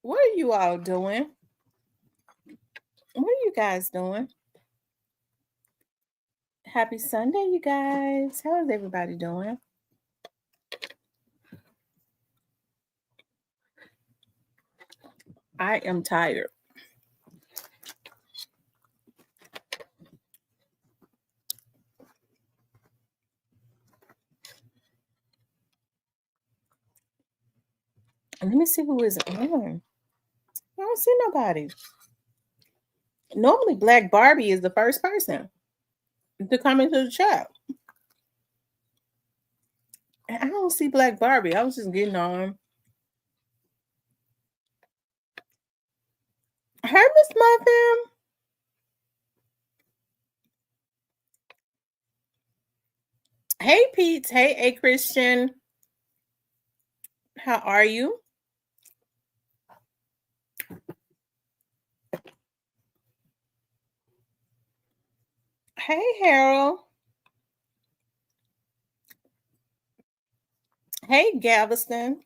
What are you all doing? What are you guys doing? Happy Sunday, you guys. How is everybody doing? I am tired. Let me see who is on. I don't see nobody. Normally, Black Barbie is the first person to come into the chat. And I don't see Black Barbie. I was just getting on. Hey, Miss Muffin. Hey, Pete. Hey, A Christian. How are you? Hey, Harold. Hey, Galveston.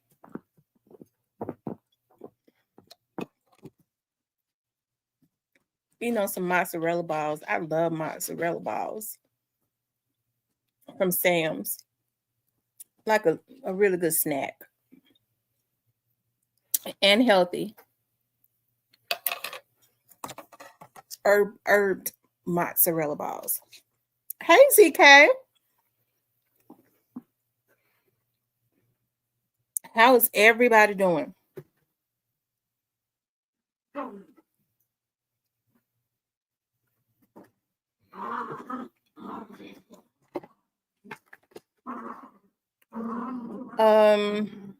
You know, some mozzarella balls. I love mozzarella balls from Sam's. Like a really good snack and healthy. Herb mozzarella balls. Hey, ZK. How is everybody doing? Um,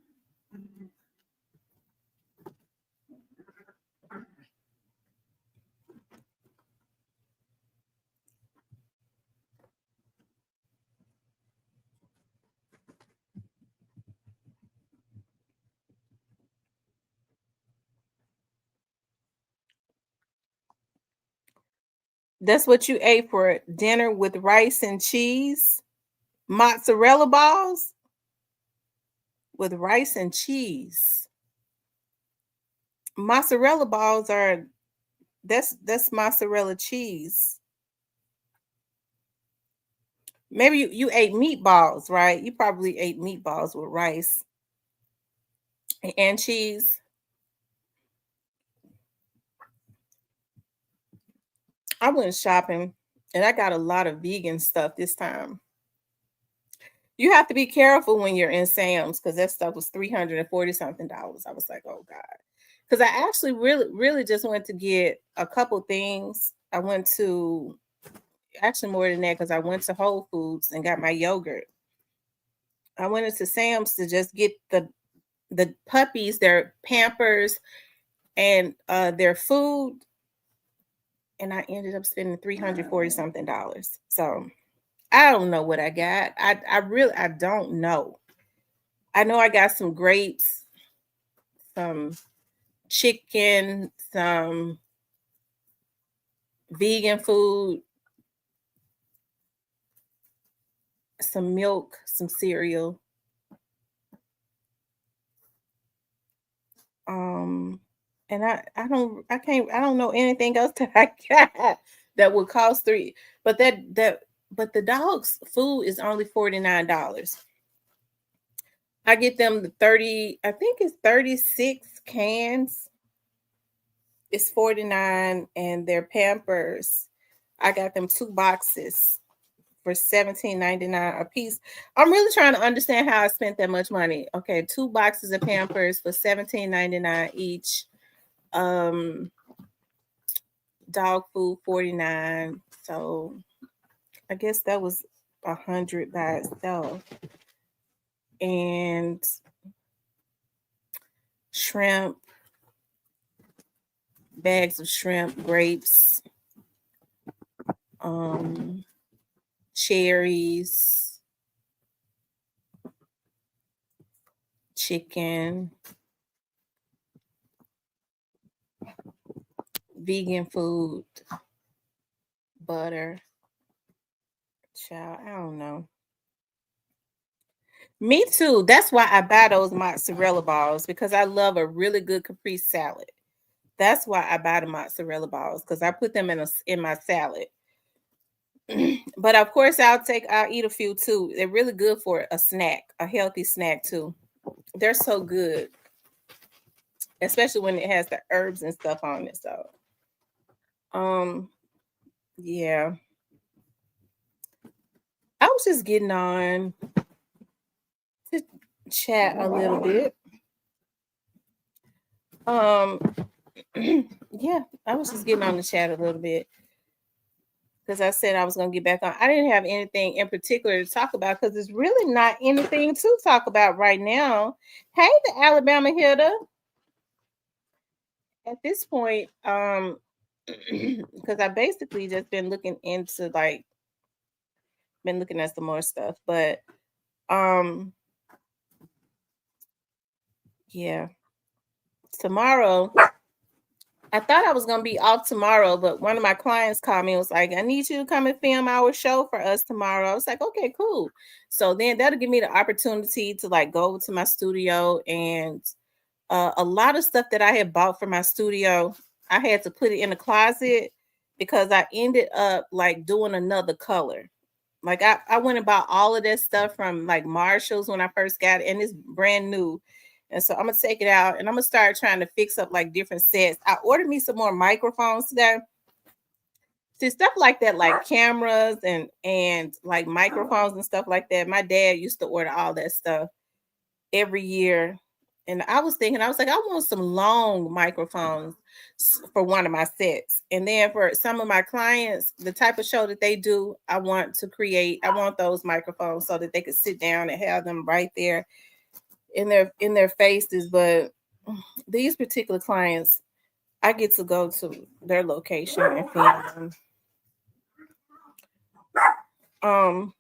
that's what you ate for dinner with rice and cheese? Mozzarella balls with rice and cheese. Mozzarella balls are that's mozzarella cheese. Maybe you ate meatballs, right? You probably ate meatballs with rice and cheese. I went shopping and I got a lot of vegan stuff this time. You have to be careful when you're in Sam's because that stuff was $340 something. I was like, oh God. Because I actually really just went to get a couple things. I went to actually more than that because I went to Whole Foods and got my yogurt. I went into Sam's to just get the puppies, their Pampers, and their food, and I ended up spending $340 something. So I don't know what I got. I don't know. I know I got some grapes, some chicken, some vegan food, some milk, some cereal. Um and I don't know anything else that I got that would cost three. But but the dog's food is only $49. I get them the 30, I think it's 36 cans. It's 49 and their Pampers. I got them 2 boxes for $17.99 a piece. I'm really trying to understand how I spent that much money. Okay, 2 boxes of Pampers for $17.99 each. Um Dog food 49. So I guess that was 100 by itself. And shrimp, bags of shrimp, grapes, um, cherries, chicken, vegan food, butter. Child, I don't know. Me too. That's why I buy those mozzarella balls because I love a really good caprese salad. That's why I buy the mozzarella balls because I put them in my salad. But of course, I'll eat a few too. They're really good for a snack, a healthy snack too. They're so good, especially when it has the herbs and stuff on it. So, um, yeah, I was just getting on to chat a little bit. Um, yeah, I was just getting on the chat a little bit because I said I was going to get back on. I didn't have anything in particular to talk about because there's really not anything to talk about right now. Hey, the Alabama hitter. At this point, because I basically just been looking into like been looking at some more stuff, but um, yeah, tomorrow. I thought I was gonna be off tomorrow, but one of my clients called me and was like, I need you to come and film our show for us tomorrow. I was like, okay, cool. So then that'll give me the opportunity to like go to my studio and a lot of stuff that I had bought for my studio, I had to put it in the closet because I ended up like doing another color. Like I went and bought all of that stuff from like Marshalls when I first got it, and it's brand new. And so I'm gonna take it out and I'm gonna start trying to fix up like different sets. I ordered me some more microphones today. See stuff like that, like cameras and like microphones and stuff like that. My dad used to order all that stuff every year. And I was thinking, I was like, I want some long microphones for one of my sets. And then for some of my clients, the type of show that they do, I want those microphones so that they could sit down and have them right there in their faces. But these particular clients, I get to go to their location and film them.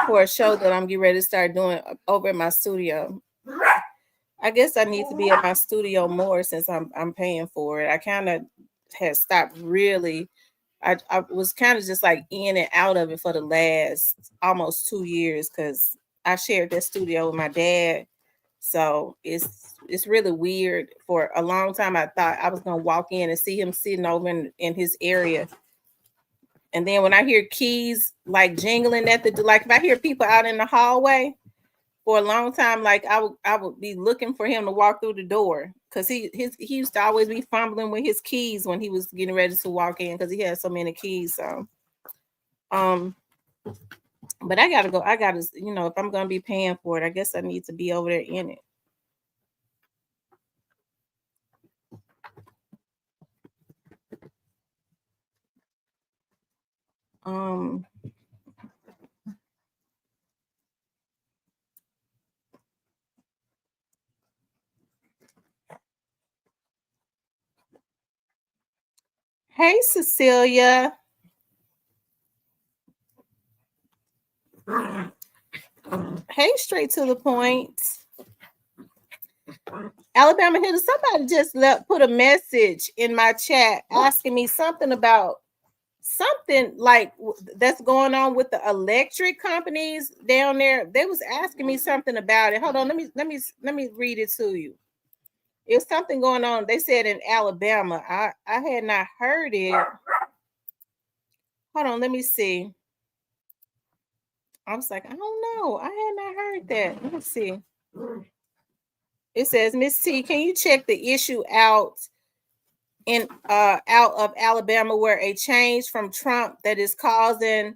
For a show that I'm getting ready to start doing over in my studio. I guess I need to be at my studio more since I'm paying for it. I kind of had stopped really. I was kind of just like in and out of it for the last almost 2 years because I shared that studio with my dad. So it's really weird. For a long time, I thought I was gonna walk in and see him sitting over in his area. And then when I hear keys like jingling at the like if I hear people out in the hallway, for a long time, like I would be looking for him to walk through the door because he used to always be fumbling with his keys when he was getting ready to walk in because he had so many keys. So um, but I gotta go. I gotta if I'm gonna be paying for it, I guess I need to be over there in it. Um, hey Cecilia, hey straight to the point. Alabama hitter, somebody just put a message in my chat asking me something about something like that's going on with the electric companies down there. They was asking me something about it. Hold on, let me read it to you. It's something going on. They said in Alabama. I had not heard it. Hold on, let me see. I was like, I don't know. I had not heard that. Let me see. It says, Miss T, can you check the issue out of Alabama where a change from Trump that is causing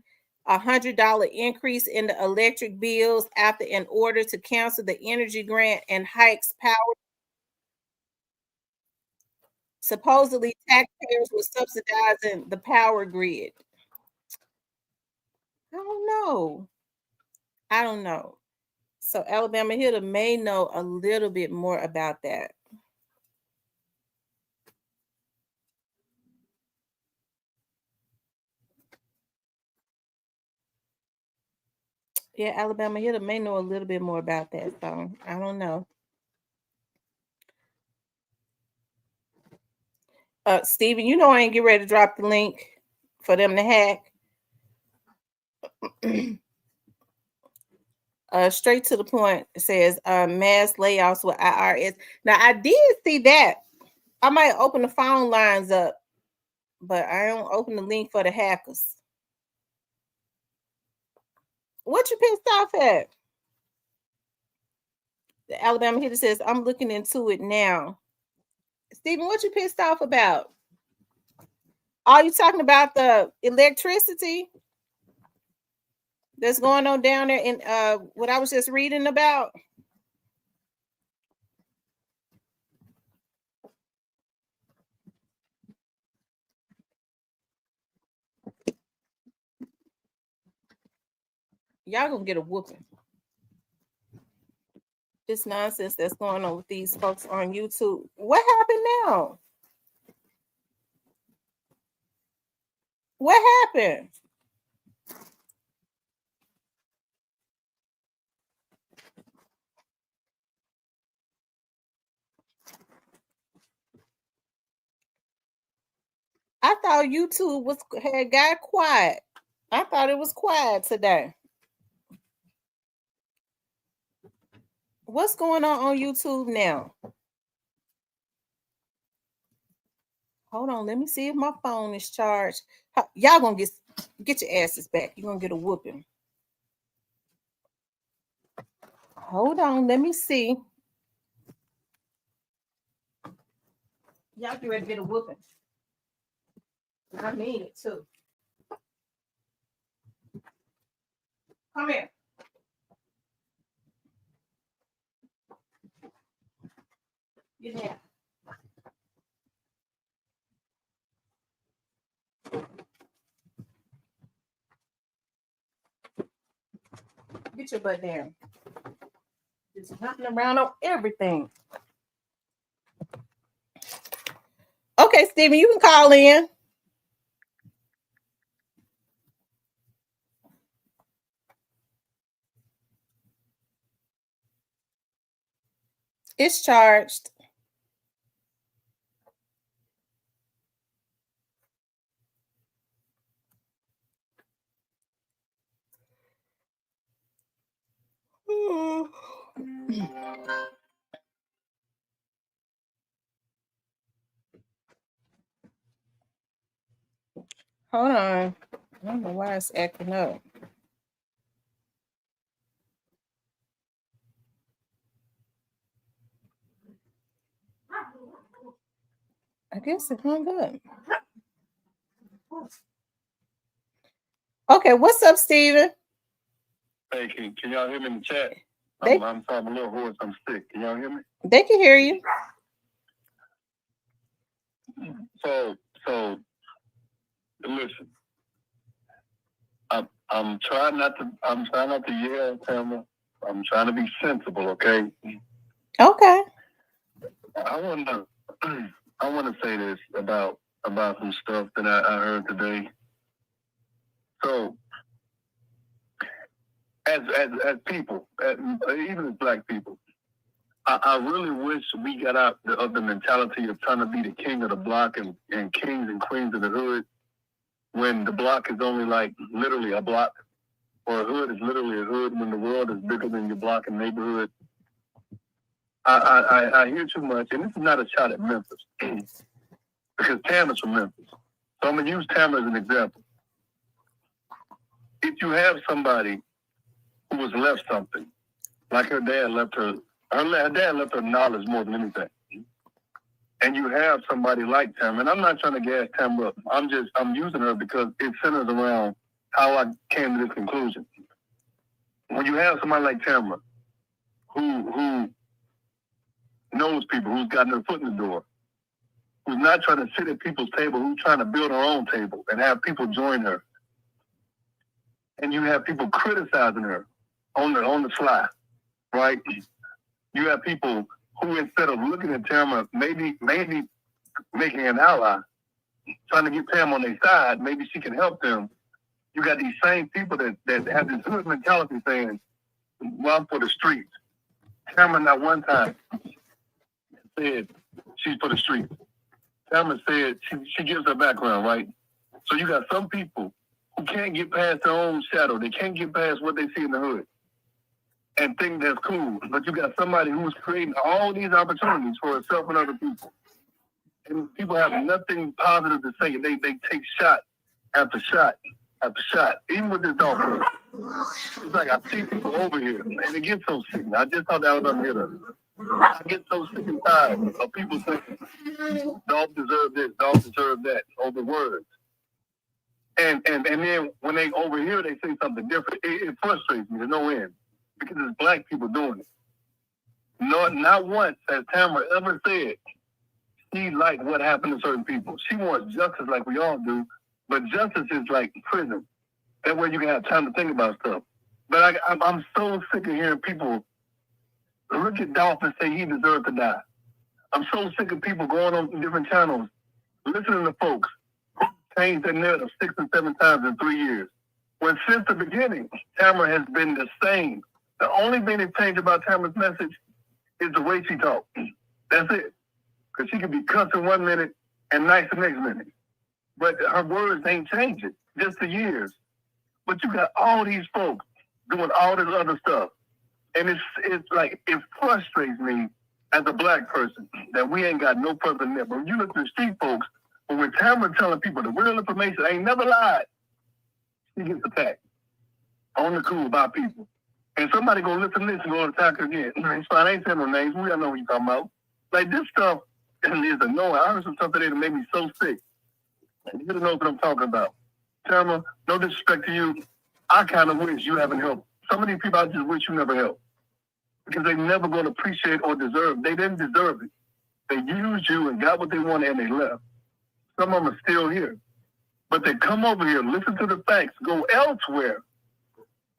$100 increase in the electric bills after in order to cancel the energy grant and hikes power. Supposedly taxpayers were subsidizing the power grid. I don't know. I don't know. So Alabama Hitter may know a little bit more about that. Yeah, Alabama Hitter may know a little bit more about that. So I don't know. Steven, you know I ain't get ready to drop the link for them to hack. Straight to the point. It says mass layoffs with IRS. Now I did see that. I might open the phone lines up, but I don't open the link for the hackers. What you pissed off at? The Alabama hitter says, I'm looking into it now. Stephen, what you pissed off about? Are you talking about the electricity that's going on down there in what I was just reading about? Y'all gonna get a whooping. This nonsense that's going on with these folks on YouTube. What happened now? What happened? I thought YouTube had got quiet. I thought it was quiet today. What's going on YouTube now? Hold on, let me see if my phone is charged. Y'all gonna get your asses back. You're gonna get a whooping. Hold on, let me see. Y'all get ready to get a whooping. I mean it too. Come here. Get down. Get your butt down. Just hopping around on everything. Okay, Steven, you can call in. It's charged. Hold on. I don't know why it's acting up. I guess it hung up. Okay, what's up, Steven? Hey, can y'all hear me in the chat? I'm talking a little hoarse. I'm sick. Can y'all hear me? They can hear you. So listen. I'm trying not to yell, Tamara. I'm trying to be sensible, okay? Okay. I wanna say this about some stuff that I heard today. So as people, even as black people, I really wish we got out of the mentality of trying to be the king of the block and kings and queens of the hood, when the block is only like literally a block, or a hood is literally a hood, when the world is bigger than your block and neighborhood. I hear too much, and this is not a shot at Memphis, because Tamara's from Memphis. So I'm going to use Tamara as an example. If you have somebody who was left something, like her dad left her knowledge more than anything, and you have somebody like Tamara, and I'm not trying to gas Tamara up, I'm using her because it centers around how I came to this conclusion. When you have somebody like Tamara, who knows people, who's gotten her foot in the door, who's not trying to sit at people's table, who's trying to build her own table and have people join her, and you have people criticizing her on the fly, right? You have people who, instead of looking at Tamara, maybe making an ally, trying to get Pam on their side, maybe she can help them. You got these same people that have this hood mentality saying, well, I'm for the streets. Tamara not one time said she's for the streets. Tamara said she gives her background, right? So you got some people who can't get past their own shadow. They can't get past what they see in the hood. and think that's cool. But you got somebody who's creating all these opportunities for herself and other people. And people have nothing positive to say. They take shot after shot after shot. Even with this Dolph. It's like I see people over here, and it gets so sick. I just thought that was unheard. I get so sick and tired of people saying Dolph deserve this, Dolph deserve that over words. And then when they over here, they say something different. It frustrates me to no end because it's black people doing it. Not once has Tamara ever said she liked what happened to certain people. She wants justice like we all do, but justice is like prison. That way you can have time to think about stuff. But I'm so sick of hearing people look at Dolph and say he deserved to die. I'm so sick of people going on different channels, listening to folks change their narrative 6 and 7 times in 3 years. When since the beginning, Tamara has been the same. The only thing that's changed about Tamara's message is the way she talks. That's it. Because she can be cussing 1 minute and nice the next minute. But her words ain't changing, just the years. But you got all these folks doing all this other stuff. And it's like, it frustrates me as a black person that we ain't got no purpose in there. But when you look at the street folks, when Tamara telling people the real information, ain't never lied, she gets attacked on the cool by people. And somebody gonna listen to this and go attack her again. It's fine, I ain't saying no names. We all know what you're talking about. Like, this stuff is annoying. I heard some stuff today that made me so sick. And you don't know what I'm talking about. Tamara, no disrespect to you. I kind of wish you haven't helped. Some of these people I just wish you never helped. Because they never going to appreciate or deserve. They didn't deserve it. They used you and got what they wanted and they left. Some of them are still here. But they come over here, listen to the facts, go elsewhere,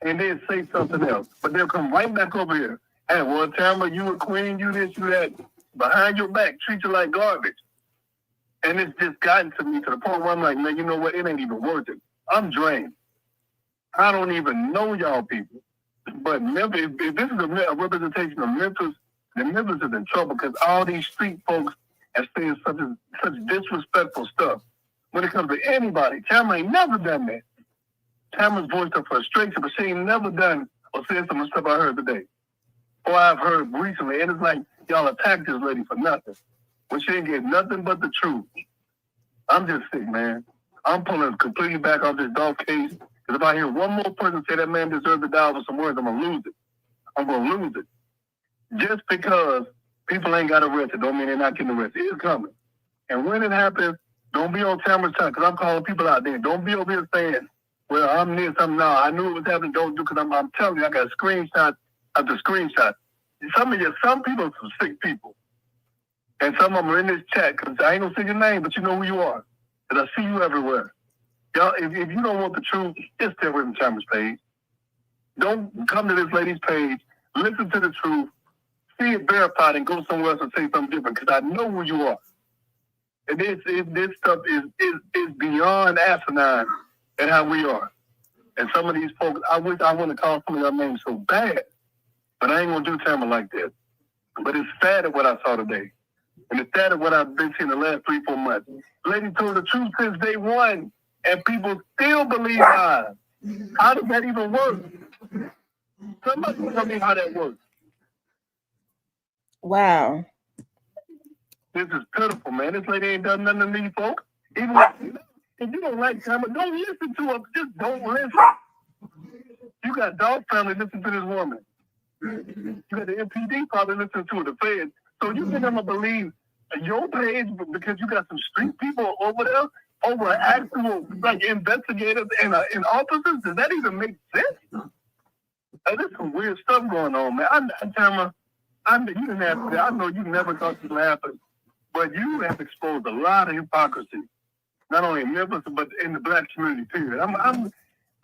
and then say something else. But they'll come right back over here. Hey, well, Tamara, you a queen, you this, you that. Behind your back, treat you like garbage. And it's just gotten to me to the point where I'm like, man, you know what? It ain't even worth it. I'm drained. I don't even know y'all people. But Memphis, if this is a representation of Memphis, then Memphis is in trouble because all these street folks are saying such disrespectful stuff. When it comes to anybody, Tamara ain't never done that. Tamara's voiced her frustration, but she ain't never done or said some of the stuff I heard today. Or I've heard recently. And it's like, y'all attacked this lady for nothing. When she ain't get nothing but the truth. I'm just sick, man. I'm pulling completely back off this Dolph case. Because if I hear one more person say that man deserves to die over some words, I'm going to lose it. I'm going to lose it. Just because people ain't got arrested don't mean they're not getting arrested. It's coming. And when it happens, don't be on Tamara's time, because I'm calling people out there. Don't be over here saying, well, I'm this, I'm not. I knew it was happening. Don't do, because I'm telling you, I got screenshot after screenshot. Some people are some sick people. And some of them are in this chat, because I ain't going to say your name, but you know who you are. Because I see you everywhere. Y'all, if you don't want the truth, just stay away from Tamara's page. Don't come to this lady's page, listen to the truth, see it verified, and go somewhere else and say something different, because I know who you are. And this stuff is beyond asinine and how we are. And some of these folks, I want to call some of their names so bad, but I ain't going to do Tamara like that. But it's sad at what I saw today. And it's sad at what I've been seeing the last 3-4 months. Lady told the truth since day one, and people still believe lies. How does that even work? Somebody tell me how that works. Wow. This is pitiful, man. This lady ain't done nothing to these folks. Even if you don't like Tamara, don't listen to her. Just don't listen. You got Dolph family listen to this woman. You got the MPD probably listen to her, the feds. So you think I'm going to believe your page because you got some street people over there, over actual like investigators and officers? Does that even make sense? There's some weird stuff going on, man. Tamara, you didn't have to. I know you never thought this would happen, but you have exposed a lot of hypocrisy, not only in Memphis but in the black community period.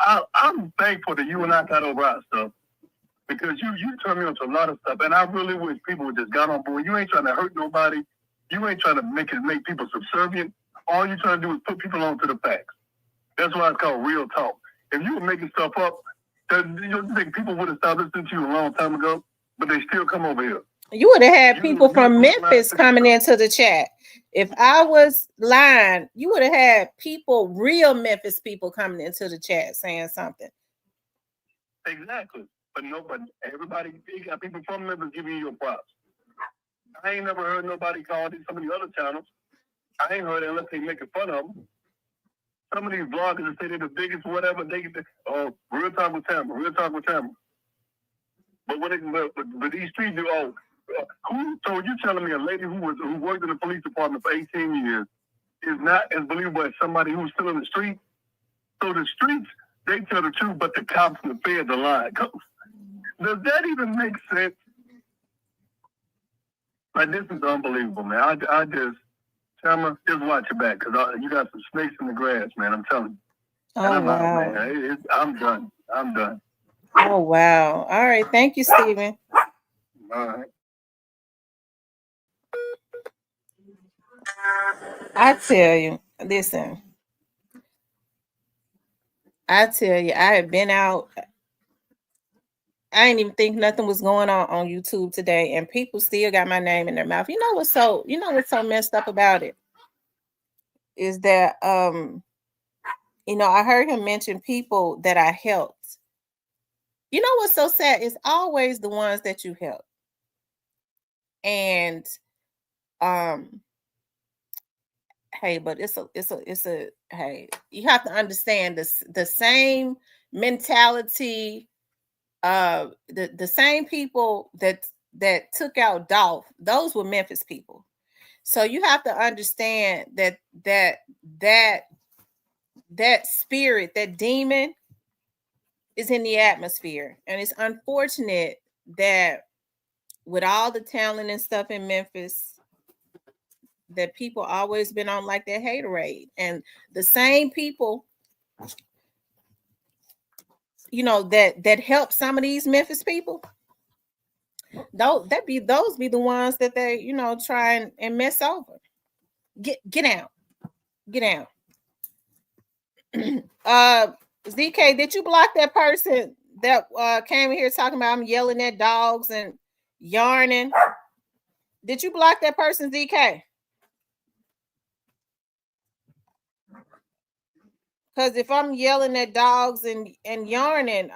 I'm thankful that you and I got over our stuff because you turned me on to a lot of stuff, and I really wish people would just got on board. You ain't trying to hurt nobody. You ain't trying to make people subservient. All you're trying to do is put people on to the facts. That's why it's called real talk. If you were making stuff up, you think people would have stopped listening to you a long time ago, but they still come over here. You would have had people from Memphis coming into the chat. If I was lying, you would have had people, real Memphis people coming into the chat saying something. Exactly. but nobody, everybody, you got people from Memphis giving you your props. I ain't never heard nobody call some of the other channels. I ain't heard it unless they making fun of them. Some of these bloggers that say they're the biggest, whatever, they get real talk with Tamara, real talk with Tamara. But but these streets do. Who told you? Telling me a lady who worked in the police department for 18 years is not as believable as somebody who's still in the street. So the streets, they tell the truth, but the cops and the feds are lying. Does that even make sense? Like, this is unbelievable, man. I just, Tamara, just watch your back, because you got some snakes in the grass, man. I'm telling you. Oh, I'm wow. out, man. I'm done. I'm done. Oh, wow. All right. Thank you, Stephen. All right. I tell you, listen. I tell you, I had been out. I didn't even think nothing was going on YouTube today, and people still got my name in their mouth. You know what's so messed up about it is that I heard him mention people that I helped. You know what's so sad? It's always the ones that you help. And hey, but it's a hey, you have to understand the same mentality, the same people that took out Dolph, those were Memphis people. So you have to understand that spirit, that demon is in the atmosphere. And it's unfortunate that with all the talent and stuff in Memphis, that people always been on like that haterade. And the same people, that help some of these Memphis people, those be the ones that they, try and mess over. Get out. ZK, did you block that person that came here talking about I'm yelling at dogs and yarning? Did you block that person, ZK? Because if I'm yelling at dogs and yarning,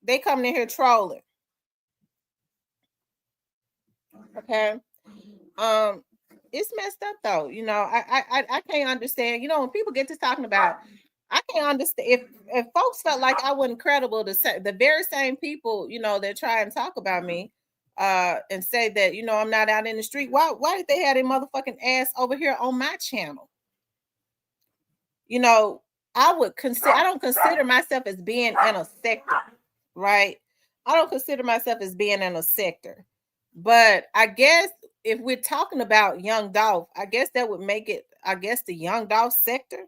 they coming in here trolling. Okay. It's messed up though. I can't understand. When people get to talking about, I can't understand if folks felt like I wasn't credible to say the very same people, that try and talk about me, and say that, I'm not out in the street. Why did they have their motherfucking ass over here on my channel? I don't consider myself as being in a sector, right? I don't consider myself as being in a sector. But I guess if we're talking about young Dolph, I guess that would make it, the young Dolph sector.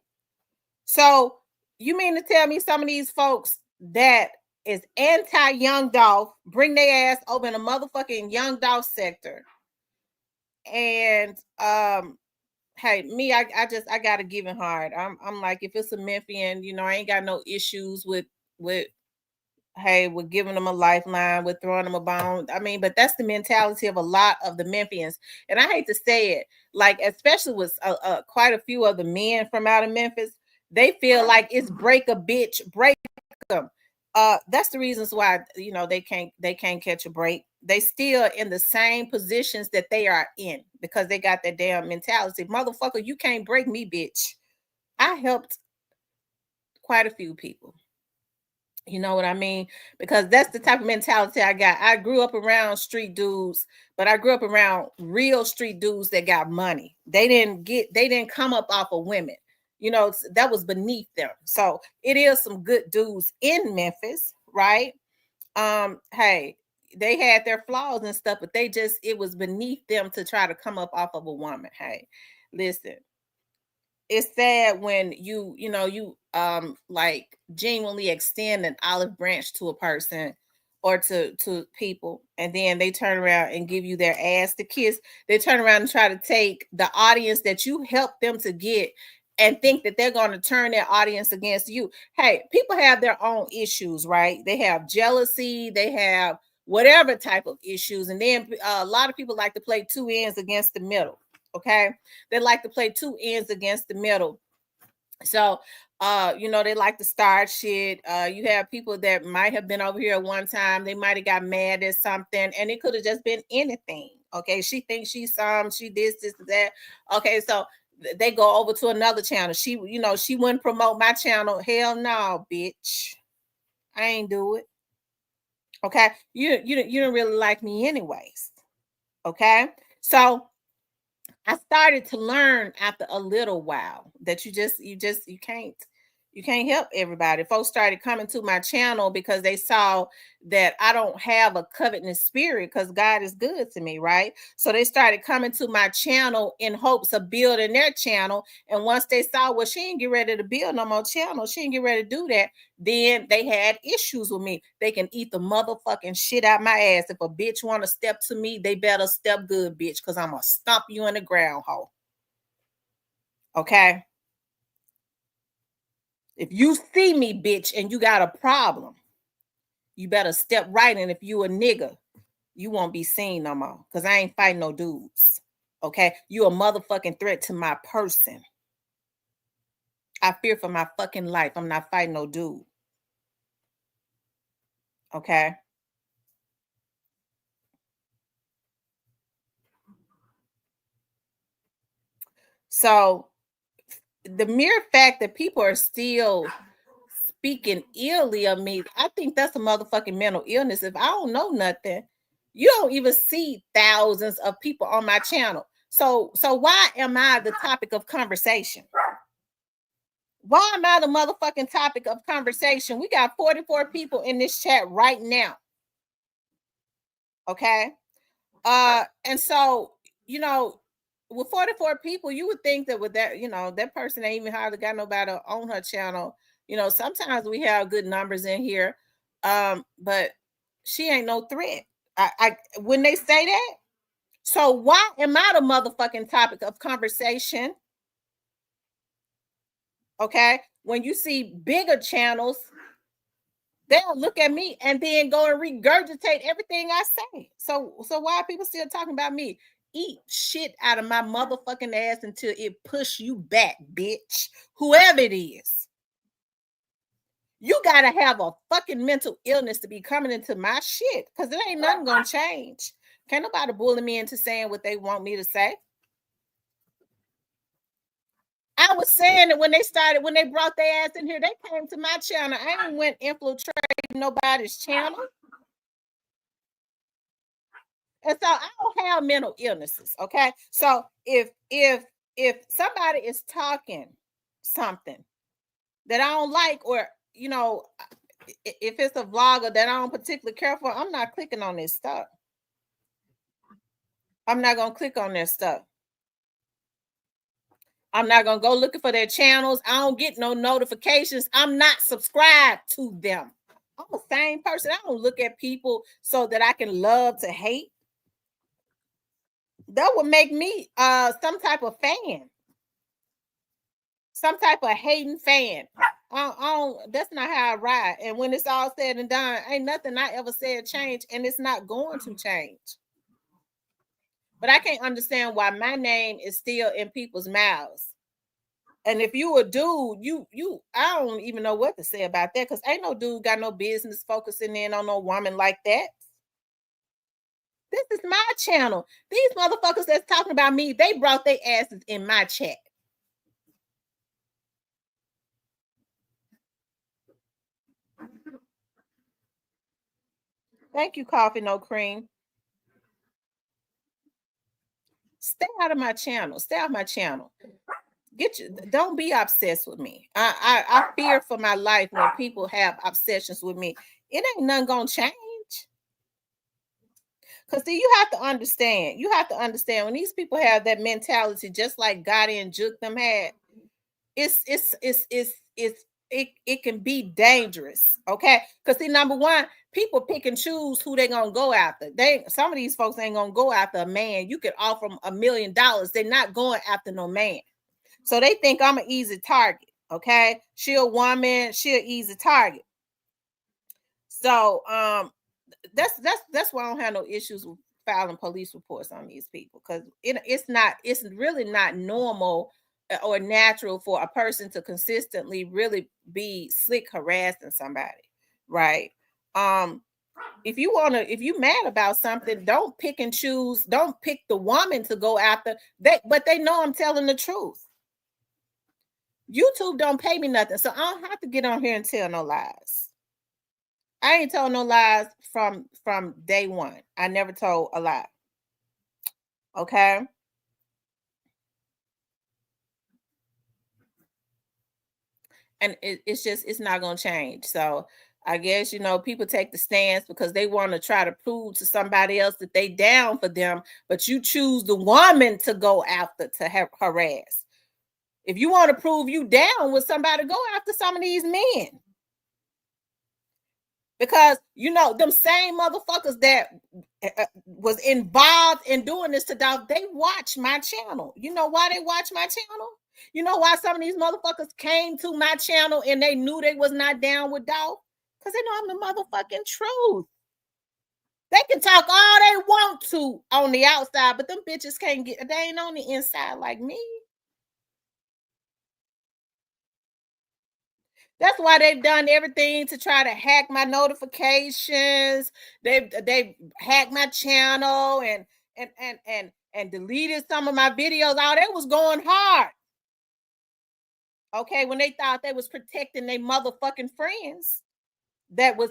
So you mean to tell me some of these folks that is anti-young Dolph bring their ass over in a motherfucking young Dolph sector? And hey, me, I gotta give it hard. I'm like, if it's a Memphian, I ain't got no issues with hey, we're giving them a lifeline, we're throwing them a bone. I mean, but that's the mentality of a lot of the Memphians. And I hate to say it, like, especially with quite a few of the men from out of Memphis, they feel like it's break a bitch, break them. That's the reasons why, they can't catch a break. They still in the same positions that they are in because they got that damn mentality. Motherfucker, you can't break me, bitch. I helped quite a few people. You know what I mean? Because that's the type of mentality I got. I grew up around street dudes, but I grew up around real street dudes that got money. They didn't come up off of women. That was beneath them. So it is some good dudes in Memphis, right? Hey, they had their flaws and stuff, but it was beneath them to try to come up off of a woman. Hey, listen, it's sad when you like genuinely extend an olive branch to a person or to people, and then they turn around and give you their ass to kiss. They turn around and try to take the audience that you helped them to get and think that they're going to turn their audience against you. Hey, people have their own issues, right? They have jealousy, they have whatever type of issues, and then a lot of people like to play two ends against the middle. Okay, they like to play two ends against the middle. So they like to start shit. You have people that might have been over here at one time, they might have got mad at something, and it could have just been anything. Okay, she thinks she's she this, that. Okay, so they go over to another channel. She wouldn't promote my channel. Hell no, bitch. I ain't do it. Okay, you don't really like me anyways. Okay, so I started to learn after a little while that you can't help everybody. Folks started coming to my channel because they saw that I don't have a covetous spirit because God is good to me, right? So they started coming to my channel in hopes of building their channel. And once they saw, well, she ain't get ready to build no more channel, she ain't get ready to do that, then they had issues with me. They can eat the motherfucking shit out my ass. If a bitch want to step to me, they better step good, bitch, because I'm going to stomp you in the ground, hoe. Okay? If you see me, bitch, and you got a problem, you better step right. And if you a nigga, you won't be seen no more. Because I ain't fighting no dudes. Okay? You a motherfucking threat to my person. I fear for my fucking life. I'm not fighting no dude. Okay? So the mere fact that people are still speaking illy of me, I think that's a motherfucking mental illness. If I don't know nothing, you don't even see thousands of people on my channel. So why am I the topic of conversation? Why am I the motherfucking topic of conversation? We got 44 people in this chat right now. Okay. And so, with 44 people, you would think that with that, that person ain't even hardly got nobody on her channel. Sometimes we have good numbers in here. But she ain't no threat. I when they say that, so why am I the motherfucking topic of conversation? Okay. When you see bigger channels, they'll look at me and then go and regurgitate everything I say. So why are people still talking about me? Eat shit out of my motherfucking ass until it push you back, bitch. Whoever it is. You gotta have a fucking mental illness to be coming into my shit, because it ain't nothing gonna change. Can't nobody bully me into saying what they want me to say. I was saying that when they brought their ass in here, they came to my channel. I ain't went infiltrating nobody's channel. And so I don't have mental illnesses. Okay. So if somebody is talking something that I don't like, or if it's a vlogger that I don't particularly care for, I'm not clicking on this stuff. I'm not gonna click on their stuff. I'm not gonna go looking for their channels. I don't get no notifications. I'm not subscribed to them. I'm the same person. I don't look at people so that I can love to hate. That would make me some type of fan. Some type of hating fan. That's not how I ride. And when it's all said and done, ain't nothing I ever said change, and it's not going to change. But I can't understand why my name is still in people's mouths. And if you a dude, I don't even know what to say about that, because ain't no dude got no business focusing in on no woman like that. This is my channel. These motherfuckers that's talking about me, they brought their asses in my chat. Thank you, Coffee No Cream. Stay out of my channel. Stay out of my channel. Don't be obsessed with me. I fear for my life when people have obsessions with me. It ain't nothing gonna change. Because see, you have to understand. You have to understand when these people have that mentality, just like Gotti and Juke them had. It can be dangerous. Okay, because see, number one, people pick and choose who they gonna go after. Some of these folks ain't gonna go after a man. You could offer them $1 million. They're not going after no man. So they think I'm an easy target. Okay, she a woman, she an easy target. So that's why I don't have no issues with filing police reports on these people, because it's really not normal or natural for a person to consistently really be slick harassing somebody, right? If you mad about something, don't pick and choose, don't pick the woman to go after. But they know I'm telling the truth. YouTube don't pay me nothing, so I don't have to get on here and tell no lies. I ain't told no lies from day one. I never told a lie. Okay. And it's not gonna change. So I guess people take the stance because they want to try to prove to somebody else that they down for them, but you choose the woman to go after to harass. If you want to prove you down with somebody, go after some of these men. Because them same motherfuckers that was involved in doing this to Dolph, they watch my channel. You know why they watch my channel? You know why some of these motherfuckers came to my channel and they knew they was not down with Dolph? Because they know I'm the motherfucking truth. They can talk all they want to on the outside, but them bitches can't get, they ain't on the inside like me. That's why they've done everything to try to hack my notifications. They've hacked my channel and deleted some of my videos. All that was going hard. Okay, when they thought they was protecting their motherfucking friends that was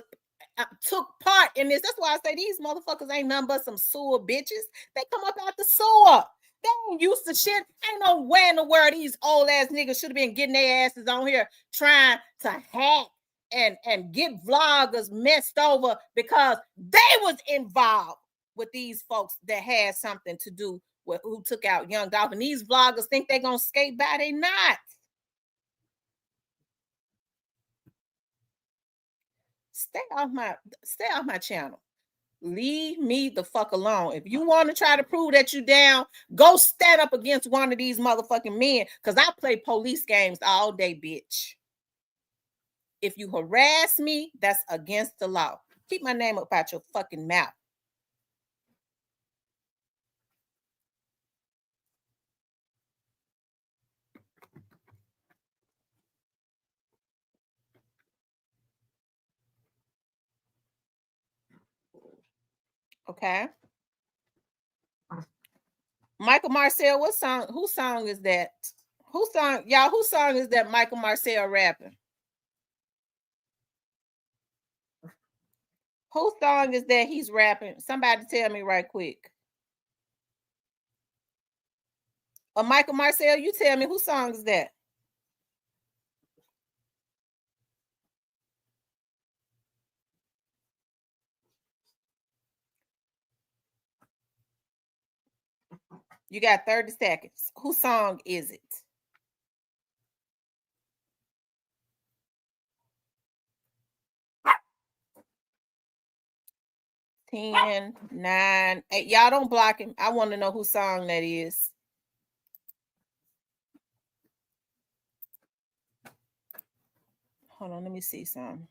took part in this. That's why I say these motherfuckers ain't nothing but some sewer bitches. They come up out the sewer. They ain't used to shit. Ain't no way in the world these old ass niggas should have been getting their asses on here trying to hack and get vloggers messed over because they was involved with these folks that had something to do with who took out young Dolph. And these vloggers think they're gonna skate by. They not. Stay off my channel. Leave me the fuck alone. If you want to try to prove that you down, go stand up against one of these motherfucking men. Because I play police games all day, bitch. If you harass me, that's against the law. Keep my name up out your fucking mouth. Okay. Michael Marcel, whose song is that? Whose song is that Michael Marcel rapping? Whose song is that he's rapping? Somebody tell me right quick. Or Michael Marcel, you tell me whose song is that? You got 30 seconds. Whose song is it? 10, 9, 8. Y'all don't block him. I want to know whose song that is. Hold on, let me see some.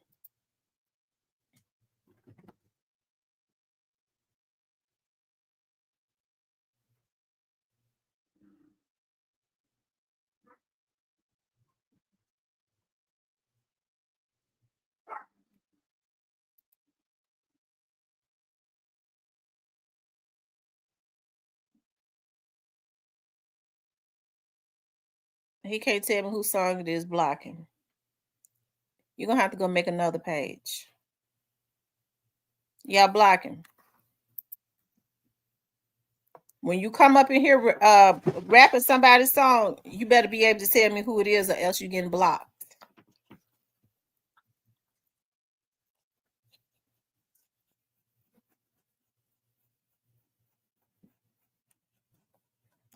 He can't tell me whose song it is blocking. You're going to have to go make another page. Y'all block him. When you come up in here rapping somebody's song, you better be able to tell me who it is or else you're getting blocked.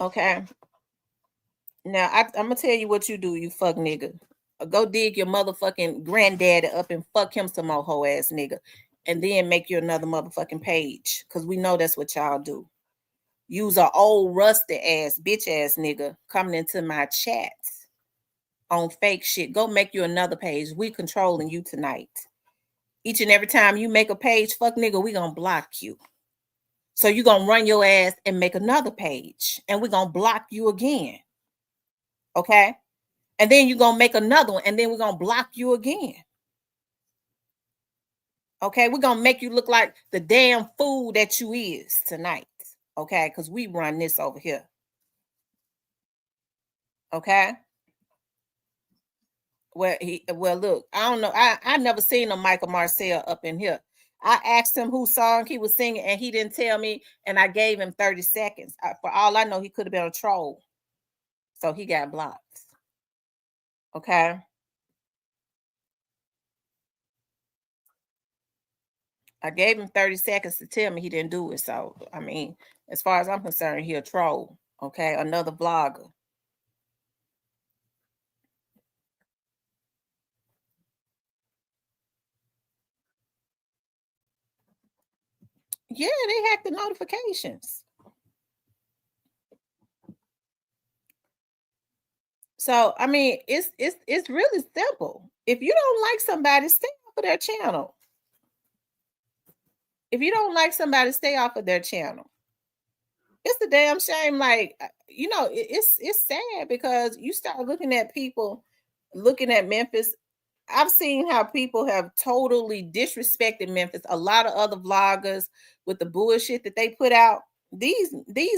Okay. Now, I'm going to tell you what you do, you fuck nigga. Go dig your motherfucking granddaddy up and fuck him some more hoe ass nigga. And then make you another motherfucking page. Because we know that's what y'all do. Use an old rusty ass, bitch ass nigga coming into my chats on fake shit. Go make you another page. We controlling you tonight. Each and every time you make a page, fuck nigga, we gonna block you. So you gonna run your ass and make another page. And we gonna block you again. Okay. And then you're going to make another one. And then we're going to block you again. Okay. We're going to make you look like the damn fool that you is tonight. Okay. Because we run this over here. Okay. Well, look, I don't know. I never seen a Michael Marcel up in here. I asked him whose song he was singing, and he didn't tell me, and I gave him 30 seconds. For all I know, he could have been a troll. So he got blocked. Okay. I gave him 30 seconds to tell me he didn't do it. So, I mean, as far as I'm concerned, he a troll. Okay. Another blogger. Yeah, they hacked the notifications. So, I mean, it's really simple. If you don't like somebody, stay off of their channel. If you don't like somebody, stay off of their channel. It's a damn shame. Like, it's sad because you start looking at people looking at Memphis. I've seen how people have totally disrespected Memphis. A lot of other vloggers with the bullshit that they put out. These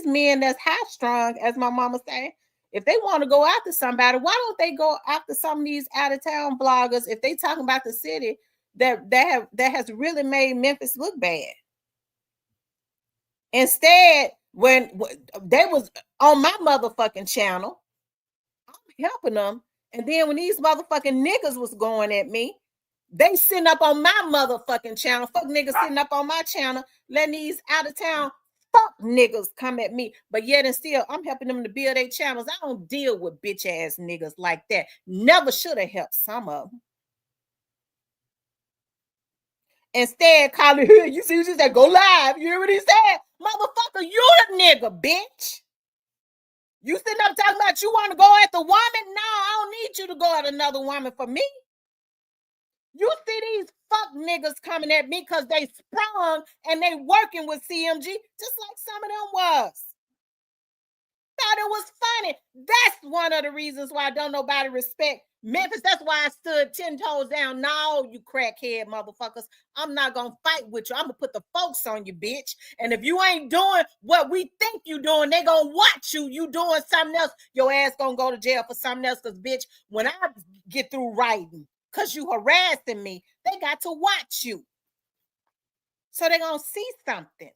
men that's high strung, as my mama say, if they want to go after somebody, why don't they go after some of these out of town bloggers if they talking about the city that has really made Memphis look bad? Instead, when they was on my motherfucking channel, I'm helping them. And then when these motherfucking niggas was going at me, they sitting up on my motherfucking channel. Fuck niggas sitting up on my channel, letting these out of town fuck niggas come at me. But yet and still, I'm helping them to build their channels. I don't deal with bitch ass niggas like that. Never should have helped some of them. Instead, calling her, you see, she said, go live. You hear what he said? Motherfucker, you a nigga, bitch. You sitting up talking about you want to go at the woman? No, I don't need you to go at another woman for me. You see these fuck niggas coming at me because they sprung and they working with CMG, just like some of them was. Thought it was funny. That's one of the reasons why don't nobody respect Memphis. That's why I stood 10 toes down. No, you crackhead motherfuckers. I'm not gonna fight with you. I'm gonna put the folks on you, bitch. And if you ain't doing what we think you doing, they gonna watch you. You doing something else. Your ass gonna go to jail for something else. Cause bitch, when I get through writing, cause you harassing me, they got to watch you. So they gonna see something.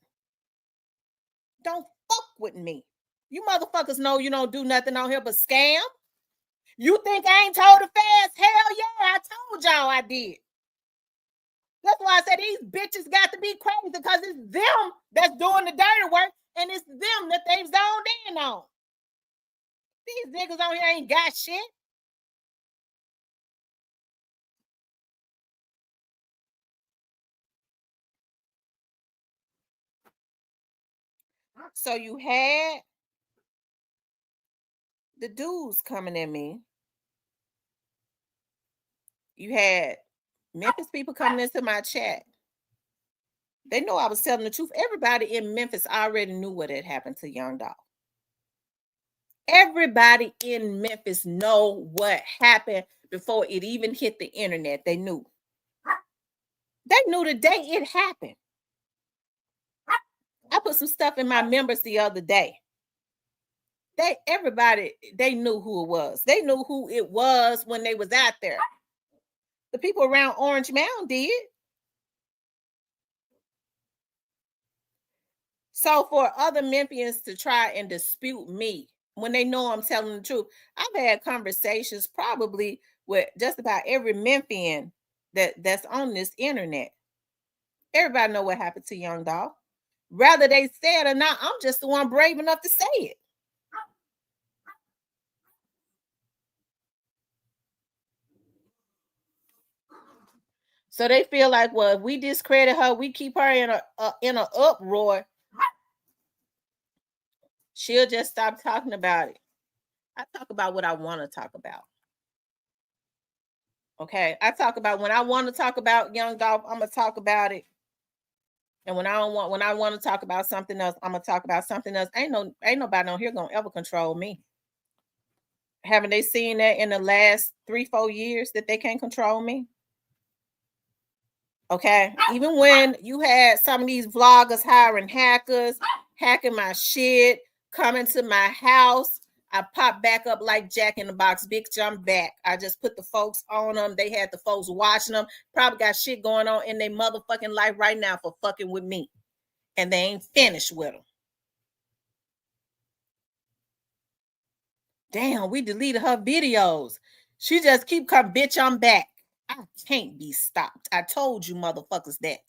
Don't fuck with me. You motherfuckers know you don't do nothing on here but scam. You think I ain't told a fast? Hell yeah, I told y'all I did. That's why I said these bitches got to be crazy because it's them that's doing the dirty work and it's them that they've zoned in on. These niggas on here ain't got shit. So you had the dudes coming at me. You had Memphis people coming into my chat. They know I was telling the truth. Everybody in Memphis already knew what had happened to Young Dolph. Everybody in Memphis know what happened before it even hit the internet. They knew. They knew the day it happened. I put some stuff in my members the other day. Everybody knew who it was. They knew who it was when they was out there. The people around Orange Mound did. So for other Memphians to try and dispute me when they know I'm telling the truth, I've had conversations probably with just about every Memphian that's on this internet. Everybody know what happened to Young Dolph. Whether they say it or not, I'm just the one brave enough to say it. So they feel like, well, if we discredit her, we keep her in an uproar, she'll just stop talking about it. I talk about what I want to talk about. Okay, I talk about when I want to talk about Young Dolph, I'm gonna talk about it. And when I want to talk about something else, I'm gonna talk about something else. Ain't nobody on here gonna ever control me. Haven't they seen that in the last 3-4 years that they can't control me? Okay, even when you had some of these vloggers hiring hackers, hacking my shit, coming to my house, I popped back up like Jack in the Box. Bitch, I'm back. I just put the folks on them. They had the folks watching them. Probably got shit going on in their motherfucking life right now for fucking with me. And they ain't finished with them. Damn, we deleted her videos. She just keep coming, bitch, I'm back. I can't be stopped. I told you motherfuckers that.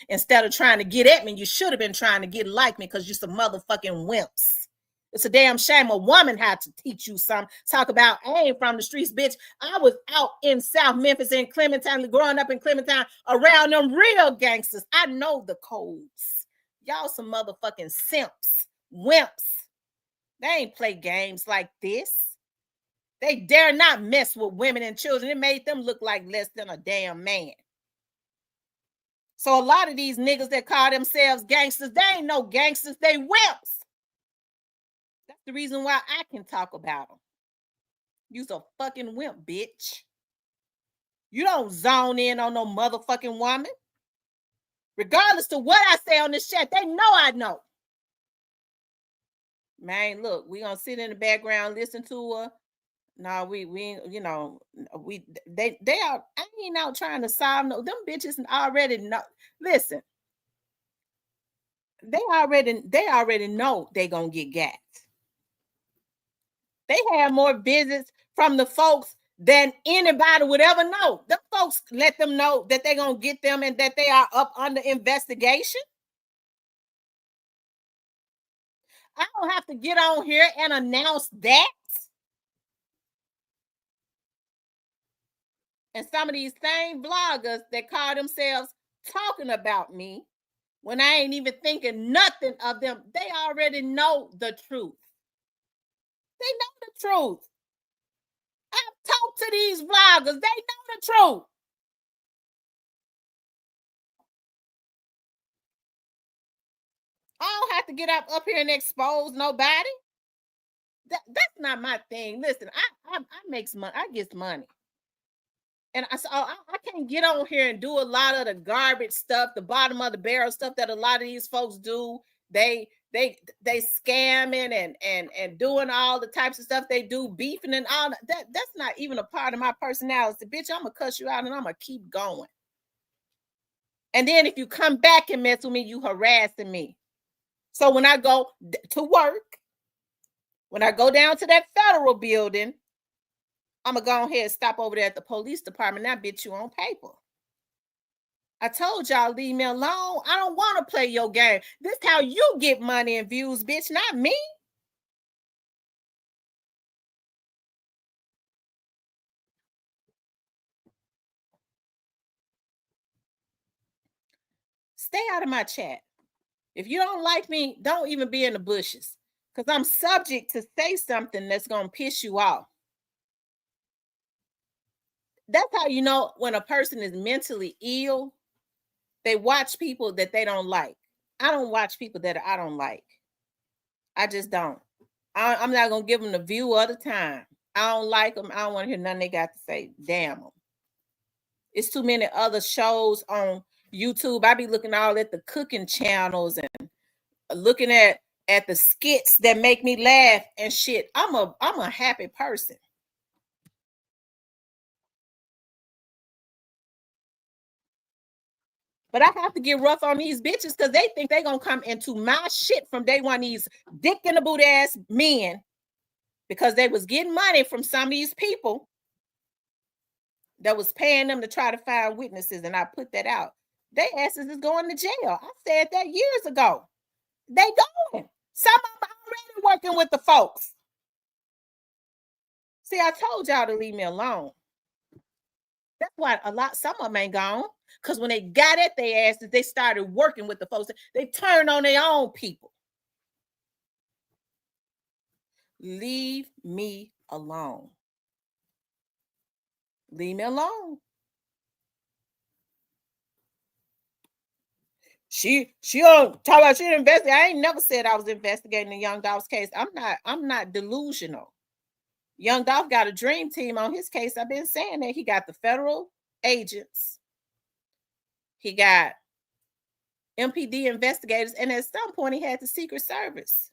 Instead of trying to get at me, you should have been trying to get like me because you some motherfucking wimps. It's a damn shame a woman had to teach you something. Talk about, I ain't from the streets, bitch. I was out in South Memphis and Clementine, growing up in Clementine around them real gangsters. I know the codes. Y'all some motherfucking simps, wimps. They ain't play games like this. They dare not mess with women and children. It made them look like less than a damn man. So a lot of these niggas that call themselves gangsters, they ain't no gangsters. They wimps. That's the reason why I can talk about them. You's a fucking wimp, bitch. You don't zone in on no motherfucking woman. Regardless of what I say on this chat, they know I know. Man, look, we gonna sit in the background, listen to her. No, we you know, they are, I ain't out trying to solve no, them bitches already know. Listen, they already know they gonna get got. They have more visits from the folks than anybody would ever know. The folks let them know that they're gonna get them and that they are up under investigation. I don't have to get on here and announce that. And some of these same vloggers that call themselves talking about me when I ain't even thinking nothing of them, they already know the truth. They know the truth. I've talked to these vloggers. They know the truth. I don't have to get up here and expose nobody. That's not my thing. Listen, I make money. I get money. And I can't get on here and do a lot of the garbage stuff, the bottom of the barrel stuff that a lot of these folks do. They scamming and doing all the types of stuff they do, beefing and all that. That's not even a part of my personality. Bitch, I'm gonna cuss you out and I'm gonna keep going. And then if you come back and mess with me, you harassing me. So when I go to work, when I go down to that federal building, I'm gonna go ahead and stop over there at the police department. Now, bitch, you on paper. I told y'all, leave me alone. I don't want to play your game. This is how you get money and views, bitch, not me. Stay out of my chat. If you don't like me, don't even be in the bushes, because I'm subject to say something that's going to piss you off. That's how you know when a person is mentally ill. They watch people that they don't like. I don't watch people that I don't like. I just don't. I'm not going to give them the view of the time. I don't like them. I don't want to hear nothing they got to say. Damn them. It's too many other shows on YouTube. I be looking all at the cooking channels and looking at the skits that make me laugh and shit. I'm a happy person. But I have to get rough on these bitches because they think they're going to come into my shit from day one, these dick in the boot ass men, because they was getting money from some of these people that was paying them to try to find witnesses. And I put that out. They asses is going to jail. I said that years ago. They going. Some of them already working with the folks. See, I told y'all to leave me alone. That's why some of them ain't gone. Because when they got at their asses, they started working with the folks. They turned on their own people. Leave me alone. Leave me alone. She don't talk about she invested. I ain't never said I was investigating the Young Dolph's case. I'm not delusional. Young Dolph got a dream team on his case. I've been saying that. He got the federal agents. He got MPD investigators. And at some point, he had the Secret Service.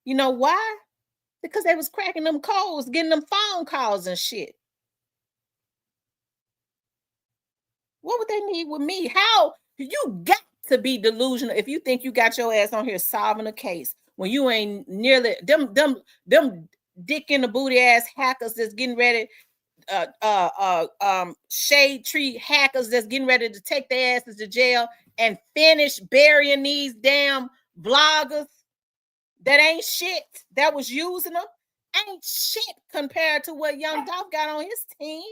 You know why? Because they was cracking them codes, getting them phone calls and shit. What would they need with me? How? You got to be delusional if you think you got your ass on here solving a case when you ain't nearly them dick in the booty ass hackers that's getting ready, shade tree hackers that's getting ready to take their asses to jail and finish burying these damn bloggers that ain't shit, that was using them, ain't shit compared to what Young Dolph got on his team.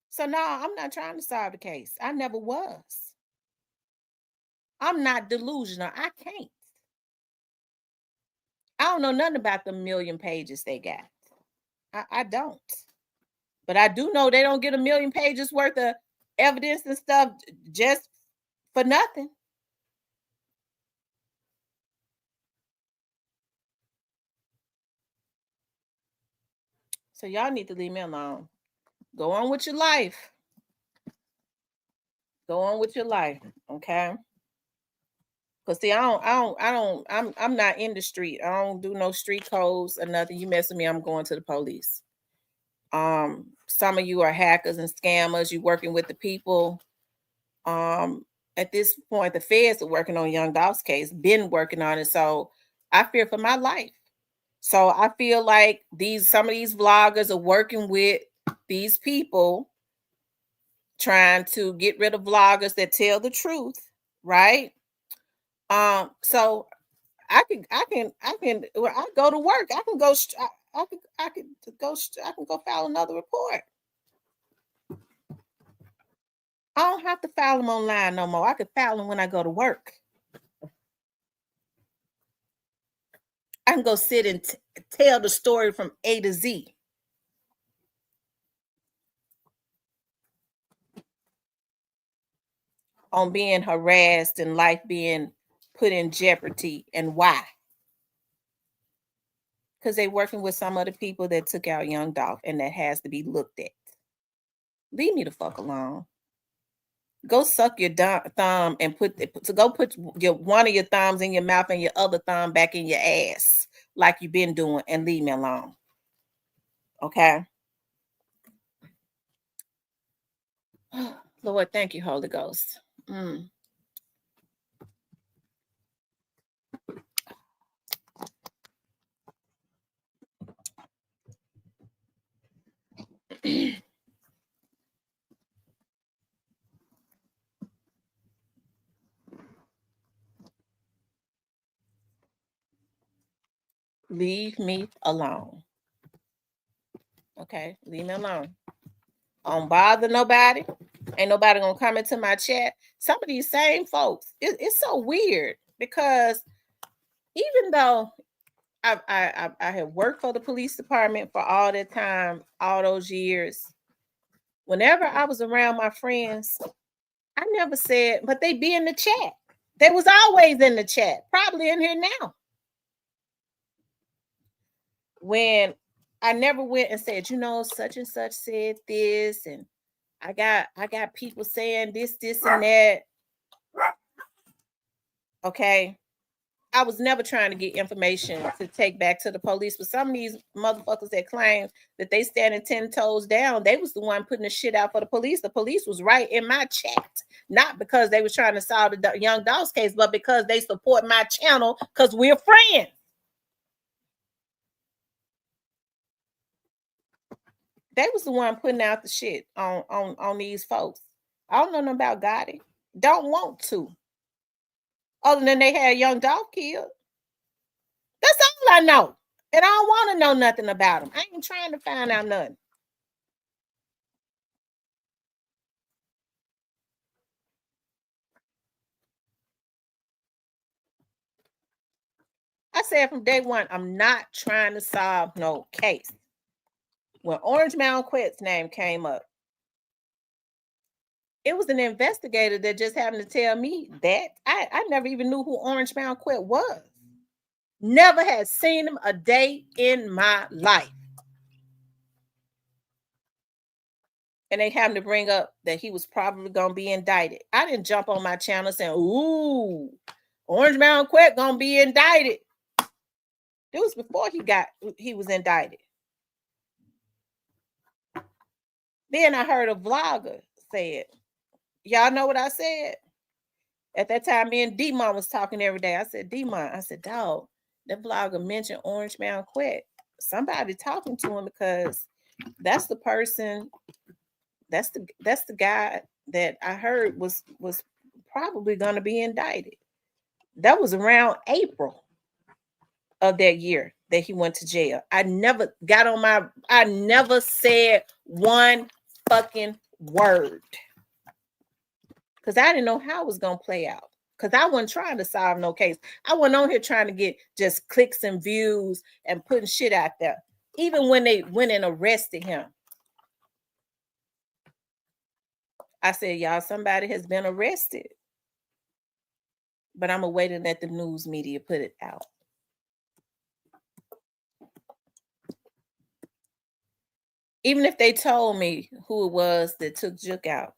So no, I'm not trying to solve the case. I never was. I'm not delusional. I can't. I don't know nothing about the million pages they got. I don't. But I do know they don't get a million pages worth of evidence and stuff just for nothing. So y'all need to leave me alone. Go on with your life. Go on with your life, okay? Cause see, I'm not in the street. I don't do no street codes or nothing. You mess with me, I'm going to the police. Some of you are hackers and scammers. You working with the people. At this point, the feds are working on Young Dolph's case, been working on it. So I fear for my life. So I feel like some of these vloggers are working with these people, trying to get rid of vloggers that tell the truth, right? So I can when I go to work, I can go I can go file another report. I don't have to file them online no more. I can file them when I go to work. I can go sit and tell the story from A to Z. On being harassed and life being put in jeopardy, and why? Because they're working with some of the people that took out Young Dolph, and that has to be looked at. Leave me the fuck alone. Go suck your thumb and put one of your thumbs in your mouth and your other thumb back in your ass like you've been doing, and leave me alone. Okay? Lord, thank you, Holy Ghost. Leave me alone. Okay, leave me alone. I don't bother nobody. Ain't nobody gonna come into my chat. Some of these same folks, it's so weird because even though I have worked for the police department for all that time, all those years, whenever I was around my friends, I never said, but they be in the chat. They was always in the chat, probably in here now. When I never went and said, such and such said this, and I got people saying this, and that. Okay. I was never trying to get information to take back to the police, but some of these motherfuckers that claim that they standing 10 toes down, they was the one putting the shit out for the police. The police was right in my chat, not because they was trying to solve the Young Dolph's case, but because they support my channel because we're friends. They was the one putting out the shit on these folks. I don't know nothing about Gotti. Don't want to. Other than they had Young Dolph killed. That's all I know. And I don't want to know nothing about him. I ain't trying to find out nothing. I said from day one, I'm not trying to solve no case. When Orange Mountain Quet's name came up, It was an investigator that just happened to tell me that. I never even knew who Orange Mound Quet was. Never had seen him a day in my life. And they happened to bring up that he was probably gonna be indicted. I didn't jump on my channel saying, "Ooh, Orange Mound Quet gonna be indicted." It was before he was indicted. Then I heard a vlogger say it. Y'all know what I said? At that time, me and D-Mon was talking every day. I said, D-Mon, I said, dog, that vlogger mentioned Orange Mound Quet. Somebody talking to him because that's the person, that's the guy that I heard was probably gonna be indicted. That was around April of that year that he went to jail. I never said one fucking word. Because I didn't know how it was going to play out. Because I wasn't trying to solve no case. I wasn't on here trying to get just clicks and views and putting shit out there. Even when they went and arrested him. I said, y'all, somebody has been arrested. But I'm waiting let the news media put it out. Even if they told me who it was that took Jook out,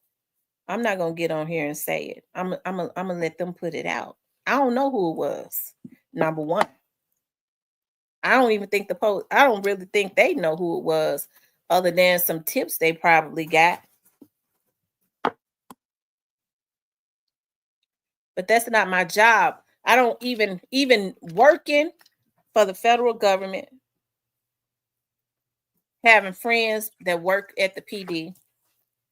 I'm not gonna get on here and say it. I'm gonna let them put it out. I don't know who it was. Number one, I don't even think I don't really think they know who it was, other than some tips they probably got. But that's not my job. I don't even working for the federal government, having friends that work at the PD,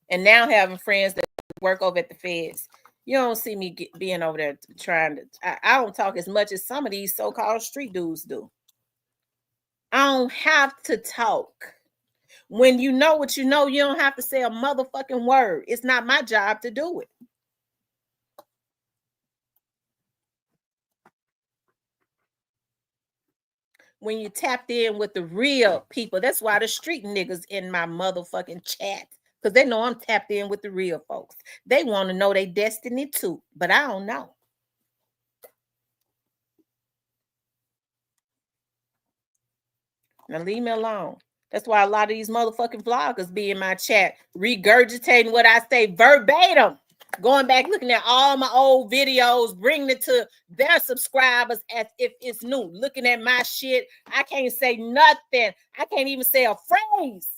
and now having friends that work over at the feds. You don't see me being over there trying to. I don't talk as much as some of these so-called street dudes do. I don't have to talk. When you know what you know, you don't have to say a motherfucking word. It's not my job to do it. When you tapped in with the real people, that's why the street niggas in my motherfucking chat, because they know I'm tapped in with the real folks. They want to know their destiny too, but I don't know. Now leave me alone. That's why a lot of these motherfucking vloggers be in my chat regurgitating what I say verbatim. Going back, looking at all my old videos, bringing it to their subscribers as if it's new. Looking at my shit, I can't say nothing. I can't even say a phrase.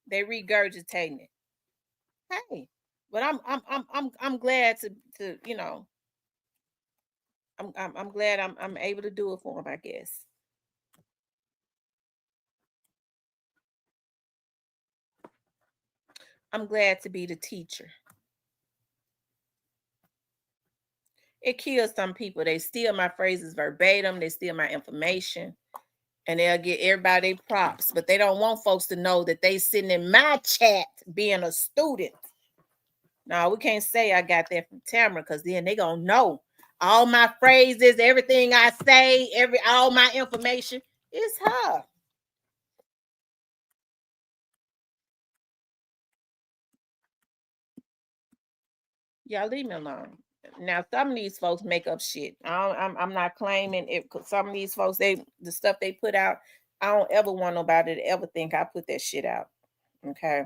They regurgitating it. Hey, but I'm glad to you know. I'm glad I'm able to do it for them, I guess. I'm glad to be the teacher. It kills some people. They steal my phrases verbatim. They steal my information. And they'll get everybody props. But they don't want folks to know that they sitting in my chat being a student. No, we can't say I got that from Tamara, because then they gonna know all my phrases, everything I say, all my information is her. Y'all leave me alone. Now, some of these folks make up shit. I'm not claiming it. Some of these folks, the stuff they put out, I don't ever want nobody to ever think I put that shit out. Okay.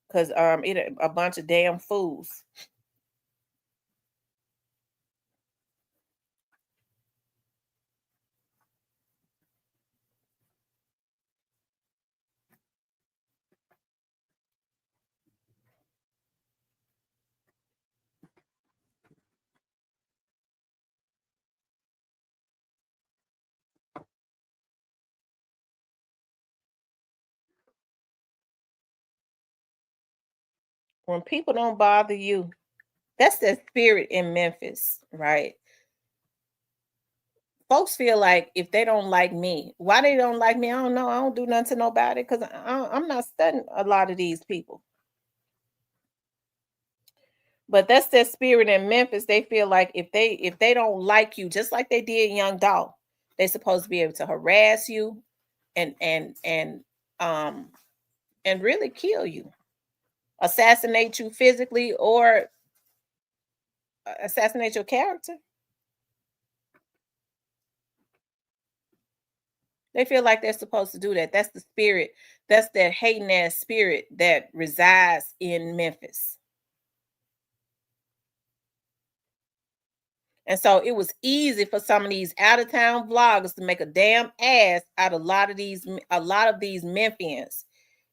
Because it a bunch of damn fools. When people don't bother you, that's the spirit in Memphis, right? Folks feel like if they don't like me, why they don't like me, I don't know. I don't do nothing to nobody because I'm not studying a lot of these people. But that's their spirit in Memphis. They feel like if they don't like you, just like they did Young Dolph, they're supposed to be able to harass you and and really kill you, assassinate you physically, or assassinate your character. They feel like they're supposed to do that. That's the spirit. That's that hating ass spirit that resides in Memphis. And so it was easy for some of these out of town vloggers to make a damn ass out of a lot of these Memphians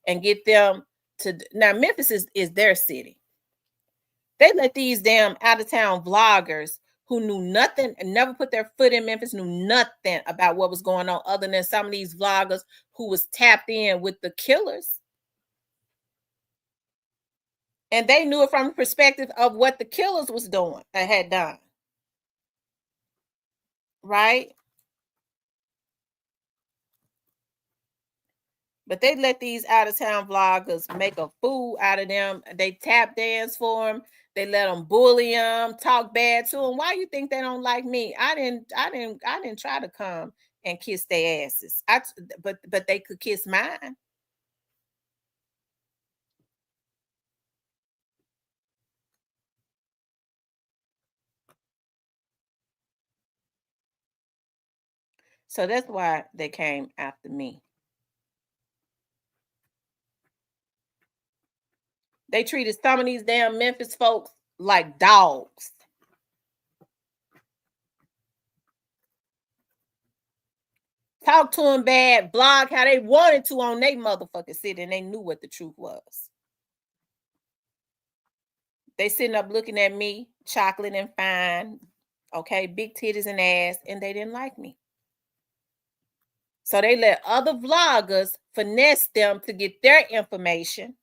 and get them to. Now Memphis is their city. They let these damn out of town vloggers who knew nothing and never put their foot in Memphis, knew nothing about what was going on, other than some of these vloggers who was tapped in with the killers. And they knew it from the perspective of what the killers was doing, had done. Right? But they let these out of town vloggers make a fool out of them. They tap dance for them. They let them bully them, talk bad to them. Why you think they don't like me? I didn't try to come and kiss their asses. But they could kiss mine. So that's why they came after me. They treated some of these damn Memphis folks like dogs. Talk to them bad, blog how they wanted to on their motherfucking city, and they knew what the truth was. They sitting up looking at me, chocolate and fine, okay, big titties and ass, and they didn't like me. So they let other vloggers finesse them to get their information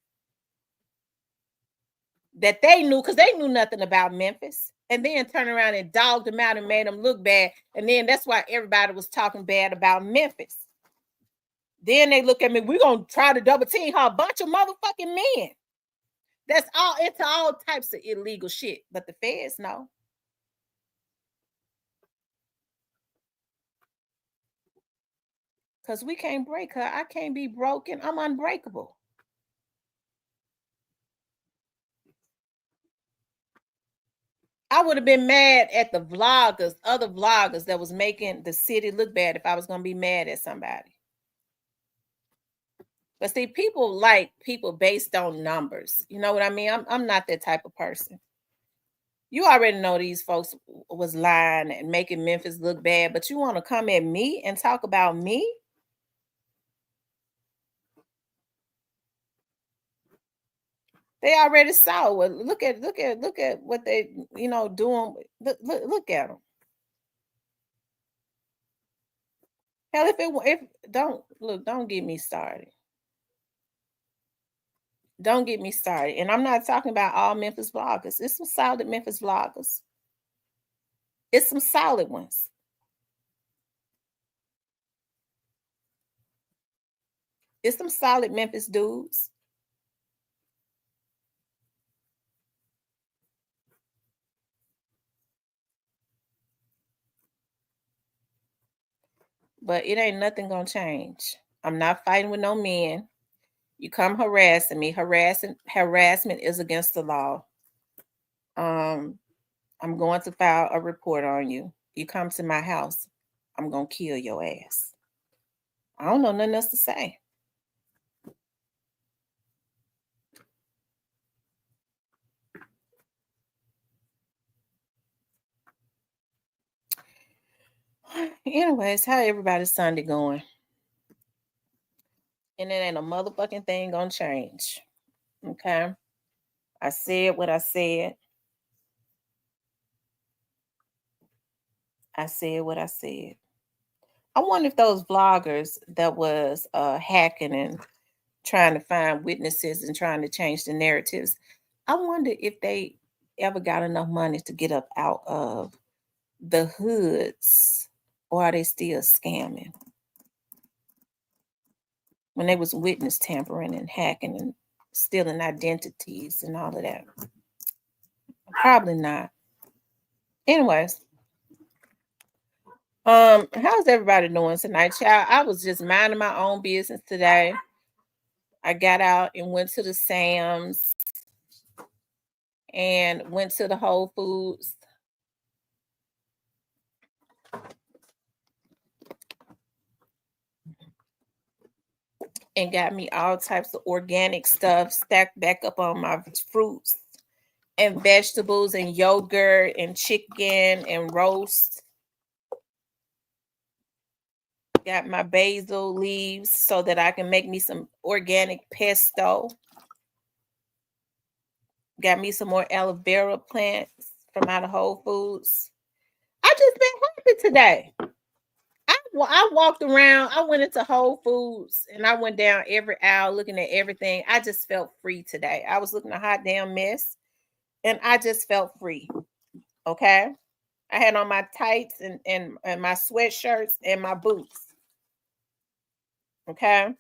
that they knew, because they knew nothing about Memphis, and then turn around and dogged them out and made them look bad. And then that's why everybody was talking bad about Memphis. Then they look at me, we're going to try to double team her, a bunch of motherfucking men. That's all into all types of illegal shit. But the feds know. Because we can't break her. I can't be broken. I'm unbreakable. I would have been mad at the vloggers, other vloggers that was making the city look bad if I was going to be mad at somebody. But see, people like people based on numbers. You know what I mean? I'm not that type of person. You already know these folks was lying and making Memphis look bad, but you want to come at me and talk about me? They already saw what. Look at what they doing. Look at them. Hell, if don't get me started. Don't get me started. And I'm not talking about all Memphis vloggers. It's some solid Memphis vloggers. It's some solid ones. It's some solid Memphis dudes. But it ain't nothing gonna change. I'm not fighting with no men. You come harassing me. Harassment is against the law. I'm going to file a report on you. You come to my house, I'm gonna kill your ass. I don't know nothing else to say. Anyways, how everybody's Sunday going? And it ain't a motherfucking thing gonna change. Okay. I said what I said. I said what I said. I wonder if those vloggers that was hacking and trying to find witnesses and trying to change the narratives, I wonder if they ever got enough money to get up out of the hoods, or are they still scamming? When they was witness tampering and hacking and stealing identities and all of that. Probably not. Anyways, how's everybody doing tonight, child? I was just minding my own business today. I got out and went to the Sam's and went to the Whole Foods. And got me all types of organic stuff stacked back up on my fruits and vegetables and yogurt and chicken and roast. Got my basil leaves so that I can make me some organic pesto. Got me some more aloe vera plants from out of Whole Foods. I just been happy today. I walked around. I went into Whole Foods and I went down every aisle looking at everything. I just felt free today. I was looking a hot damn mess and I just felt free. Okay. I had on my tights and my sweatshirts and my boots. Okay.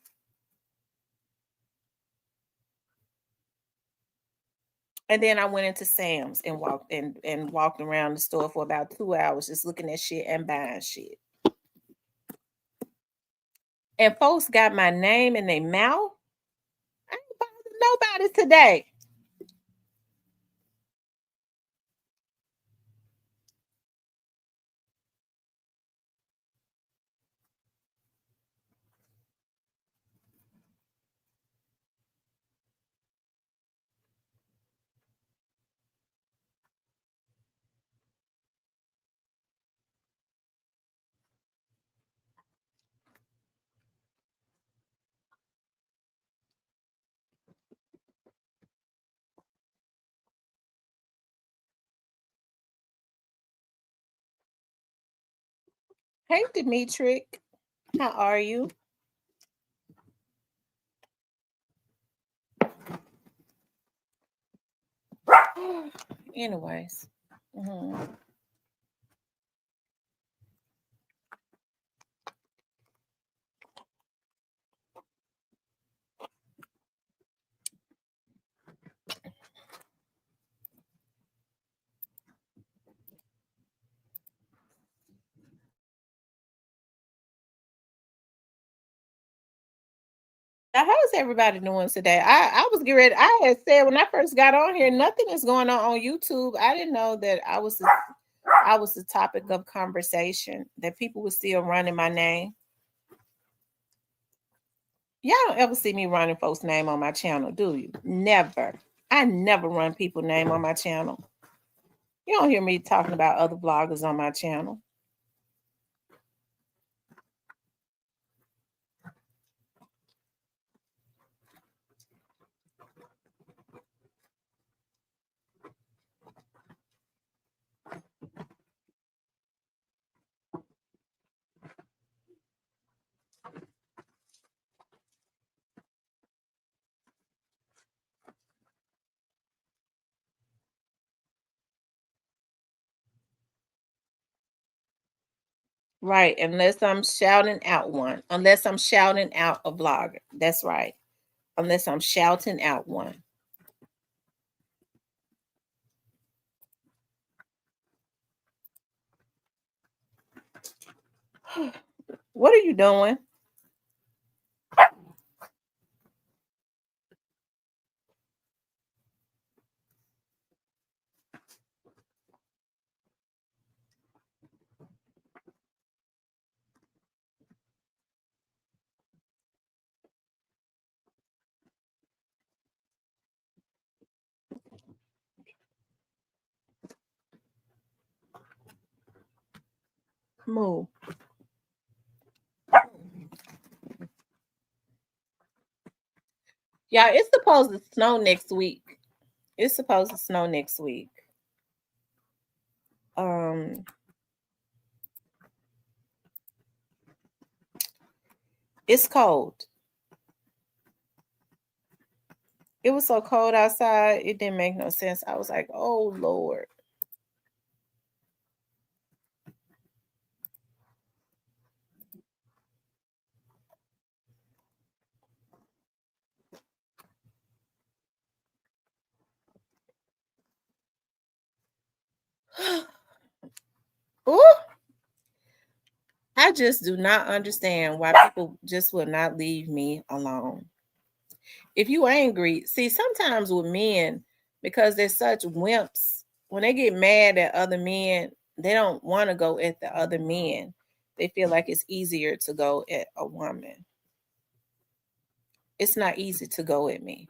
And then I went into Sam's and walked around the store for about 2 hours just looking at shit and buying shit. And folks got my name in their mouth. I ain't bothered nobody today. Hey, Dimitri. How are you? Anyways. Mhm. Now, how's everybody doing today? I was getting ready. I had said when I first got on here, nothing is going on YouTube. I didn't know that I was the topic of conversation. That people were still running my name. Y'all don't ever see me running folks' name on my channel, do you? Never. I never run people's name on my channel. You don't hear me talking about other vloggers on my channel. Right, unless I'm shouting out one. Unless I'm shouting out a vlogger. That's right. Unless I'm shouting out one. What are you doing? Move. Yeah, it's supposed to snow next week. It's supposed to snow next week. It's cold. It was so cold outside, it didn't make no sense. I was like, oh Lord. Ooh, I just do not understand why people just will not leave me alone. If you angry, see, sometimes with men, because they're such wimps, when they get mad at other men, they don't want to go at the other men. They feel like it's easier to go at a woman. It's not easy to go at me.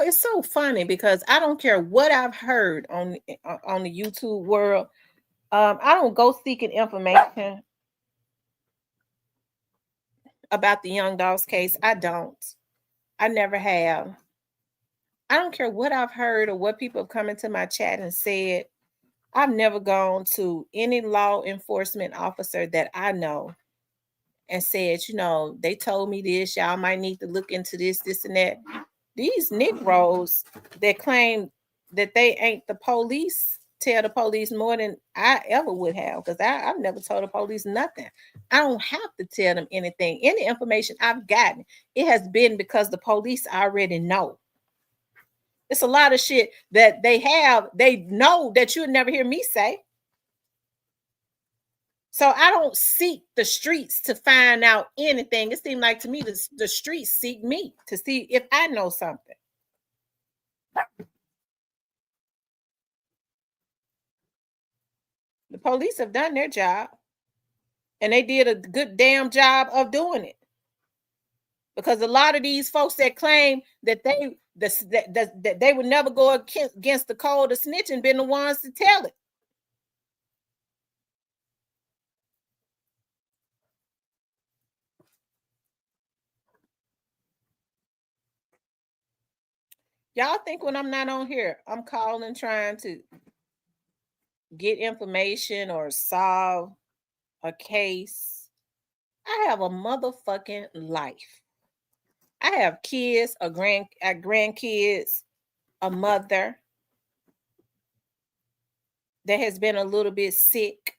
It's so funny because I don't care what I've heard on the YouTube world. I don't go seeking information about the Young Dolph's case. I don't. I never have. I don't care what I've heard or what people have come into my chat and said. I've never gone to any law enforcement officer that I know and said, they told me this, y'all might need to look into this, and that. These Negroes that claim that they ain't the police tell the police more than I ever would have, because I've never told the police nothing. I don't have to tell them anything. Any information I've gotten, it has been because the police already know. It's a lot of shit that they know that you'll never hear me say. So I don't seek the streets to find out anything. It seems like to me the streets seek me to see if I know something. The police have done their job, and they did a good damn job of doing it. Because a lot of these folks that claim that they would never go against the code of snitching been the ones to tell it. Y'all think when I'm not on here, I'm calling trying to get information or solve a case? I have a motherfucking life. I have kids, grandkids, a mother that has been a little bit sick,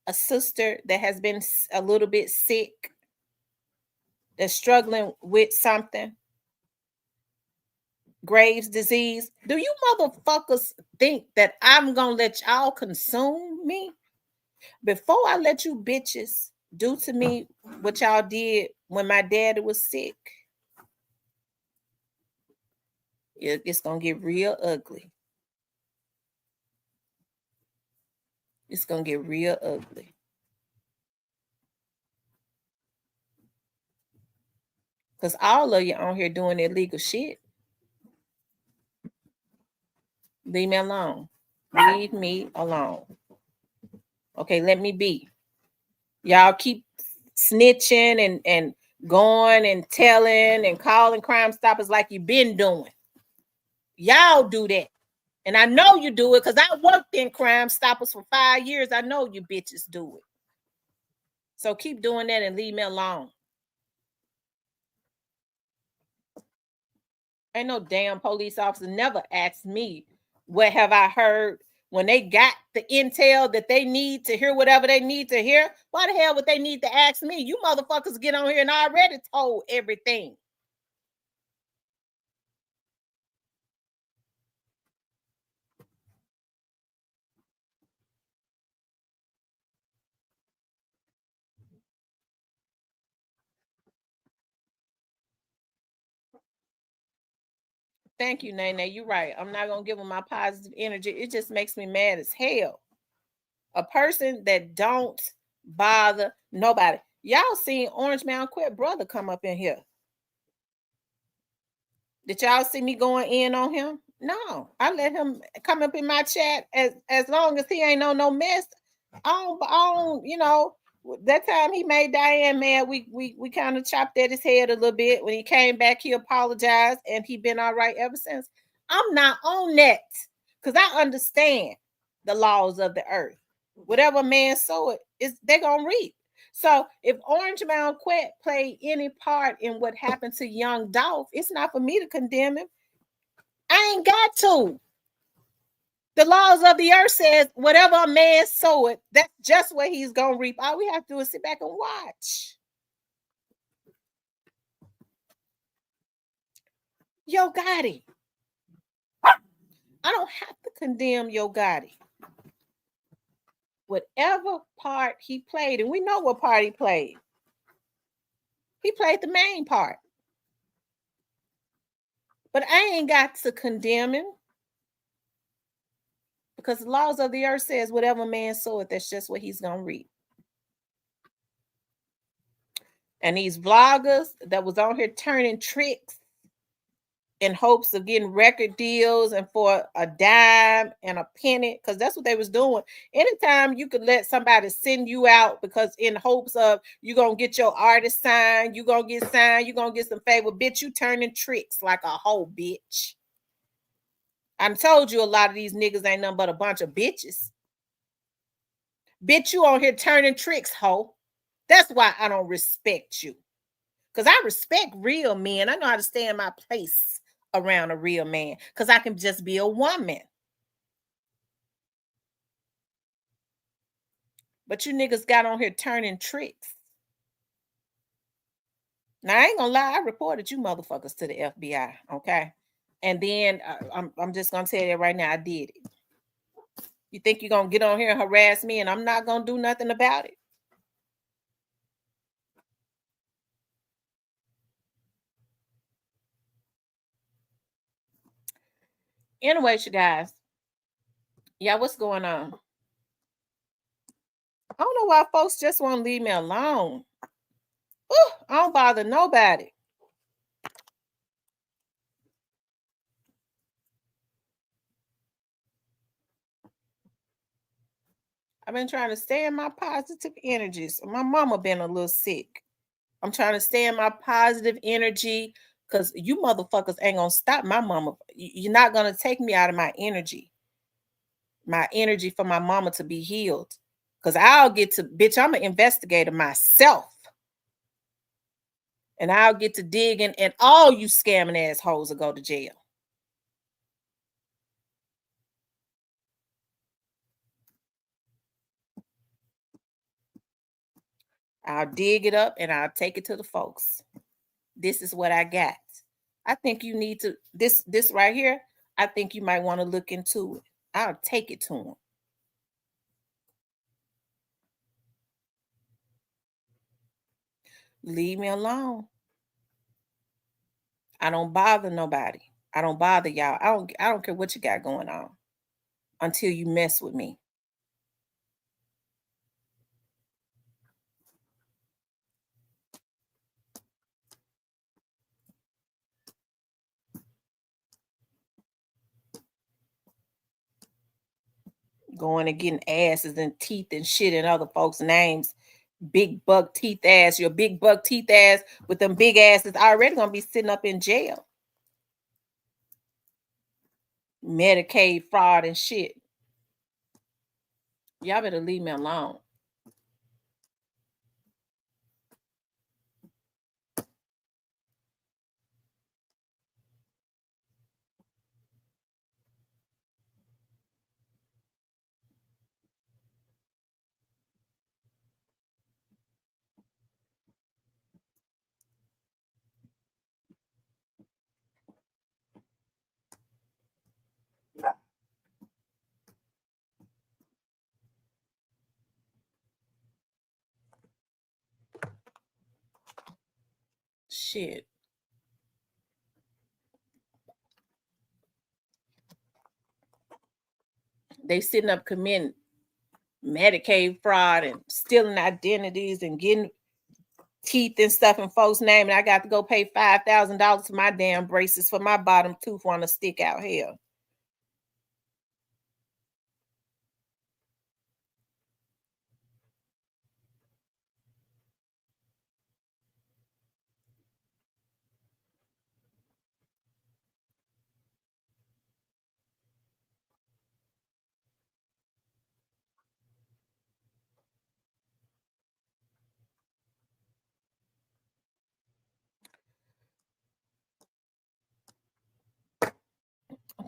a sister that has been a little bit sick, that's struggling with something, Graves' disease. Do you motherfuckers think that I'm gonna let y'all consume me? Before I let you bitches do to me what y'all did when my daddy was sick, it's gonna get real ugly. It's gonna get real ugly. Because all of you on here doing illegal shit. Leave me alone. Leave me alone. Okay, let me be. Y'all keep snitching and going and telling and calling Crime Stoppers like you've been doing. Y'all do that. And I know you do it because I worked in Crime Stoppers for 5 years. I know you bitches do it. So keep doing that and leave me alone. Ain't no damn police officer never asked me what have I heard when they got the intel that they need to hear whatever they need to hear. Why the hell would they need to ask me? You motherfuckers get on here and I already told everything. Thank you, Nene. You're right. I'm not gonna give them my positive energy. It just makes me mad as hell. A person that don't bother nobody. Y'all seen Orange Mountain Quit brother come up in here. Did y'all see me going in on him? No, I let him come up in my chat as long as he ain't on no mess. I don't, that time he made Diane mad. We kind of chopped at his head a little bit. When he came back, he apologized, and he been all right ever since. I'm not on that because I understand the laws of the earth. Whatever man sow it, is they're gonna reap. So if Orange Mound Quet played any part in what happened to young Dolph, it's not for me to condemn him. I ain't got to. The laws of the earth says whatever a man sow it, that's just what he's gonna reap. All we have to do is sit back and watch. Yo Gotti. I don't have to condemn Yo Gotti. whatever part he played, and we know what part he played. He played the main part. But I ain't got to condemn him, because the laws of the earth says whatever man soweth, that's just what he's gonna reap. And these vloggers that was on here turning tricks in hopes of getting record deals and for a dime and a penny, because that's what they was doing. Anytime you could let somebody send you out because in hopes of you gonna get your artist signed, you gonna get signed, you gonna get some favor, bitch, you turning tricks like a whole bitch. I'm told you a lot of these niggas ain't nothing but a bunch of bitches. Bitch, you on here turning tricks, hoe. That's why I don't respect you. Because I respect real men. I know how to stay in my place around a real man. Because I can just be a woman. But you niggas got on here turning tricks. Now, I ain't gonna lie. I reported you motherfuckers to the FBI, okay? And then I'm just gonna tell you right now, I did it. You think you're gonna get on here and harass me and I'm not gonna do nothing about it? Anyways, you guys. Yeah, what's going on? I don't know why folks just want to leave me alone. Ooh, I don't bother nobody. I've been trying to stay in my positive energies. My mama been a little sick. I'm trying to stay in my positive energy because you motherfuckers ain't gonna stop my mama. You're not gonna take me out of my energy. My energy for my mama to be healed. Because I'll get to, bitch, I'm an investigator myself. And I'll get to digging, and all you scamming assholes will go to jail. I'll dig it up and I'll take it to the folks. This is what I got. I think you need to, this right here, I think you might want to look into it. I'll take it to them. Leave me alone. I don't bother nobody. I don't bother y'all. I don't care what you got going on until you mess with me. Going and getting asses and teeth and shit in other folks' names. Big buck teeth ass, your big buck teeth ass with them big asses already gonna be sitting up in jail. Medicaid fraud and shit. Y'all better leave me alone. Shit. They sitting up committing Medicaid fraud and stealing identities and getting teeth and stuff in folks' name, and I got to go pay $5,000 for my damn braces for my bottom tooth want to stick out here.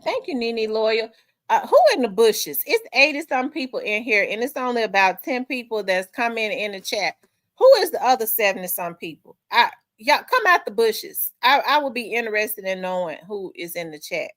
Thank you, Nene Lawyer. Who in the bushes? It's 80 some people in here, and it's only about 10 people that's coming in the chat. Who is the other 70 some people? Y'all come out the bushes. I would be interested in knowing who is in the chat.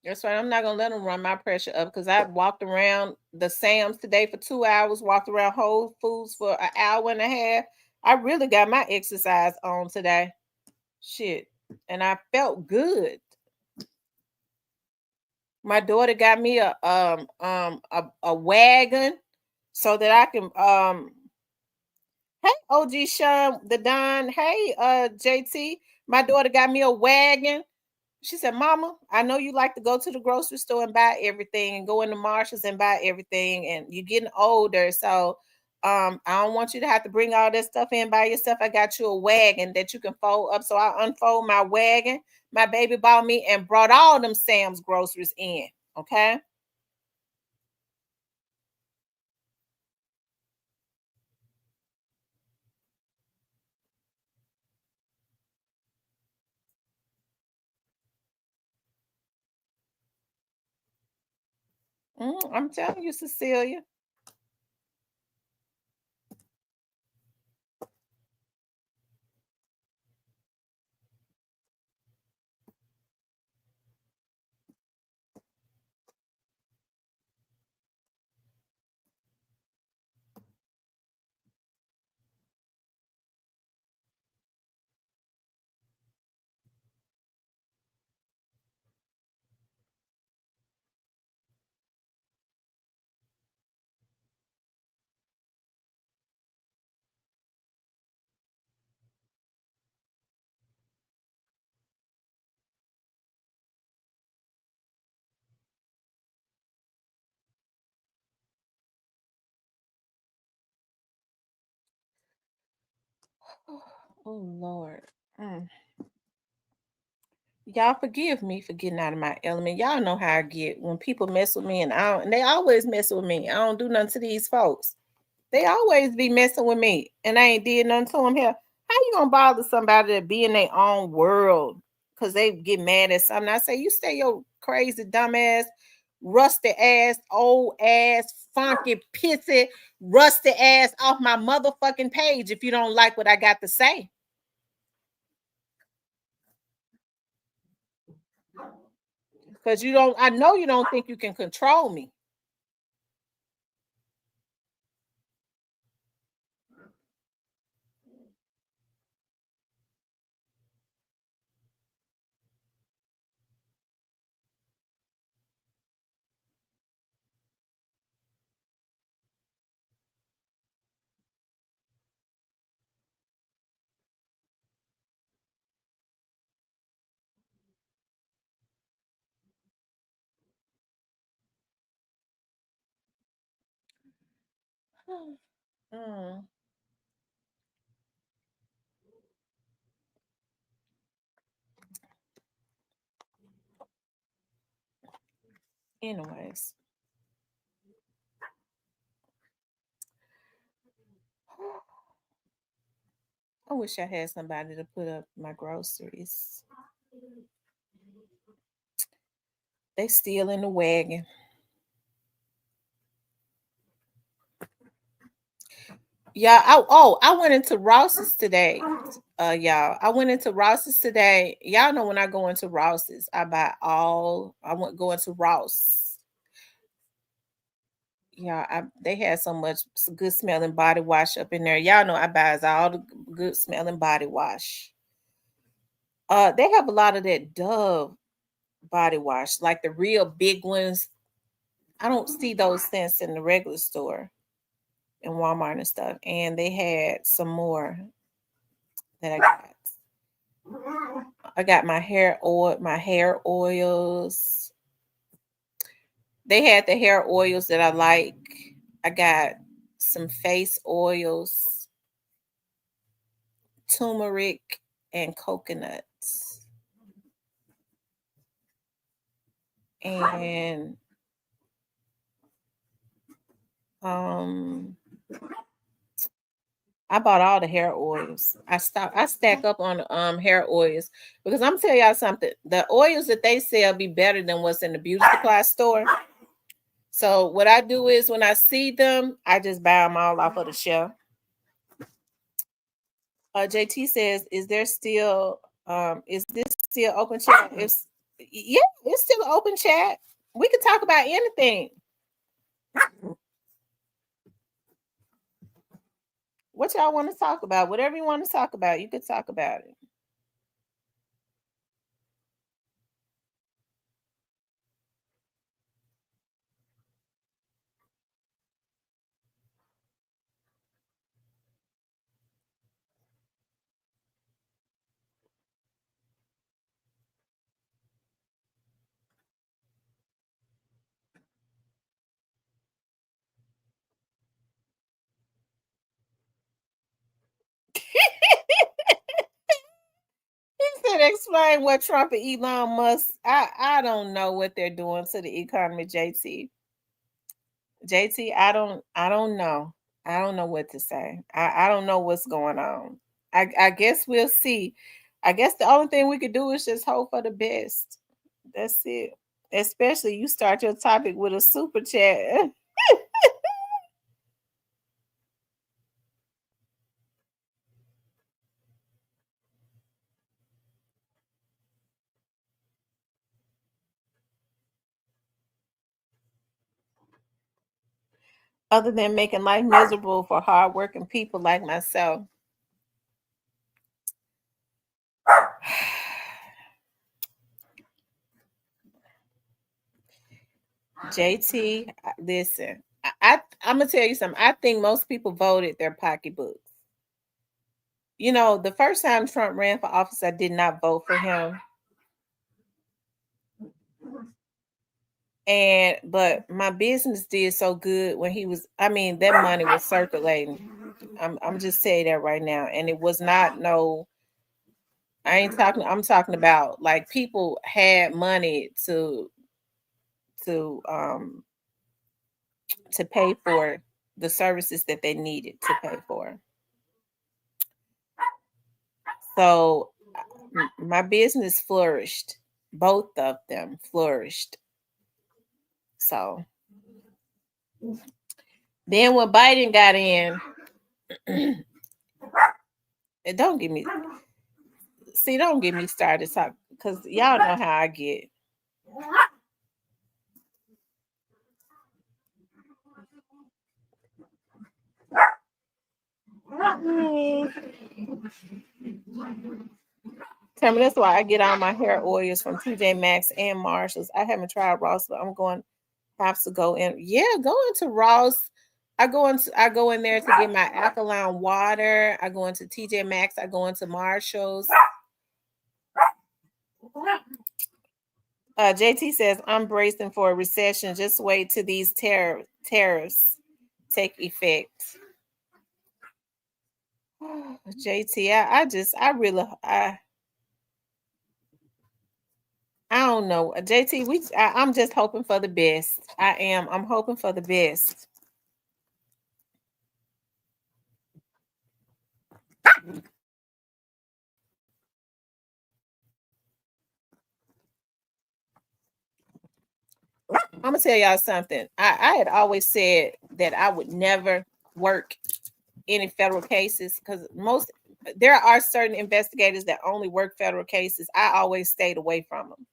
That's right. I'm not gonna let them run my pressure up because I walked around the Sam's today for 2 hours, walked around Whole Foods for an hour and a half. I really got my exercise on today. Shit. And I felt good. My daughter got me a wagon so that I can hey OG Sean the Don. Hey JT. My daughter got me a wagon. She said, Mama, I know you like to go to the grocery store and buy everything and go into Marshalls and buy everything, and you're getting older. So I don't want you to have to bring all that stuff in by yourself. I got you a wagon that you can fold up. So I unfold my wagon. My baby bought me and brought all them Sam's groceries in. Okay. I'm telling you, Cecilia. Oh Lord. Mm. Y'all forgive me for getting out of my element. Y'all know how I get when people mess with me, and I don't, and they always mess with me. I don't do nothing to these folks. They always be messing with me, and I ain't did nothing to them here. How you gonna bother somebody that be in their own world because they get mad at something? I say, you stay your crazy, dumbass, rusty ass, old ass, funky, pissy, rusty ass off my motherfucking page if you don't like what I got to say. Because you don't, I know you don't think you can control me. Mm. Anyways, I wish I had somebody to put up my groceries. They still in the wagon. Yeah. I went into Ross's today. Y'all. I went into Ross's today. Y'all know when I go into Ross's, I buy all. I went go into Ross. Yeah, they had so much good smelling body wash up in there. Y'all know I buys all the good smelling body wash. They have a lot of that Dove body wash, like the real big ones. I don't see those scents in the regular store in Walmart and stuff. And they had some more that I got. I got my hair oils. They had the hair oils that I like. I got some face oils, turmeric, and coconuts. And um I bought all the hair oils. I stack up on hair oils because I'm telling y'all something. The oils that they sell be better than what's in the beauty supply store. So what I do is when I see them, I just buy them all off of the shelf. JT says, "Is there still is this still open chat? Yeah, it's still an open chat. We can talk about anything. What y'all want to talk about? Whatever you want to talk about, you could talk about it. He said, explain what Trump and Elon Musk. I don't know what they're doing to the economy, JT. JT, I don't know. I don't know what to say. I don't know what's going on. I guess we'll see. I guess the only thing we could do is just hope for the best. That's it. Especially you start your topic with a super chat. Other than making life miserable for hardworking people like myself. JT, listen, I'm gonna tell you something. I think most people voted their pocketbooks. You know, the first time Trump ran for office, I did not vote for him. And but my business did so good when he was, I mean, that money was circulating. I'm just saying that right now. And it was not no, I ain't talking, I'm talking about like people had money to um to pay for the services that they needed to pay for. So my business flourished. Both of them flourished. So then when Biden got in, don't get me see, don't get me started talk because y'all know how I get. Tell me that's why I get all my hair oils from TJ Maxx and Marshalls. I haven't tried Ross, but I'm going have to go in. Yeah, go into Ross. I go in there to get my alkaline water. I go into TJ Maxx. I go into Marshalls. JT says I'm bracing for a recession. Just wait till these tariffs take effect. JT, I don't know. JT, I'm just hoping for the best. I am. I'm hoping for the best. I'm gonna tell y'all something. I had always said that I would never work any federal cases because most there are certain investigators that only work federal cases. I always stayed away from them.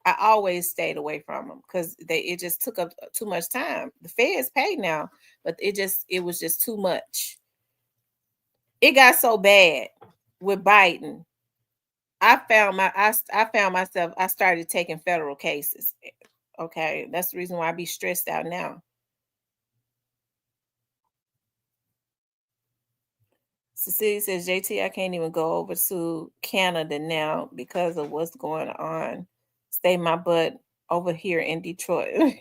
I always stayed away from them because it just took up too much time. The feds pay now, but it was just too much. It got so bad with Biden. I found myself I started taking federal cases. Okay, that's the reason why I be stressed out now. Cecilia says, JT, I can't even go over to Canada now because of what's going on. Stay my butt over here in Detroit.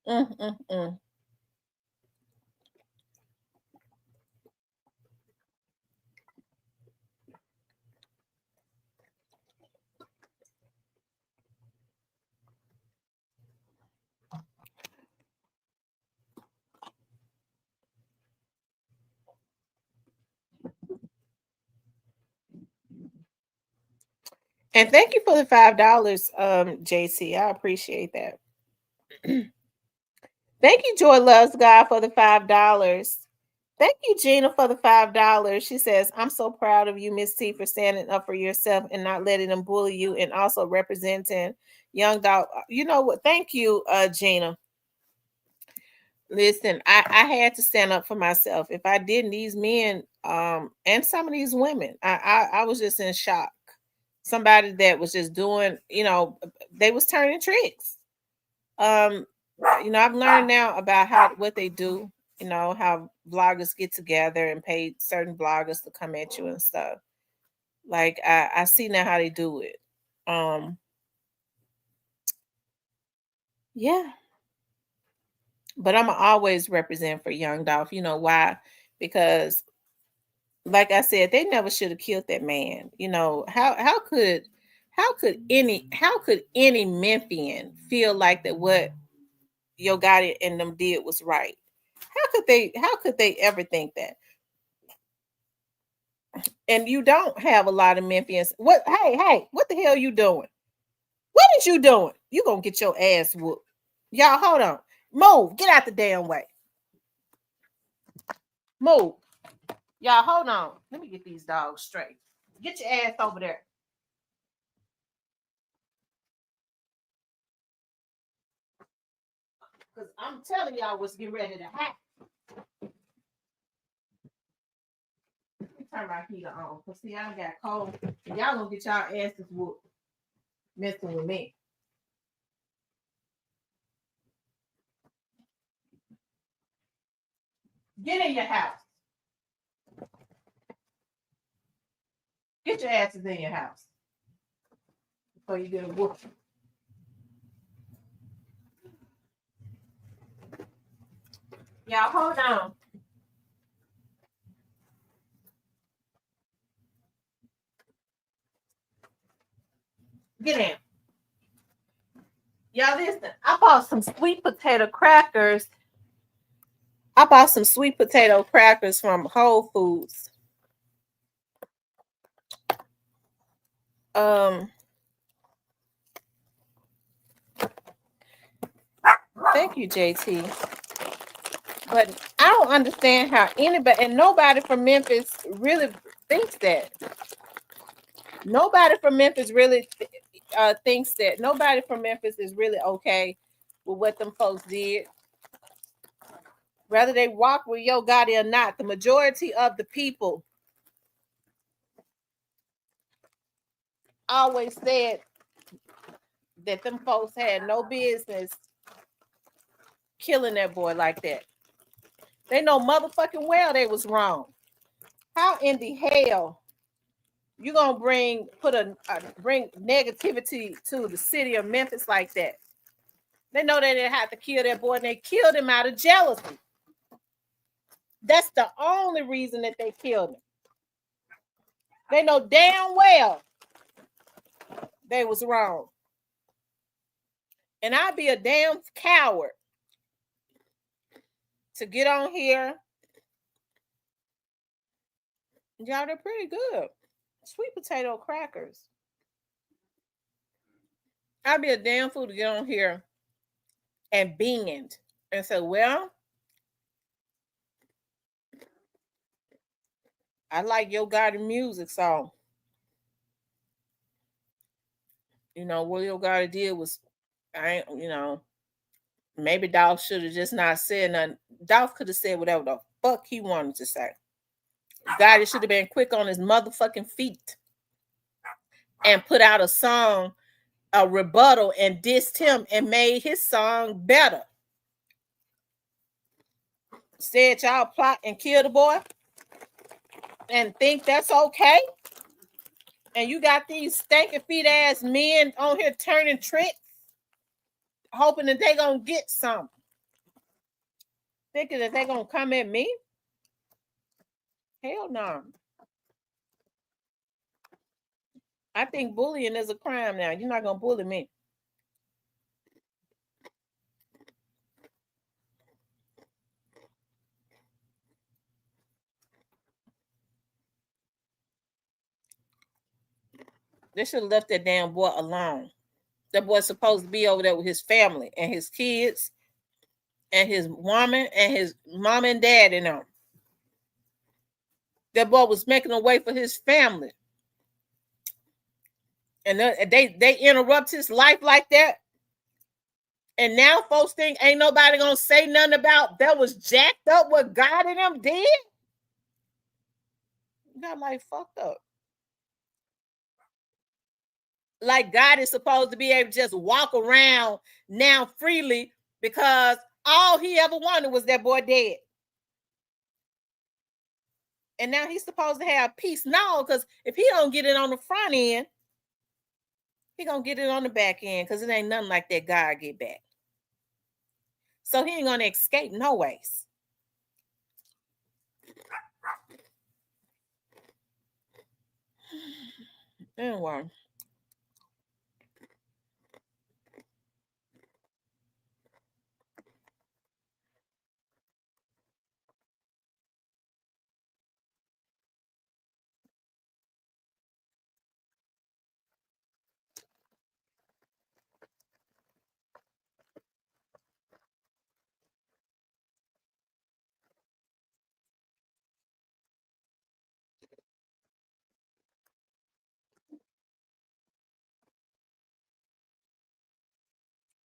Mm, mm, mm. And thank you for the $5, JT. I appreciate that. Thank you, Joy Loves God, for the $5. Thank you, Gina, for the $5. She says, I'm so proud of you, Miss T, for standing up for yourself and not letting them bully you and also representing young dog. You know what? Thank you, Gina. Listen, I had to stand up for myself. If I didn't, these men and some of these women, I was just in shock. Somebody that was just doing, they was turning tricks. I've learned now about what they do, how bloggers get together and pay certain bloggers to come at you and stuff. Like I see now how they do it. Yeah. But I'm always represent for young Dolph. You know why? Because like I said, they never should have killed that man. How could any Memphian feel like that what Yo Gotti and them did was right? How could they ever think that? And you don't have a lot of Memphians. Hey, what the hell you doing? What is you doing? You gonna get your ass whooped. Y'all, hold on. Move. Get out the damn way. Move. Y'all, hold on. Let me get these dogs straight. Get your ass over there. Because I'm telling y'all what's getting ready to happen. Let me turn my heater on. Because see, I got cold. And y'all gonna get y'all asses whooped messing with me. Get in your house. Get your asses in your house before you get a whooping. Y'all, hold on. Get in. Y'all listen. I bought some sweet potato crackers. I bought some sweet potato crackers from Whole Foods. Thank you, JT. But I don't understand how anybody and nobody from Memphis really thinks that. Nobody from Memphis really thinks that. Nobody from Memphis is really okay with what them folks did. Whether they walk with Yo Gotti or not, the majority of the people always said that them folks had no business killing that boy like that. They know motherfucking well they was wrong. How in the hell you gonna bring negativity to the city of Memphis like that? They know they didn't have to kill that boy, and they killed him out of jealousy. That's the only reason that they killed him. They know damn well they was wrong. And I'd be a damn coward to get on here. Y'all, they're pretty good. Sweet potato crackers. I'd be a damn fool to get on here and bend and say, well, I like Yo Gotti music, so what Yo Gotti did was, maybe Dolph should have just not said nothing. Dolph could have said whatever the fuck he wanted to say. Gotti should have been quick on his motherfucking feet and put out a song, a rebuttal, and dissed him and made his song better. Said y'all plot and kill the boy and think that's okay? And you got these stinking feet ass men on here turning tricks, hoping that they gonna get something. Thinking that they gonna come at me? Hell no. I think bullying is a crime now. You're not gonna bully me. They should have left that damn boy alone. That boy's supposed to be over there with his family and his kids and his woman and his mom and dad and them. That boy was making a way for his family. And they interrupt his life like that. And now folks think ain't nobody gonna say nothing about that was jacked up what God and them did. You got like fucked up. Like God is supposed to be able to just walk around now freely because all he ever wanted was that boy dead. And now he's supposed to have peace. No, because if he don't get it on the front end, he gonna get it on the back end because it ain't nothing like that God get back. So he ain't gonna escape no ways. Anyway.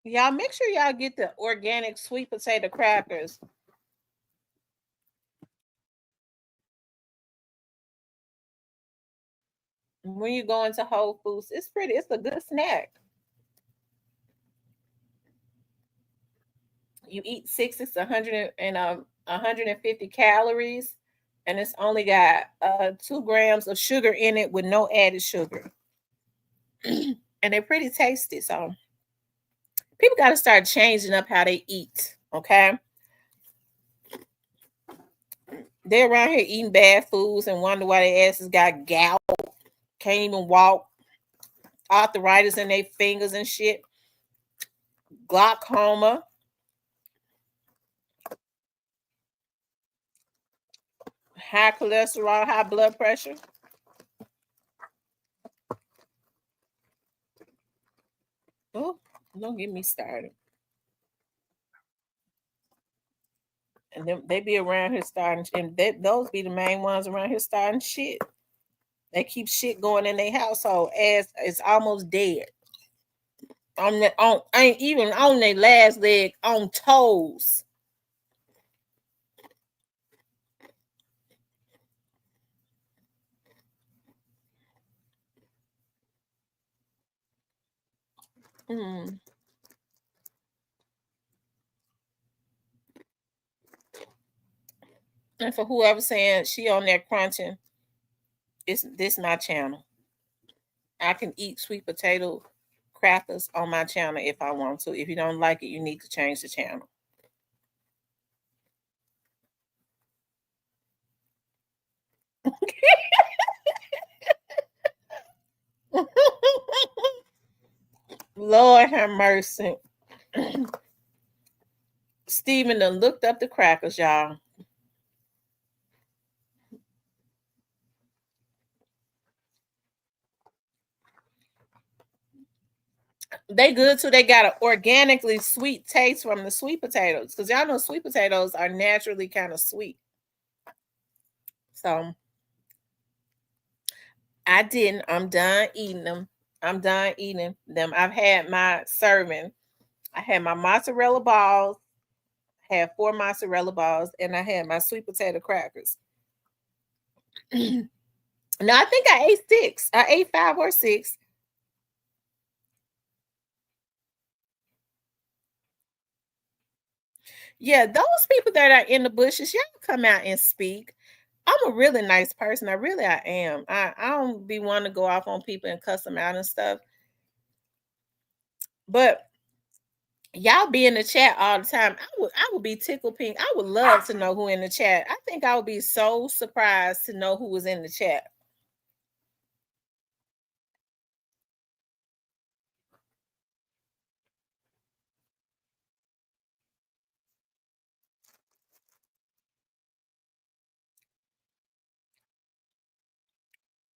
Y'all make sure y'all get the organic sweet potato crackers. When you go into Whole Foods, it's a good snack. You eat six, it's 150 calories, and it's only got 2 grams of sugar in it with no added sugar. And they're pretty tasty. So people got to start changing up how they eat. Okay. They're around here eating bad foods and wonder why their asses got gout, can't even walk, arthritis in their fingers and shit, glaucoma, high cholesterol, high blood pressure. Oh, don't get me started. And then they be around here starting, and those be the main ones around here starting shit. They keep shit going in their household as it's almost dead. Ain't even on their last leg, on toes. Mm. And for whoever saying she on there crunching, it's this my channel. I can eat sweet potato crackers on my channel if I want to. If you don't like it, you need to change the channel. Lord have mercy. Steven done looked up the crackers, y'all. They good too. They got an organically sweet taste from the sweet potatoes. Because y'all know sweet potatoes are naturally kind of sweet. So I didn't. I'm done eating them. I'm done eating them. I've had my serving. I had my mozzarella balls, had 4 mozzarella balls, and I had my sweet potato crackers. Now I think I ate 6. I ate 5 or 6. Yeah, those people that are in the bushes, y'all come out and speak. I'm a really nice person. I am. I don't be wanting to go off on people and cuss them out and stuff. But y'all be in the chat all the time. I would be tickled pink. I would love to know who in the chat. I think I would be so surprised to know who was in the chat.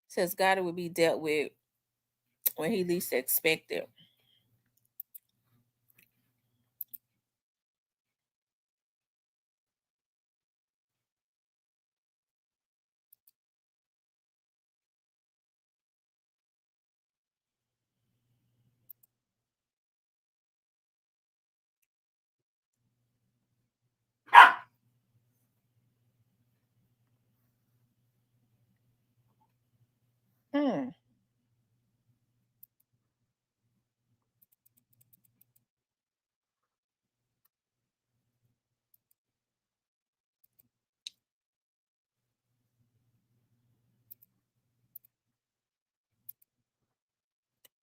Says God would be dealt with when he least expected. Hmm.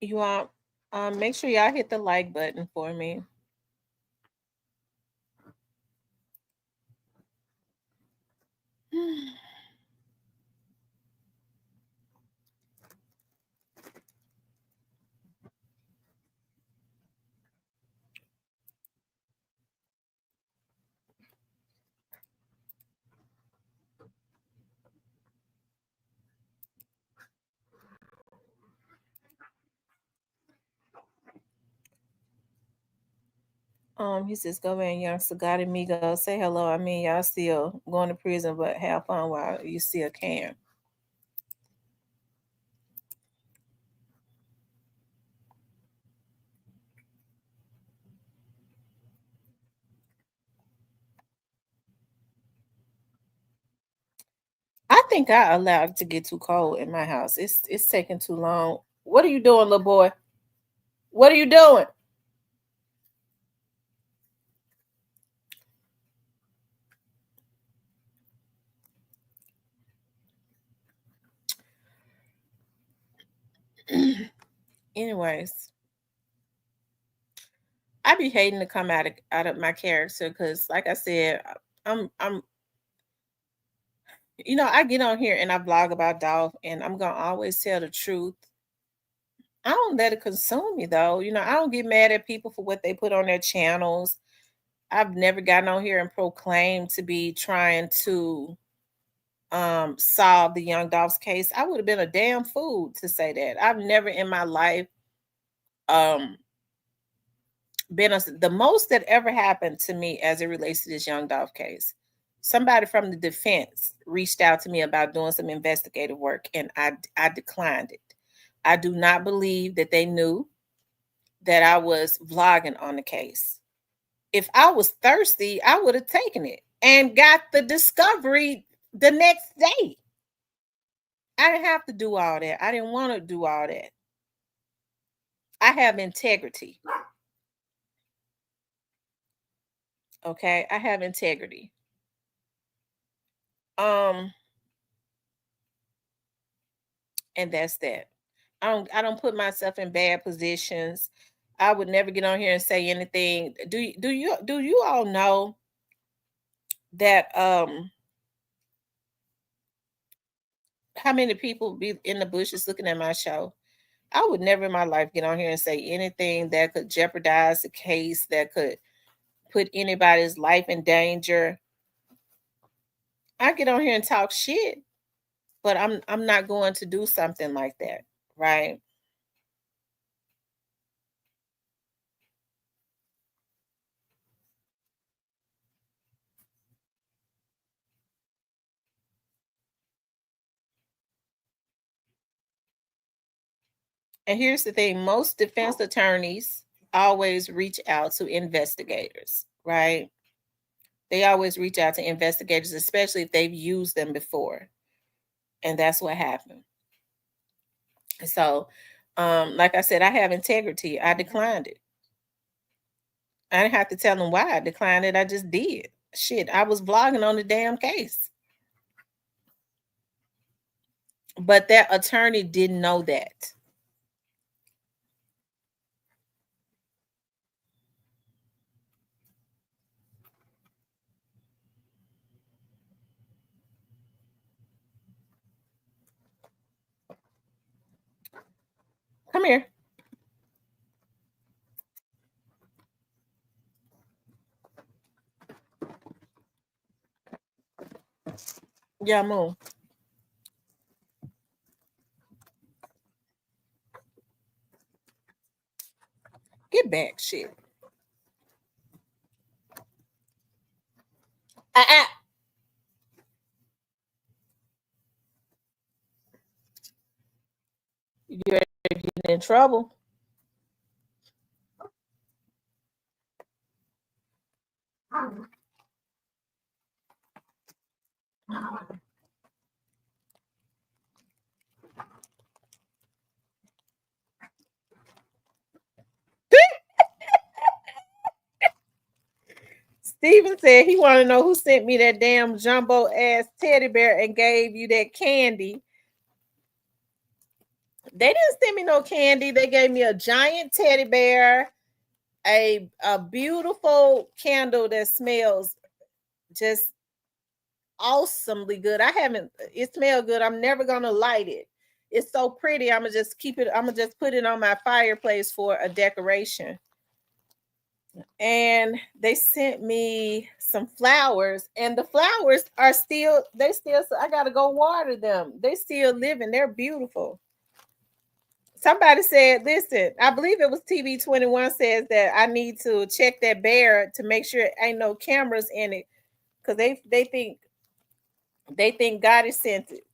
You want make sure y'all hit the like button for me. He says, go man, youngster, God amigo, say hello. I mean, y'all still going to prison, but have fun while you still can. I think I allowed it to get too cold in my house. It's taking too long. What are you doing, little boy? What are you doing? Anyways, I be hating to come out of my character because, like I said, I'm I get on here and I blog about Dolph, and I'm gonna always tell the truth. I don't let it consume me though. I don't get mad at people for what they put on their channels. I've never gotten on here and proclaimed to be trying to solve the young Dolph's case. I would have been a damn fool to say that. I've never in my life um the most that ever happened to me as it relates to this young Dolph case. Somebody from the defense reached out to me about doing some investigative work, and I declined it. I do not believe that they knew that I was vlogging on the case. If I was thirsty, I would have taken it and got the discovery the next day. I didn't have to do all that. I didn't want to do all that. I have integrity. Okay? I have integrity. Um and that's that. I don't put myself in bad positions. I would never get on here and say anything. Do you all know that how many people be in the bushes looking at my show? I would never in my life get on here and say anything that could jeopardize the case, that could put anybody's life in danger. I get on here and talk shit, but I'm not going to do something like that, right? And here's the thing, most defense attorneys always reach out to investigators, right? They always reach out to investigators, especially if they've used them before. And that's what happened. So, like I said, I have integrity. I declined it. I didn't have to tell them why I declined it. I just did. Shit, I was vlogging on the damn case. But that attorney didn't know that. Come here. Yeah, move. Get back, shit. Uh-uh. You're getting in trouble. Steven said he want to know who sent me that damn jumbo ass teddy bear and gave you that candy. They didn't send me no candy. They gave me a giant teddy bear, a beautiful candle that smells just awesomely good. I haven't it smelled good. I'm never gonna light it. It's so pretty. I'm gonna just keep it, I'm gonna just put it on my fireplace for a decoration. And they sent me some flowers, and the flowers are still, they still, I gotta go water them. They still living, they're beautiful. Somebody said, listen, I believe it was TV21 says that I need to check that bear to make sure ain't no cameras in it, because they think God is sent it.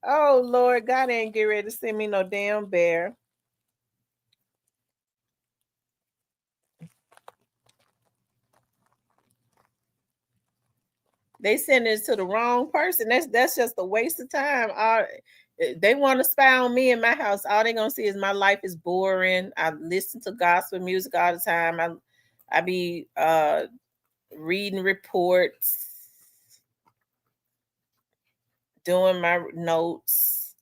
Oh Lord, God ain't get ready to send me no damn bear. They send it to the wrong person. That's just a waste of time. They want to spy on me in my house. All they gonna see is my life is boring. I listen to gospel music all the time. I be reading reports, doing my notes,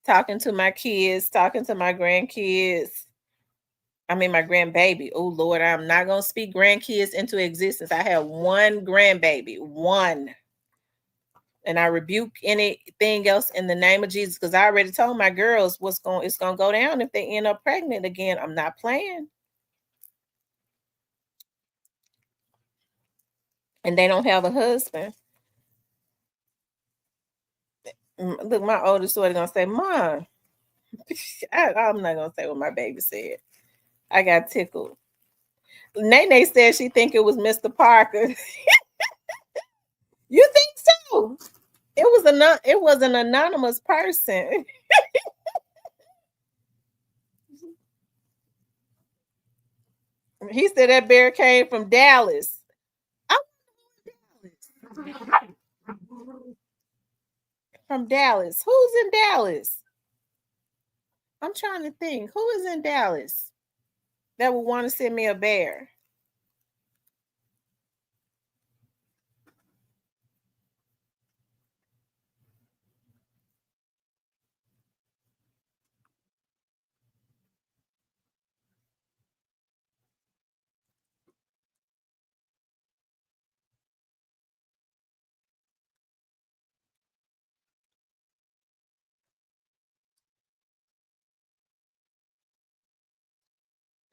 talking to my kids, talking to my grandkids. I mean, my grandbaby. Oh Lord, I'm not gonna speak grandkids into existence. I have one grandbaby, one, and I rebuke anything else in the name of Jesus, because I already told my girls it's gonna go down if they end up pregnant again. I'm not playing, and they don't have a husband. Look, my oldest daughter gonna say, "Mom," I'm not gonna say what my baby said. I got tickled. Nene said she think it was Mr. Parker. You think so? It was an anonymous person. He said that bear came from Dallas. I'm from Dallas. Who's in Dallas? I'm trying to think. Who is in Dallas that would want to send me a bear?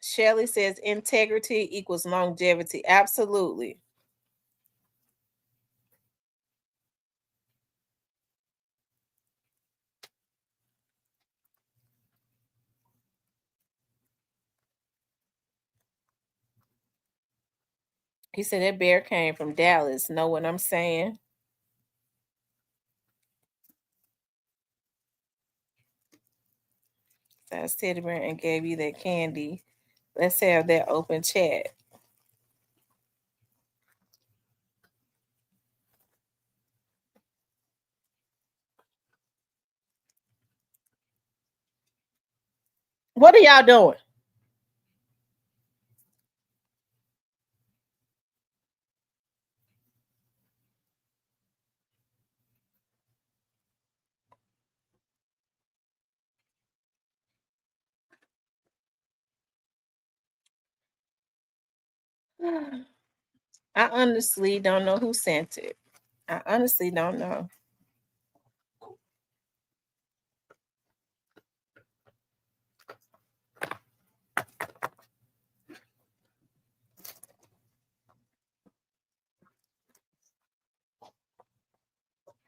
Shelly says integrity equals longevity. Absolutely. He said that bear came from Dallas. Know what I'm saying? So I said bear and gave you that candy. Let's have that open chat. What are y'all doing? I honestly don't know who sent it. I honestly don't know.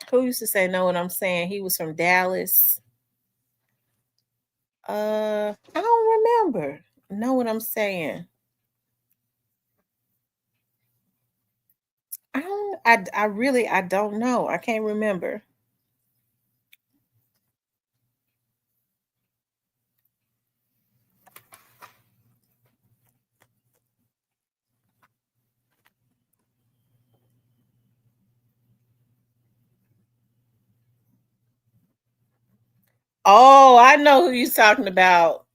Who used to say know what I'm saying? He was from Dallas. I don't remember. Know what I'm saying? I really I don't know. I can't remember. Oh, I know who you're talking about.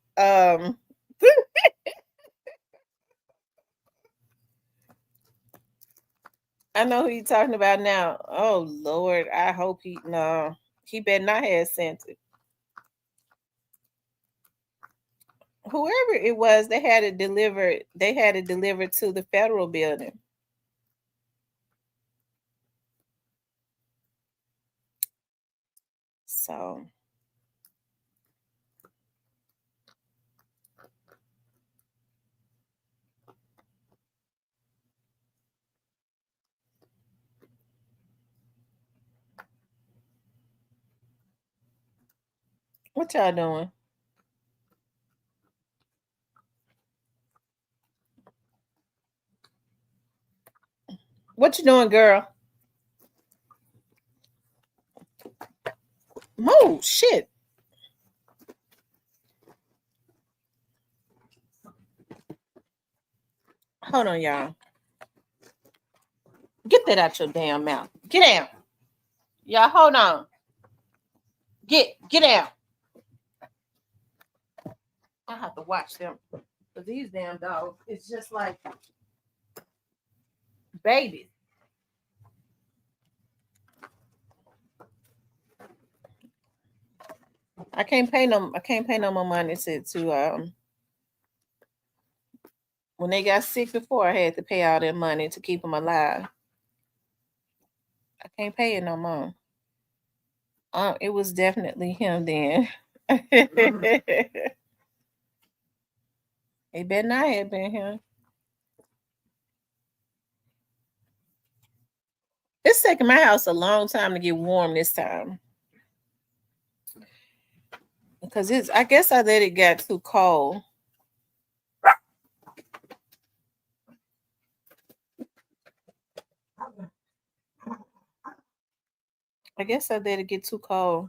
I know who you talking about now. Oh Lord, I hope he no. He better not have sent it. Whoever it was, they had it delivered. They had it delivered to the federal building. So what y'all doing? What you doing, girl? Move, shit. Hold on, y'all. Get that out your damn mouth. Get out. Y'all, hold on. Get out. I have to watch them. But these damn dogs, it's just like babies. I can't pay no more money to when they got sick before I had to pay all that money to keep them alive. I can't pay it no more. It was definitely him then. It better not have been him. It's taking my house a long time to get warm this time. Because I guess I let it get too cold. I guess I let it get too cold.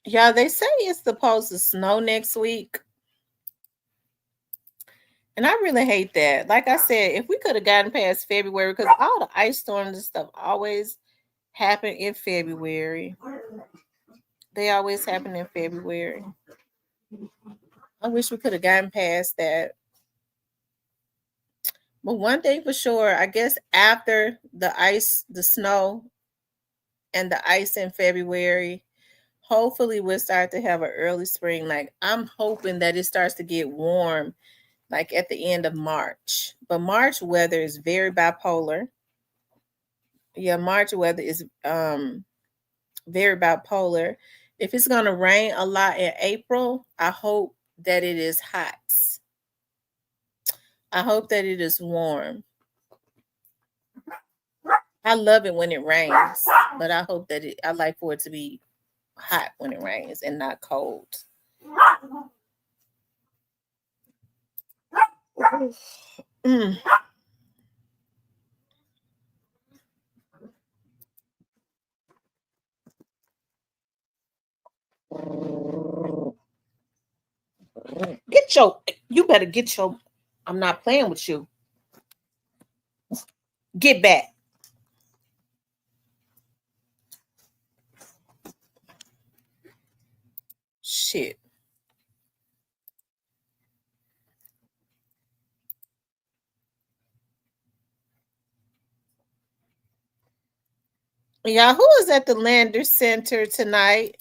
Yeah, they say it's supposed to snow next week. And I really hate that. Like I said, if we could have gotten past February, because all the ice storms and stuff always happen in February. They always happen in February. I wish we could have gotten past that. But one thing for sure, I guess after the snow and the ice in February, hopefully we'll start to have an early spring. Like I'm hoping that it starts to get warm like at the end of March. But March weather is very bipolar. Yeah, March weather is very bipolar. If it's gonna rain a lot in April, I hope that it is hot. I hope that it is warm. I love it when it rains, but I hope that I like for it to be hot when it rains and not cold. Mm. Get you better get your, I'm not playing with you. Get back. Shit. Y'all, who is at the Lander Center tonight?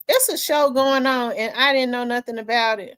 It's a show going on and I didn't know nothing about it.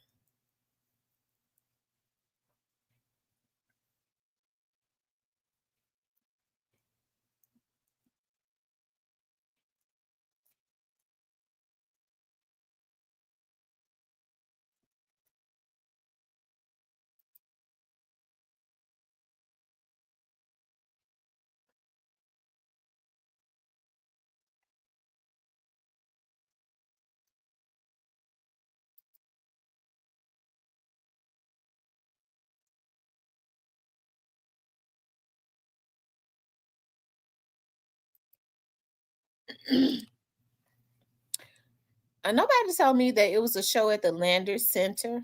Nobody told me that it was a show at the Landers Center.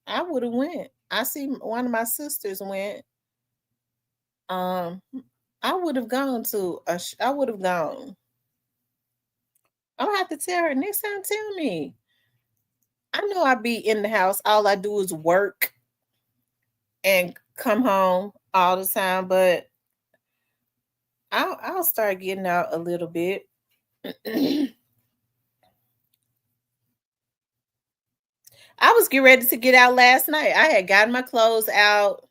I would have went. I see one of my sisters went. Um, I would have gone to I would have gone. I'm gonna have to tell her next time. Tell me. I know I be in the house. All I do is work and come home all the time, but I'll start getting out a little bit. I was getting ready to get out last night. I had gotten my clothes out,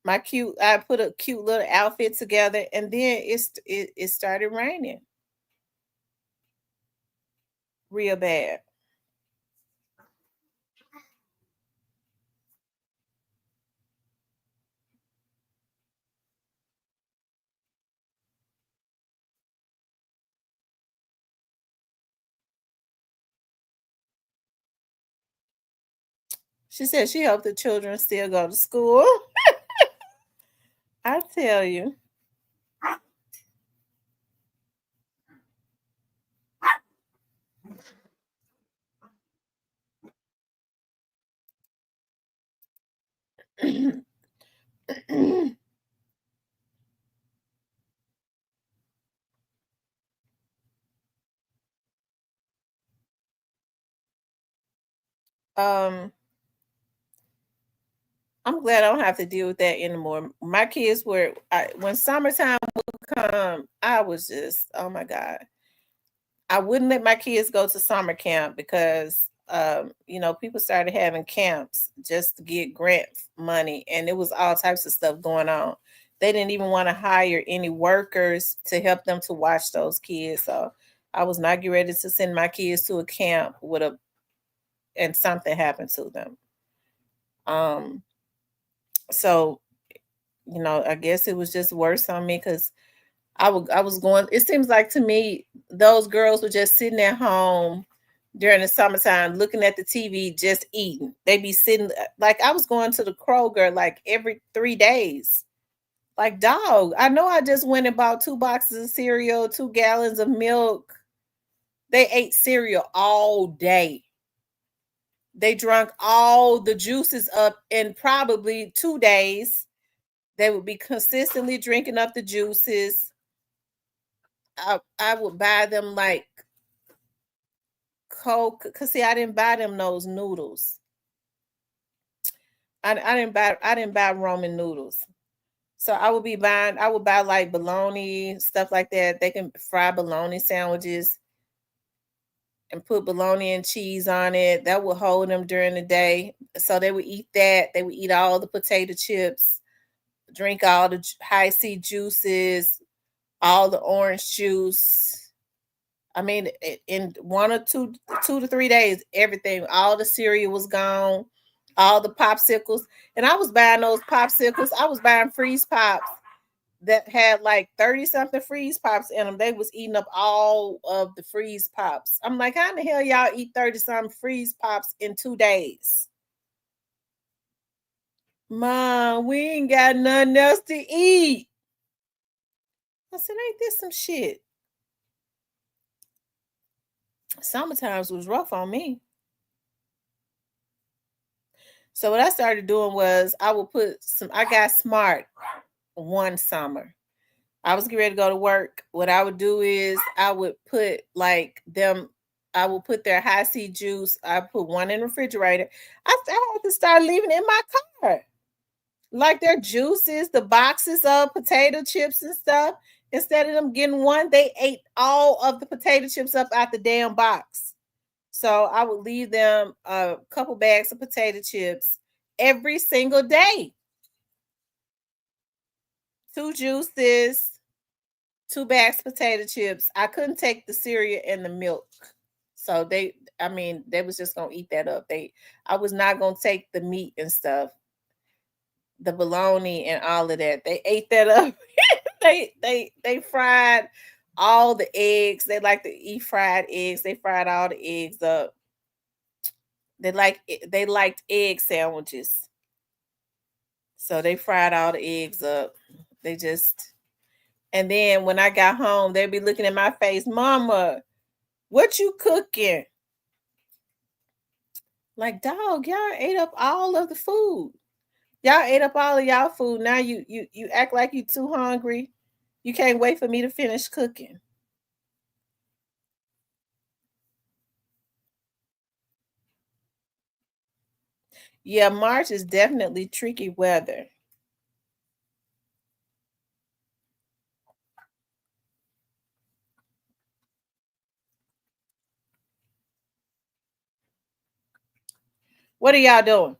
my cute. I put a cute little outfit together, and then it started raining real bad. She said she hoped the children still go to school. I tell you. um, I'm glad I don't have to deal with that anymore. My kids were when summertime would come, I was just, oh my God. I wouldn't let my kids go to summer camp because people started having camps just to get grant money, and it was all types of stuff going on. They didn't even want to hire any workers to help them to watch those kids. So I was not getting ready to send my kids to a camp with a and something happened to them. Um so I guess it was just worse on me because I was going. It seems like to me those girls were just sitting at home during the summertime, looking at the TV, just eating. They be sitting like I was going to the Kroger like every 3 days. Like dog, I know I just went and bought 2 boxes of cereal, 2 gallons of milk. They ate cereal all day. They drank all the juices up in probably 2 days. They would be consistently drinking up the juices. I would buy them like Coke, cause see, I didn't buy them those noodles. I didn't buy Roman noodles. So I would buy like bologna, stuff like that. They can fry bologna sandwiches and put bologna and cheese on it. That would hold them during the day. So they would eat that. They would eat all the potato chips, drink all the high C juices, all the orange juice. I mean, in 1 or 2 to 3 days, everything, all the cereal was gone, all the popsicles. And I was buying those popsicles. I was buying freeze pops that had like 30 something freeze pops in them. They was eating up all of the freeze pops. I'm like, how in the hell y'all eat 30 something freeze pops in 2 days? Mom, we ain't got nothing else to eat. I said, ain't this some shit? Summertimes was rough on me. So what I started doing was I got smart one summer. I was getting ready to go to work. What I would do is I would put like them, I would put their high C juice. I put one in the refrigerator. I had to start leaving it in my car. Like their juices, the boxes of potato chips and stuff. Instead of them getting one, they ate all of the potato chips up out the damn box. So I would leave them a couple bags of potato chips every single day. 2 juices, 2 bags of potato chips. I couldn't take the cereal and the milk. So they was just gonna eat that up. I was not gonna take the meat and stuff, the bologna and all of that. They ate that up. They fried all the eggs. They like to eat fried eggs. They fried all the eggs up. They liked egg sandwiches. So they fried all the eggs up. They just And then when I got home, they'd be looking at my face, Mama, What you cooking? Like, dog, y'all ate up all of the food. Y'all ate up all of y'all food. Now you act like you too hungry. You can't wait for me to finish cooking. Yeah, March is definitely tricky weather. What are y'all doing?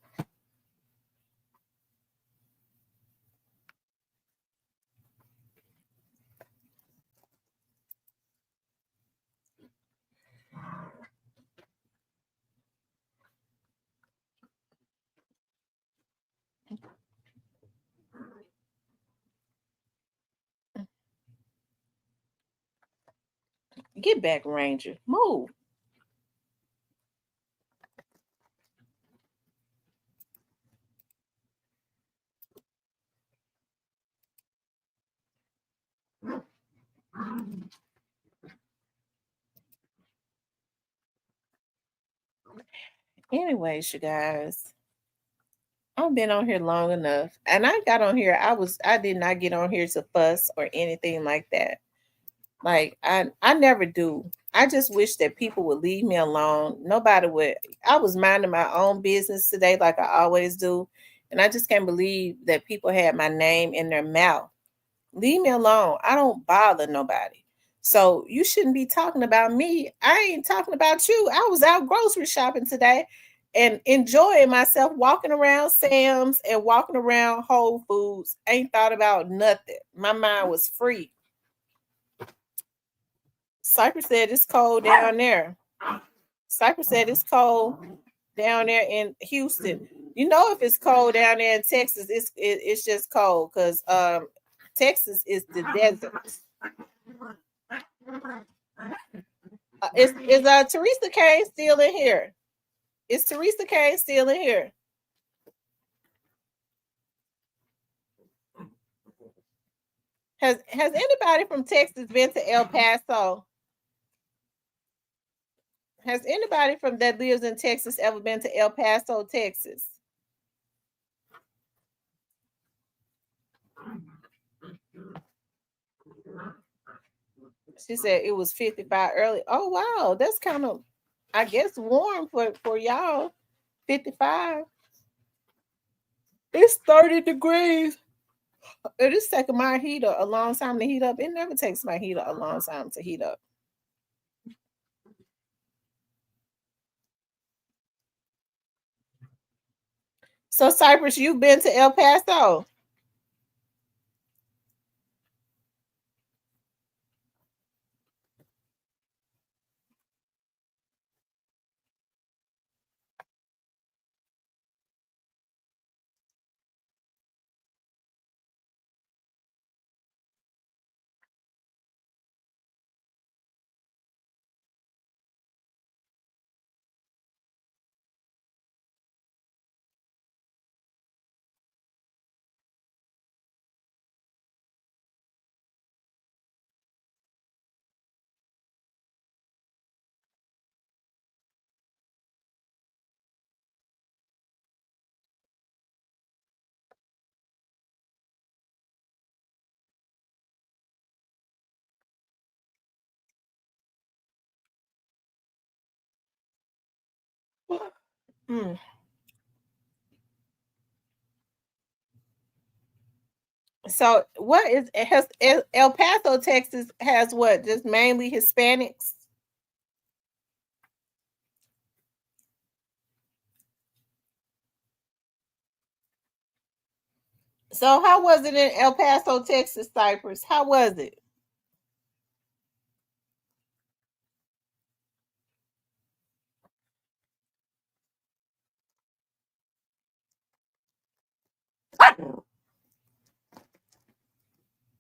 Get back, Ranger. Move. Anyways, you guys, I've been on here long enough. And I got on here. I did not get on here to fuss or anything like that. Like I never do. I just wish that people would leave me alone. Nobody would. I was minding my own business today, like I always do, and I just can't believe that people had my name in their mouth. Leave me alone. I don't bother nobody. So you shouldn't be talking about me. I ain't talking about you. I was out grocery shopping today and enjoying myself walking around Sam's and walking around Whole Foods. Ain't thought about nothing. My mind was free. Cypress said it's cold down there. Cypress said it's cold down there in Houston. You know, if it's cold down there in Texas, it's just cold because Texas is the desert. Is Teresa Kane still in here? Is Teresa Kane still in here? Has anybody from Texas been to El Paso? Has anybody from that lives in Texas ever been to El Paso, Texas? She said it was 55 early. Oh wow, that's kind of, I guess, warm for y'all. 55. It's 30 degrees. It is taking my heater a long time to heat up. It never takes my heater a long time to heat up. So Cypress, you've been to El Paso. Mm. So what is it has El Paso, Texas has what? Just mainly Hispanics. So how was it in El Paso, Texas, Cypress? How was it?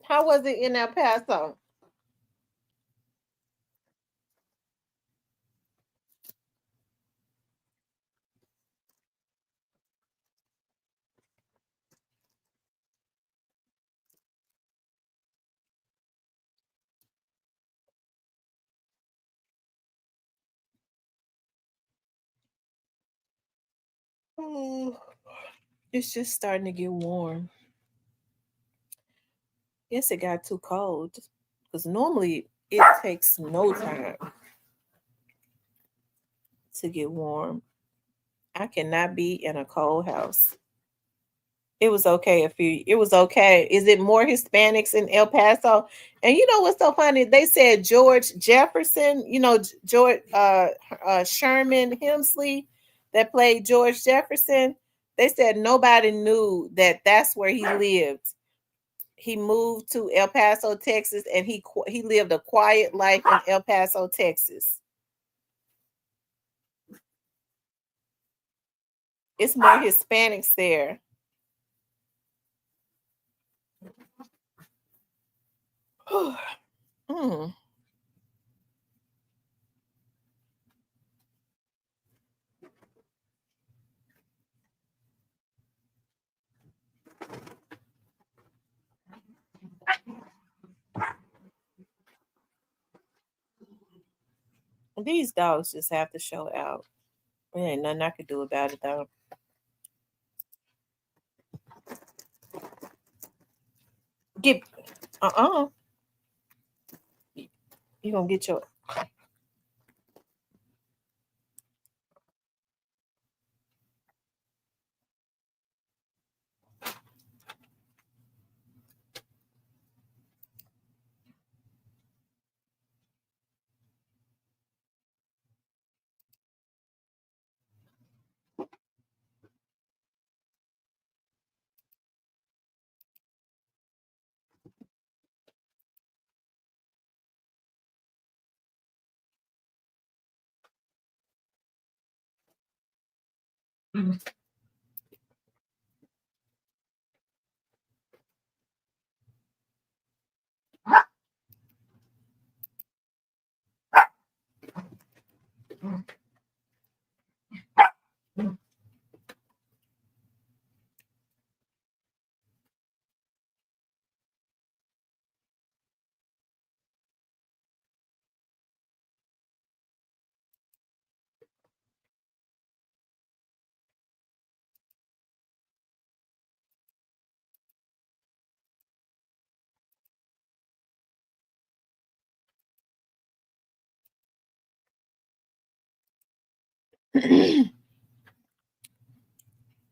How was it in El Paso? Oh, it's just starting to get warm. Guess it got too cold because normally it takes no time to get warm. I cannot be in a cold house. It was okay a few. It was okay. Is it more Hispanics in El Paso? And you know what's so funny? They said George Jefferson. You know George Sherman Hemsley that played George Jefferson. They said nobody knew that that's where he lived. He moved to El Paso, Texas, and he lived a quiet life in El Paso, Texas. It's more Hispanics there. Mm. These dogs just have to show out. There ain't nothing I could do about it though. Get uh-uh. You gonna get your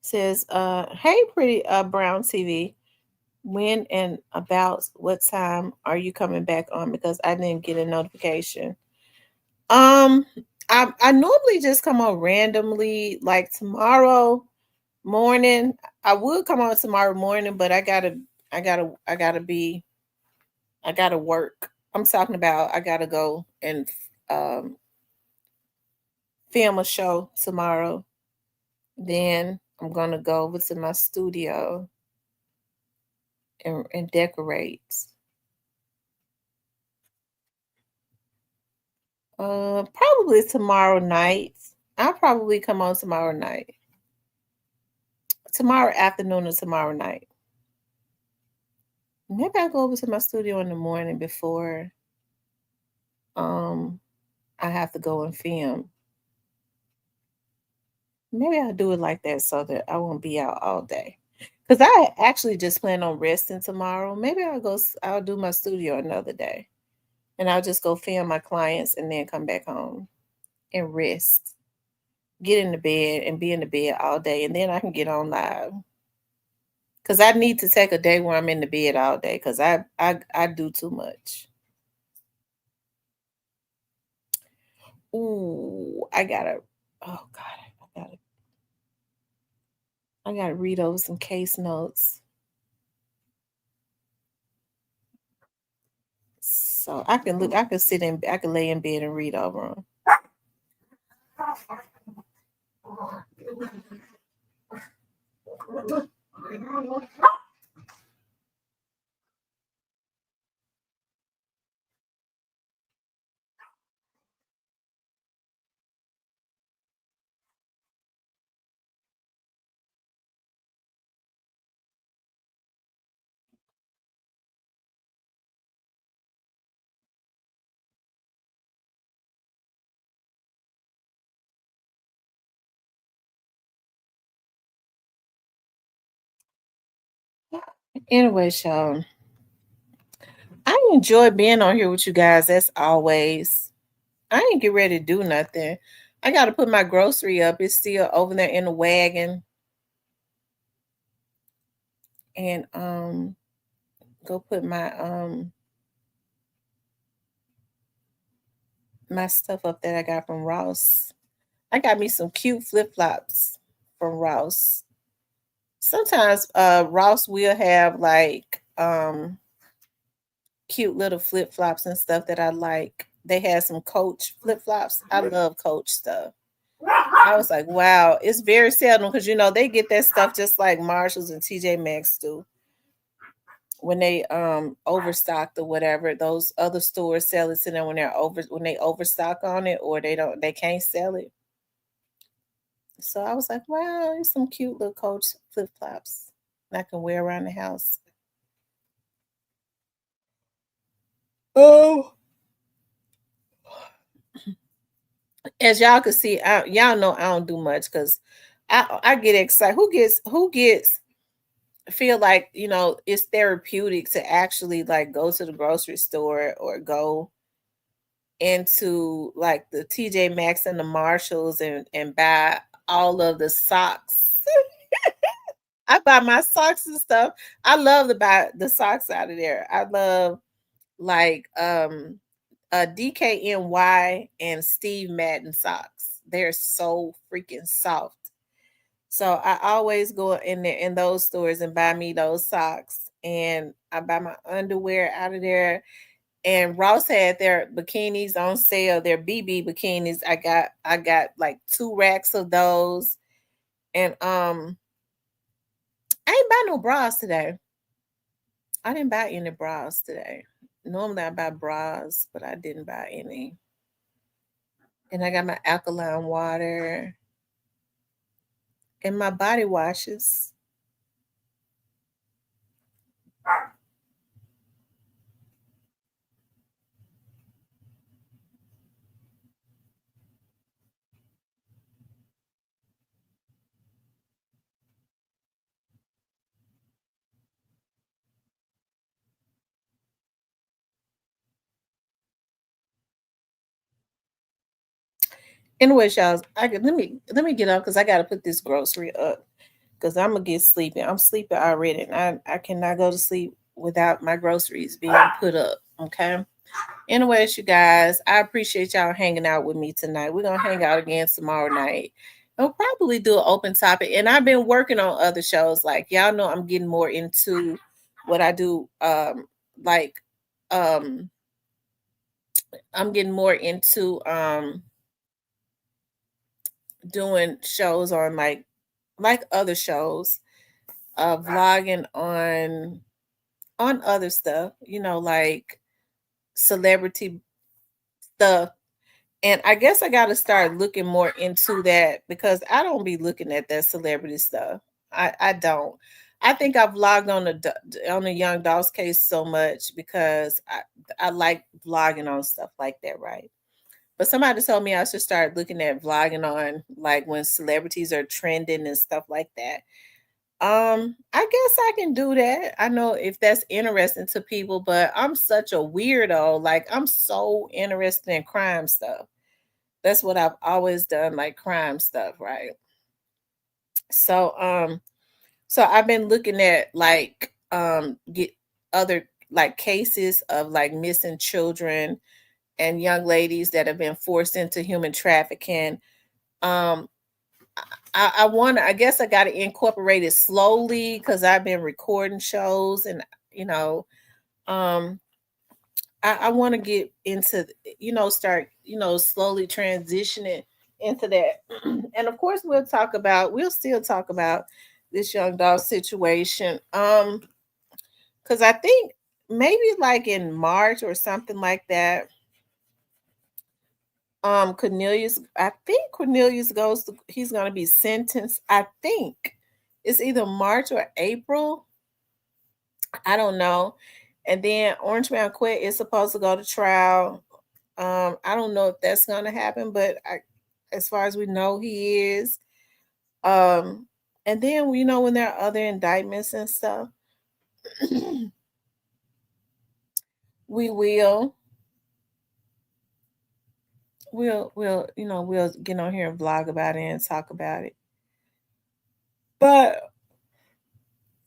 says, hey pretty brown TV. When and about what time are you coming back on? Because I didn't get a notification. Um, I normally just come on randomly, like tomorrow morning. I would come on tomorrow morning, but I gotta work. I'm talking about I gotta go and um film a show tomorrow. Then I'm gonna go over to my studio and decorate. Probably tomorrow night. I'll probably come on tomorrow night. Tomorrow afternoon or tomorrow night. Maybe I'll go over to my studio in the morning before um I have to go and film. Maybe I'll do it like that so that I won't be out all day. Cause I actually just plan on resting tomorrow. Maybe I'll do my studio another day. And I'll just go film my clients and then come back home and rest. Get in the bed and be in the bed all day and then I can get on live. Cause I need to take a day where I'm in the bed all day because I do too much. Ooh, oh God, I gotta read over some case notes. So I can I can lay in bed and read over them. Anyway, y'all, I enjoy being on here with you guys as always. I ain't get ready to do nothing. I got to put my grocery up. It's still over there in the wagon, and go put my stuff up that I got from Ross. I got me some cute flip flops from Ross. Sometimes Ross will have like cute little flip flops and stuff that I like. They had some Coach flip flops. I love Coach stuff. I was like, wow, it's very seldom because they get that stuff just like Marshalls and TJ Maxx do when they overstocked or whatever. Those other stores sell it to them when they overstock on it, or they can't sell it. So I was like, wow, there's some cute little Coach flip flops I can wear around the house. Oh, as y'all can see, y'all know I don't do much because I get excited. Who gets feel like it's therapeutic to actually like go to the grocery store or go into like the TJ Maxx and the Marshalls and buy all of the socks. I buy my socks and stuff. I love to buy the socks out of there. I love like DKNY and Steve Madden socks. They're so freaking soft. So I always go in there in those stores and buy me those socks. And I buy my underwear out of there. And Ross had their bikinis on sale, their BB bikinis. I got like 2 racks of those. And I ain't buy no bras today. I didn't buy any bras today. Normally I buy bras, but I didn't buy any. And I got my alkaline water and my body washes. Anyways, y'all, let me get up because I gotta put this grocery up because I'm gonna get sleepy. I'm sleepy already, and I cannot go to sleep without my groceries being put up. Okay. Anyways, you guys, I appreciate y'all hanging out with me tonight. We're gonna hang out again tomorrow night. I'll probably do an open topic, and I've been working on other shows. Like y'all know, I'm getting more into what I do. Like, um, I'm getting more into doing shows on like other shows, vlogging on other stuff. Like celebrity stuff. And I guess I got to start looking more into that because I don't be looking at that celebrity stuff. I don't. I think I've vlogged on the Young Dolph's case so much because I like vlogging on stuff like that, right? But somebody told me I should start looking at vlogging on like when celebrities are trending and stuff like that. I guess I can do that. I know if that's interesting to people, but I'm such a weirdo. Like I'm so interested in crime stuff. That's what I've always done, like crime stuff, right? So so I've been looking at like get other like cases of like missing children and young ladies that have been forced into human trafficking. Um I want to, I guess I got to incorporate it slowly because I've been recording shows and you know um I want to get into start slowly transitioning into that. And of course we'll still talk about this young dog situation because I think maybe like in March or something like that. Cornelius, I think Cornelius he's going to be sentenced. I think it's either March or April. I don't know. And then Orange Man Quit is supposed to go to trial. I don't know if that's going to happen, but as far as we know, he is. Um, and then when there are other indictments and stuff. We will. We'll get on here and vlog about it and talk about it. But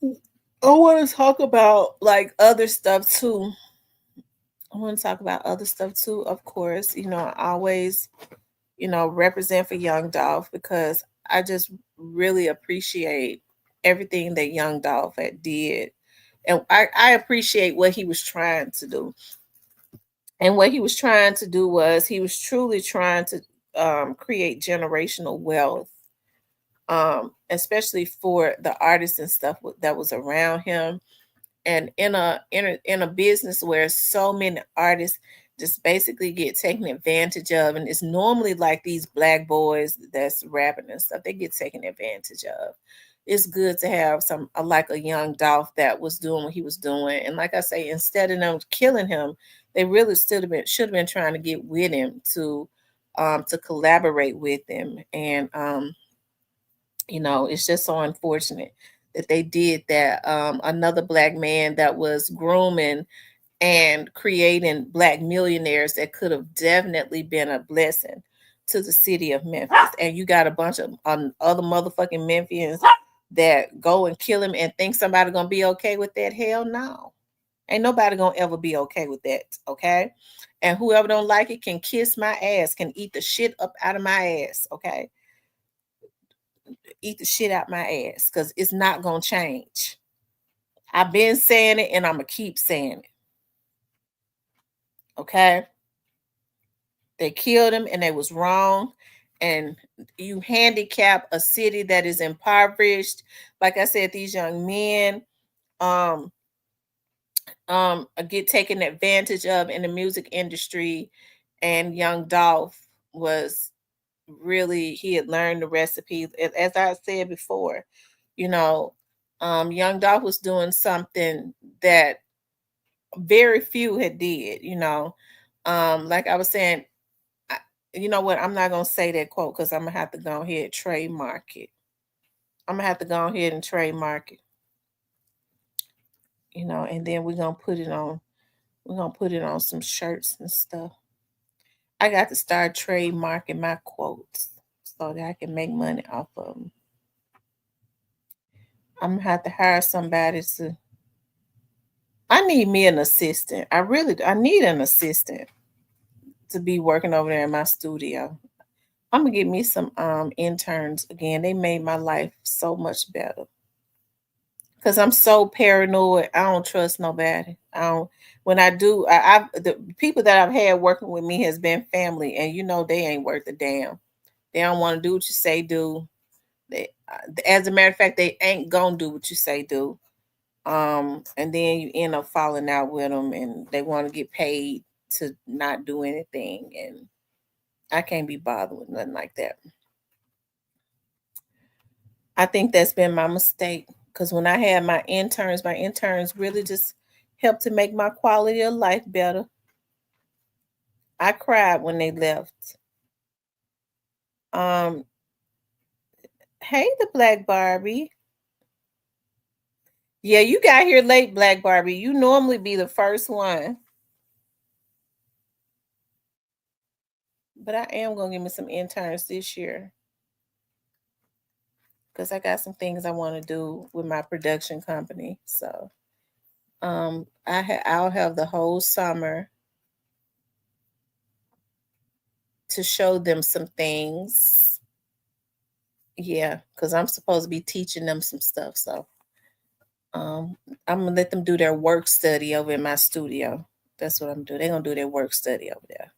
I want to talk about like other stuff too. I want to talk about other stuff too, of course. I always, represent for Young Dolph because I just really appreciate everything that Young Dolph had did. And I appreciate what he was trying to do. And what he was trying to do was he was truly trying to create generational wealth, especially for the artists and stuff that was around him, and in a business where so many artists just basically get taken advantage of, and it's normally like these black boys that's rapping and stuff, they get taken advantage of. It's good to have like a Young Dolph that was doing what he was doing, and like I say, instead of them killing him, they really should have been trying to get with him to collaborate with him. And it's just so unfortunate that they did that. Another black man that was grooming and creating black millionaires that could have definitely been a blessing to the city of Memphis. And you got a bunch of other motherfucking Memphians that go and kill him and think somebody gonna be okay with that. Hell no. Ain't nobody gonna ever be okay with that. Okay. And whoever don't like it can kiss my ass, can eat the shit up out of my ass. Okay. Eat the shit out my ass because it's not gonna change. I've been saying it and I'm gonna keep saying it. Okay. They killed him and they was wrong. And you handicap a city that is impoverished. Like I said, these young men um get taken advantage of in the music industry. And Young Dolph was really, he had learned the recipe. As I said before, you know, Young Dolph was doing something that very few had did. Like I was saying, you know what? I'm not gonna say that quote because I'm gonna have to go ahead and trademark it. I'm gonna have to go ahead and trademark it. And then we're gonna put it on. We're gonna put it on some shirts and stuff. I got to start trademarking my quotes so that I can make money off of them. I'm gonna have to hire somebody to. I need me an assistant. I need an assistant to be working over there in my studio. I'm gonna get me some interns again. They made my life so much better. Cause I'm so paranoid. I don't trust nobody. I don't. When I do, the people that I've had working with me has been family, and they ain't worth a damn. They don't want to do what you say do. As a matter of fact, they ain't gonna do what you say do. And then you end up falling out with them, and they want to get paid to not do anything, and I can't be bothered with nothing like that. I think that's been my mistake because when I had my interns really just helped to make my quality of life better. I cried when they left. Um, hey, the Black Barbie. Yeah, you got here late, Black Barbie. You normally be the first one, but I am gonna give me some interns this year because I got some things I want to do with my production company. So, I'll have the whole summer to show them some things. Yeah, because I'm supposed to be teaching them some stuff. So um, I'm gonna let them do their work study over in my studio. That's what I'm doing. They're gonna do their work study over there,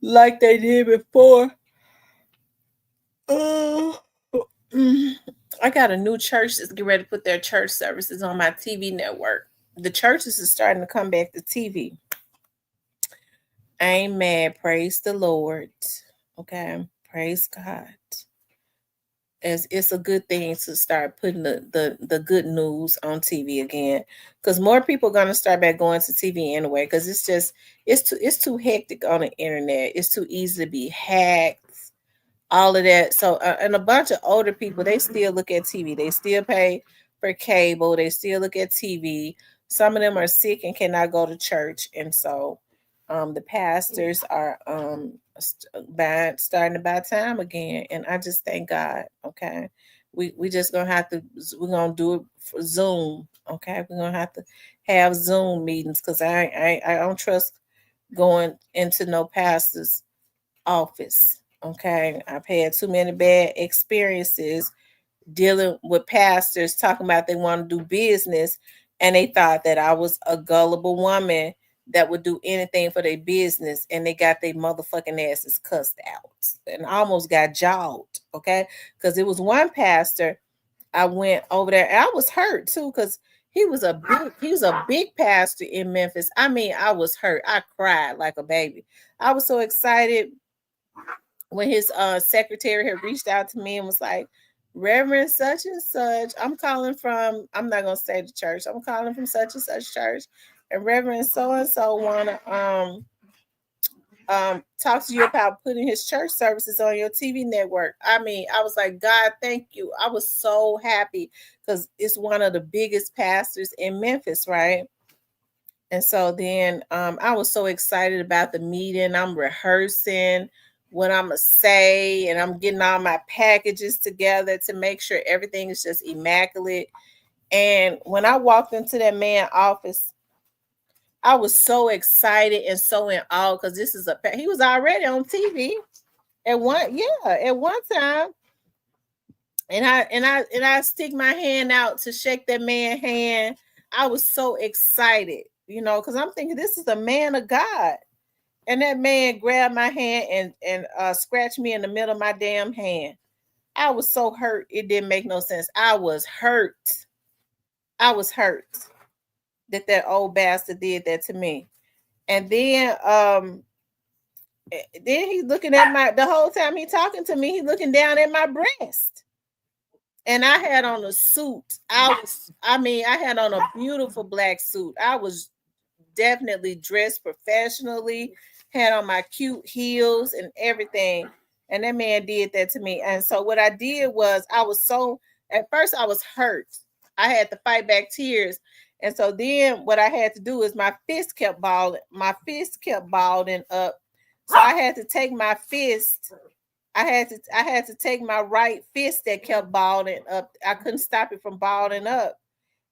like they did before. Uh, I got a new church that's getting ready to put their church services on my TV network. The churches is starting to come back to TV. I ain't mad. Praise the Lord. Okay, praise God. As it's a good thing to start putting the good news on TV again, because more people are gonna start back going to TV anyway. Because it's too hectic on the internet. It's too easy to be hacked. All of that. So and a bunch of older people, they still look at TV. They still pay for cable. They still look at TV. Some of them are sick and cannot go to church, and so the pastors are starting to buy time again. And I just thank God. Okay, we just gonna have to, we're gonna do it for Zoom. Okay, we're gonna have to have Zoom meetings because I don't trust going into no pastor's office. Okay, I've had too many bad experiences dealing with pastors talking about they want to do business, and they thought that I was a gullible woman that would do anything for their business, and they got their motherfucking asses cussed out and almost got jawed. Okay, because it was one pastor, I went over there and I was hurt too because he was a big pastor in Memphis. I mean, I was hurt. I cried like a baby. I was so excited when his secretary had reached out to me and was like, Reverend such and such, I'm calling from, I'm not gonna say the church, I'm calling from such and such church, and Reverend so and so wanna talk to you about putting his church services on your TV network. I mean, I was like, God, thank you. I was so happy because it's one of the biggest pastors in Memphis, right? And so then I was so excited about the meeting. I'm rehearsing what I'm going to say, and I'm getting all my packages together to make sure everything is just immaculate. And when I walked into that man's office, I was so excited and so in awe because he was already on TV at one time. And I stick my hand out to shake that man's hand. I was so excited, because I'm thinking this is a man of God. And that man grabbed my hand and scratched me in the middle of my damn hand. I was so hurt. It didn't make no sense. I was hurt. I was hurt that old bastard did that to me. And then he's looking at the whole time he talking to me, he looking down at my breast. And I had on a suit. I had on a beautiful black suit. I was definitely dressed professionally, had on my cute heels and everything. And that man did that to me. And so what I did was at first I was hurt. I had to fight back tears. And so then what I had to do is my fist kept balling. My fist kept balling up. So I had to take my fist. I had to take my right fist that kept balling up. I couldn't stop it from balling up.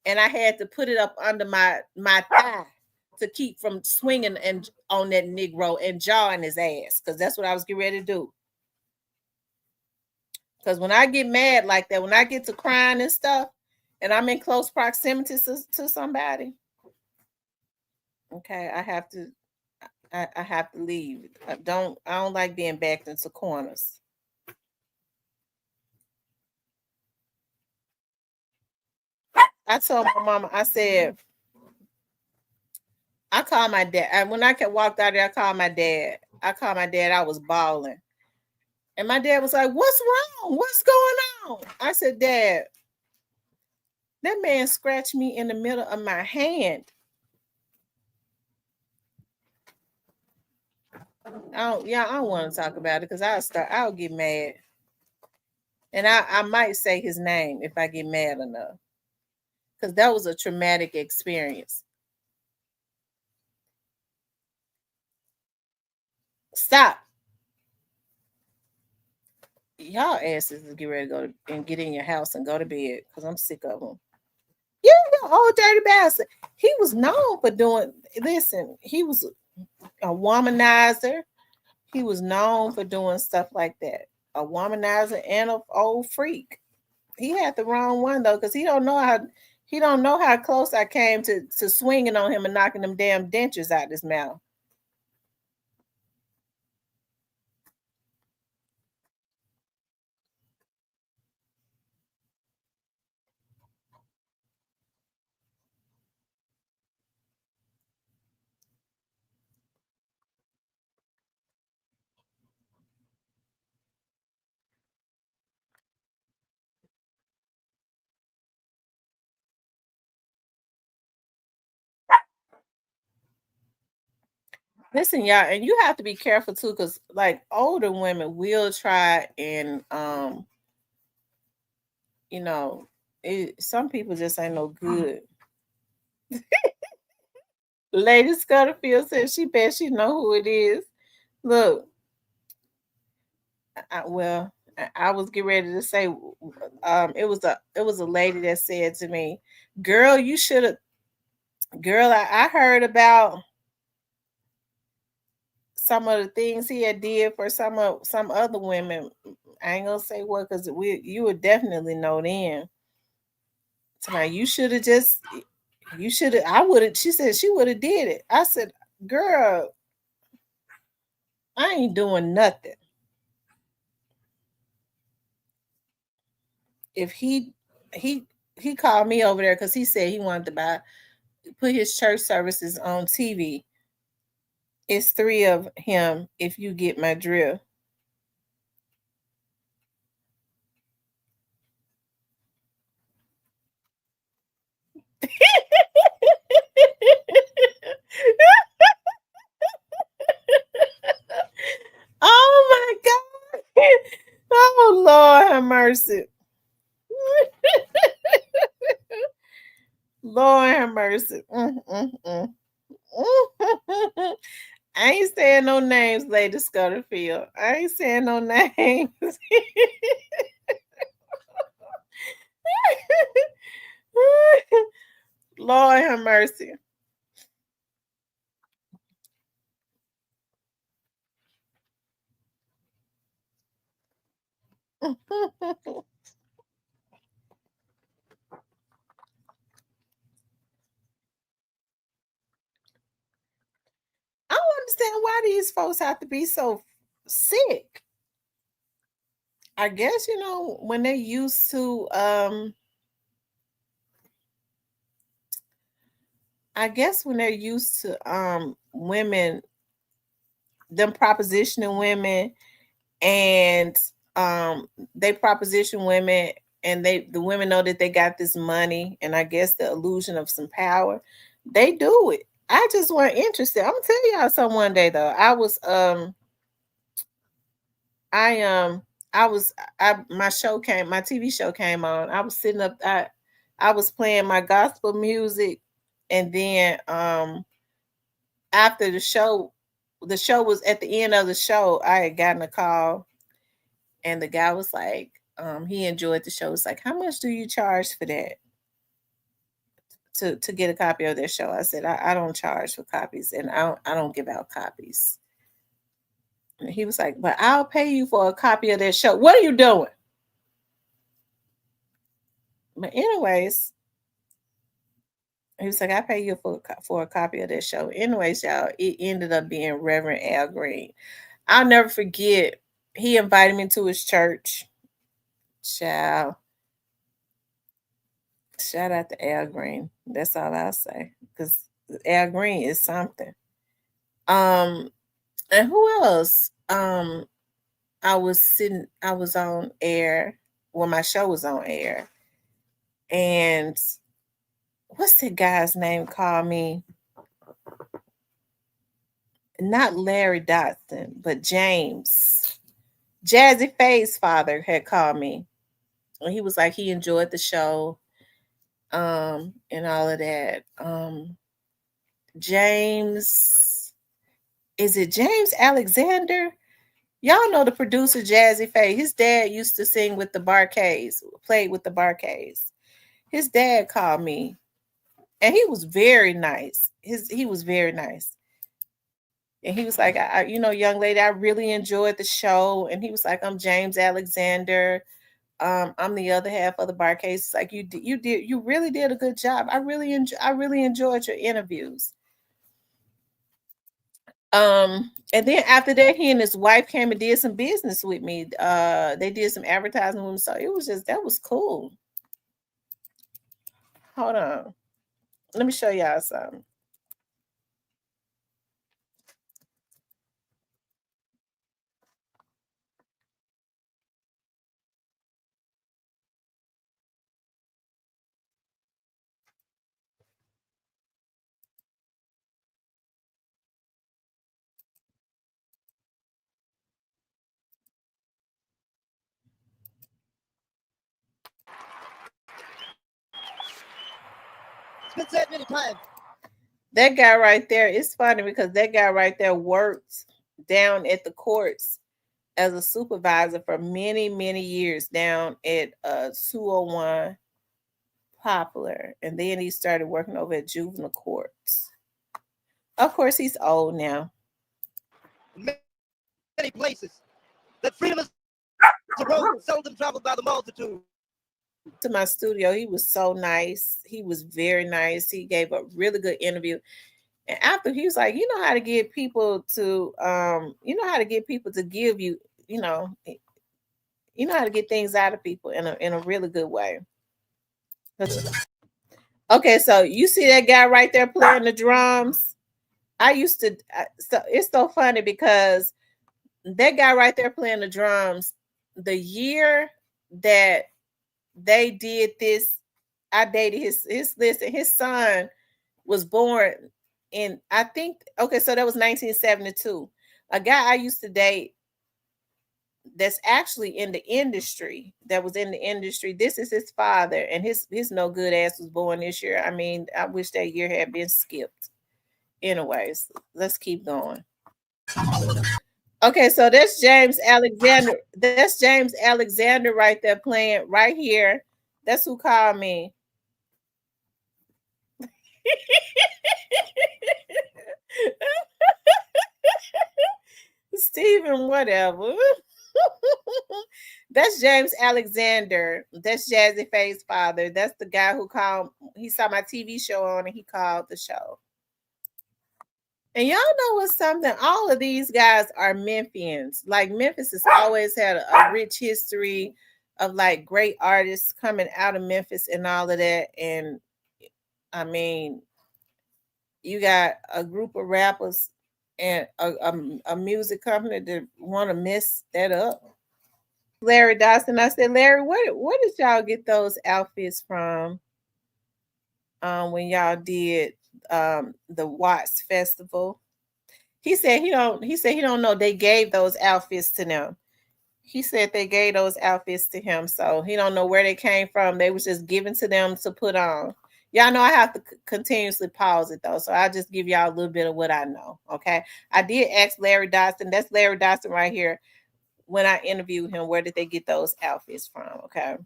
And I had to put it up under my thigh to keep from swinging and on that Negro and jawing his ass, because that's what I was getting ready to do. Because when I get mad like that, when I get to crying and stuff, and I'm in close proximity to somebody, okay, I have to leave. I don't like being backed into corners. I told my mama, I said, I called my dad. And when I walked out there, I called my dad. I was bawling. And my dad was like, what's wrong? What's going on? I said, Dad, that man scratched me in the middle of my hand. I don't want to talk about it because I'll get mad. And I might say his name if I get mad enough. Because that was a traumatic experience. Stop. Y'all asses is get ready to go and get in your house and go to bed because I'm sick of them. Yeah, old dirty bastard. He was known for he was a womanizer. He was known for doing stuff like that. A womanizer and an old freak. He had the wrong one though, because he don't know how close I came to swinging on him and knocking them damn dentures out his mouth. Listen, y'all, and you have to be careful too, because like older women will try and you know, some people just ain't no good. Lady Scutterfield said she bet she know who it is. Look, well, I was getting ready to say, it was a lady that said to me, "Girl, you should have." Girl, I heard about some of the things he had did for some other women. I ain't gonna say what because you would definitely know then. Tonight you should have just you should have I would have she said she would have did it. I said, girl, I ain't doing nothing. If he he called me over there because he said he wanted to put his church services on TV. It's three of him if you get my drill. Oh my God. Oh Lord have mercy. Lord have mercy. I ain't saying no names, Lady Scutterfield. I ain't saying no names. Lord have mercy. I don't understand why these folks have to be so sick. I guess when they're used to I guess when they're used to women, them propositioning women, and they proposition women, and the women know that they got this money, and I guess the illusion of some power, they do it. I just weren't interested. I'm gonna tell y'all something one day though. I I was my TV show came on. I was sitting up, I was playing my gospel music, and then after the show was at the end of the show, I had gotten a call, and the guy was like, he enjoyed the show. It's like, how much do you charge for that to get a copy of their show? I said, I don't charge for copies, and I don't give out copies. And he was like, but I'll pay you for a copy of their show. What are you doing? But anyways, he was like, I pay you for a copy of that show. Anyways, y'all, it ended up being Reverend Al Green. I'll never forget. He invited me to his church. Child, shout out to Al Green. That's all I'll say. Because Al Green is something. Um, and who else? I was on air. Well, my show was on air. And what's the guy's name called me? Not Larry Dotson, but James. Jazzy Faye's father had called me. And he was like, he enjoyed the show, and all of that. James, is it James Alexander? Y'all know the producer Jazzy Faye. His dad used to sing with the Barcades, played with the Barcades. His dad called me, and he was very nice. He was very nice. And he was like, young lady, I really enjoyed the show. And he was like, I'm James Alexander. I'm the other half of the Barcades. It's like you really did a good job. I really enjoyed your interviews. And then after that, he and his wife came and did some business with me. They did some advertising with me. So it was that was cool. Hold on. Let me show y'all something. been said many times. That guy right there, it's funny because that guy right there worked down at the courts as a supervisor for many, many years down at 201 Poplar. And then he started working over at juvenile courts. Of course, he's old now. Many places that freedom is a road seldom traveled by the multitude. To my studio, he was so nice. He was very nice. He gave a really good interview. And after he was like, you know how to get people to give you, you know how to get things out of people in a really good way. Okay, so you see that guy right there playing the drums? So it's so funny because that guy right there playing the drums, the year that they did this, I dated his son was born in, I think, okay, so that was 1972. A guy I used to date that's actually in the industry, this is his father, and his no good ass was born this year. I mean, I wish that year had been skipped. Anyways, let's keep going. Okay, so that's James Alexander. That's James Alexander right there playing right here. That's who called me. Stephen, whatever. That's James Alexander. That's Jazzy Faye's father. That's the guy who called. He saw my TV show on and he called the show. And y'all know what's something? All of these guys are Memphians. Like Memphis has always had a rich history of like great artists coming out of Memphis and all of that. And I mean, you got a group of rappers and a music company that want to mess that up. Larry Dawson. I said, Larry, where did y'all get those outfits from? When y'all did the Watts Festival. He said he don't know. They gave those outfits to them. He said they gave those outfits to him, so he don't know where they came from. They was just given to them to put on. Y'all know I have to continuously pause it though, so I'll just give y'all a little bit of what I know. Okay, I did ask Larry Dawson. That's Larry Dawson right here. When I interviewed him, where did they get those outfits from? Okay.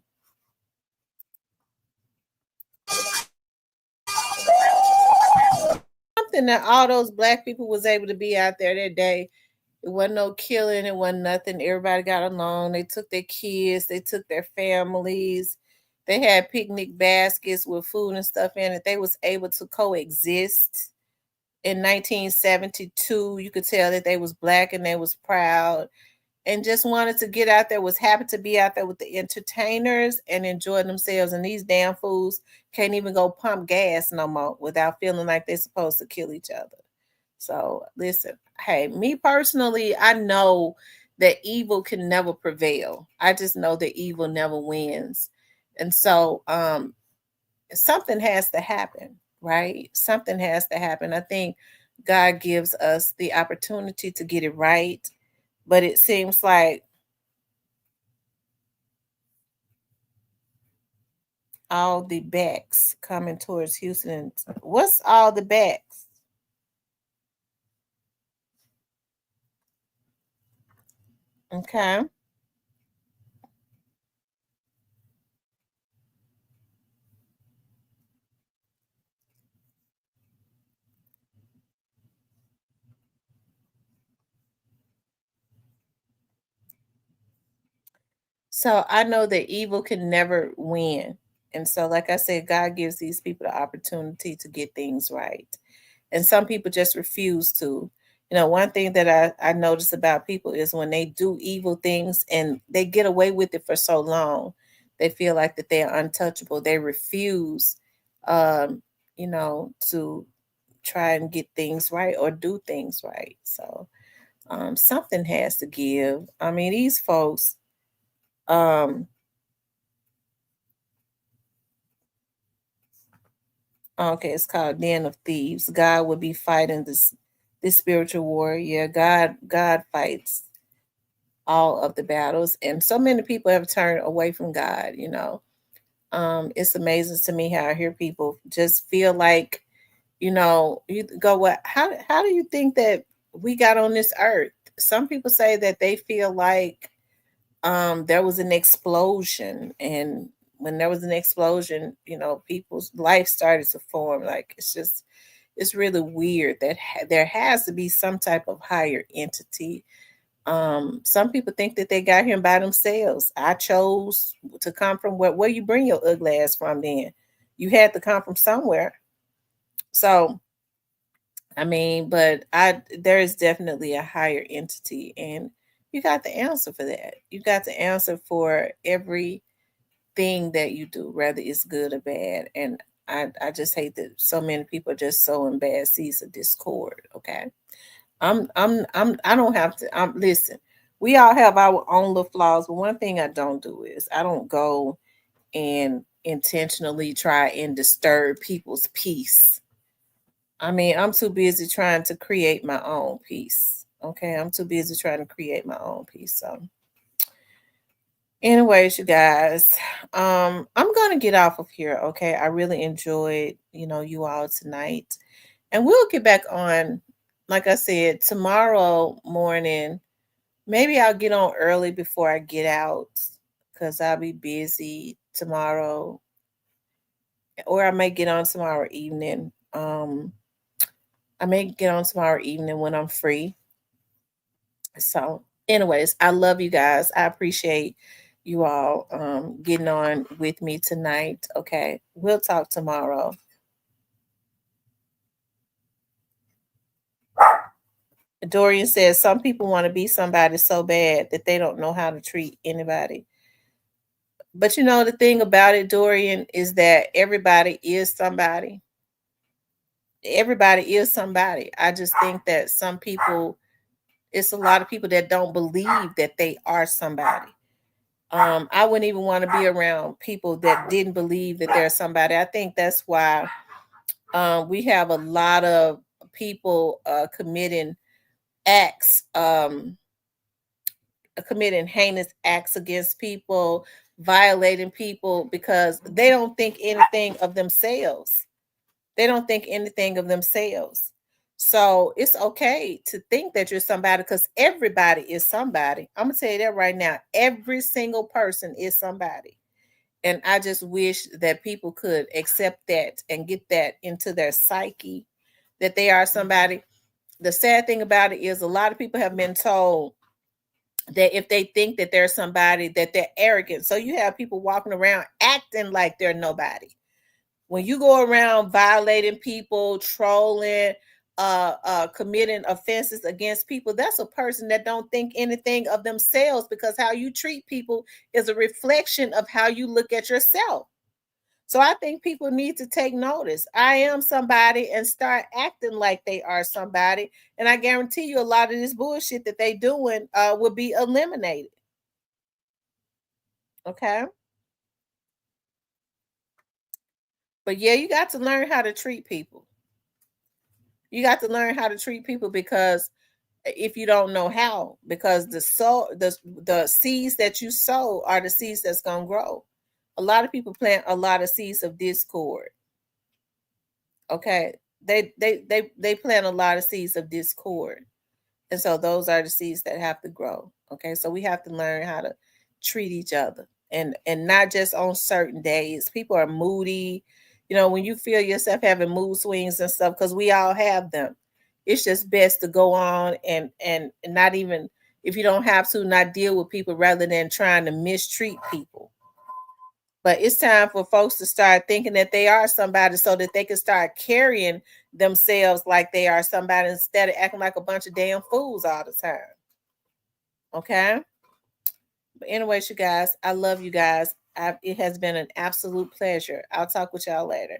Something that all those black people was able to be out there that day. It wasn't no killing. It wasn't nothing. Everybody got along. They took their kids. They took their families. They had picnic baskets with food and stuff in it. They was able to coexist. In 1972, you could tell that they was black and they was proud and just wanted to get out there, was happy to be out there with the entertainers and enjoy themselves. And these damn fools can't even go pump gas no more without feeling like they're supposed to kill each other. So listen, hey, me personally, I know that evil can never prevail. I just know that evil never wins. And so something has to happen, right? Something has to happen. I think God gives us the opportunity to get it right, but it seems like all the backs coming towards Houston. What's all the backs? Okay. So I know that evil can never win. And so, like I said, God gives these people the opportunity to get things right. And some people just refuse to. You know, one thing that I notice about people is when they do evil things and they get away with it for so long, they feel like that they're untouchable. They refuse, um, to try and get things right or do things right. So something has to give. I mean, these folks, um, okay, it's called Den of Thieves. God will be fighting this spiritual war. Yeah, God fights all of the battles, and so many people have turned away from God. It's amazing to me how I hear people just feel like, you go, what, how do you think that we got on this earth? Some people say that they feel like there was an explosion, and when there was an explosion, people's life started to form. Like, it's really weird that there has to be some type of higher entity. Some people think that they got here by themselves. I chose to come from where you bring your ugly ass from. Then you had to come from somewhere. So I mean, but I there is definitely a higher entity, and you got the answer for that. You got the answer for everything that you do, whether it's good or bad. And I just hate that so many people are just sowing bad seeds of discord. Okay. I don't have to listen. We all have our own little flaws, but one thing I don't do is I don't go and intentionally try and disturb people's peace. I mean, I'm too busy trying to create my own peace. Okay, I'm too busy trying to create my own peace. So, anyways, you guys, I'm gonna get off of here. Okay, I really enjoyed, you all tonight, and we'll get back on. Like I said, tomorrow morning, maybe I'll get on early before I get out because I'll be busy tomorrow, or I may get on tomorrow evening. I may get on tomorrow evening when I'm free. So, anyways, I love you guys. I appreciate you all getting on with me tonight. Okay, we'll talk tomorrow. Dorian says some people want to be somebody so bad that they don't know how to treat anybody. But the thing about it, Dorian, is that everybody is somebody. Everybody is somebody. I just think that some people, it's a lot of people that don't believe that they are somebody. I wouldn't even want to be around people that didn't believe that they're somebody. I think that's why we have a lot of people acts, committing heinous acts against people, violating people because they don't think anything of themselves. They don't think anything of themselves. So it's okay to think that you're somebody because everybody is somebody. I'm gonna tell you that right now. Every single person is somebody. And I just wish that people could accept that and get that into their psyche that they are somebody. The sad thing about it is a lot of people have been told that if they think that they're somebody, that they're arrogant. So you have people walking around acting like they're nobody. When you go around violating people, trolling, committing offenses against people, that's a person that don't think anything of themselves, because how you treat people is a reflection of how you look at yourself. So I think people need to take notice. I am somebody and start acting like they are somebody. And I guarantee you a lot of this bullshit that they doing will be eliminated. Okay. But yeah, you got to learn how to treat people. You got to learn how to treat people, because if you don't know how, because the seeds that you sow are the seeds that's gonna grow. A lot of people plant a lot of seeds of discord. Okay. They plant a lot of seeds of discord. And so those are the seeds that have to grow. Okay. So we have to learn how to treat each other, and not just on certain days. People are moody. When you feel yourself having mood swings and stuff, because we all have them, it's just best to go on and not even, if you don't have to, not deal with people rather than trying to mistreat people. But it's time for folks to start thinking that they are somebody so that they can start carrying themselves like they are somebody instead of acting like a bunch of damn fools all the time. Okay? But anyways, you guys, I love you guys. It has been an absolute pleasure. I'll talk with y'all later.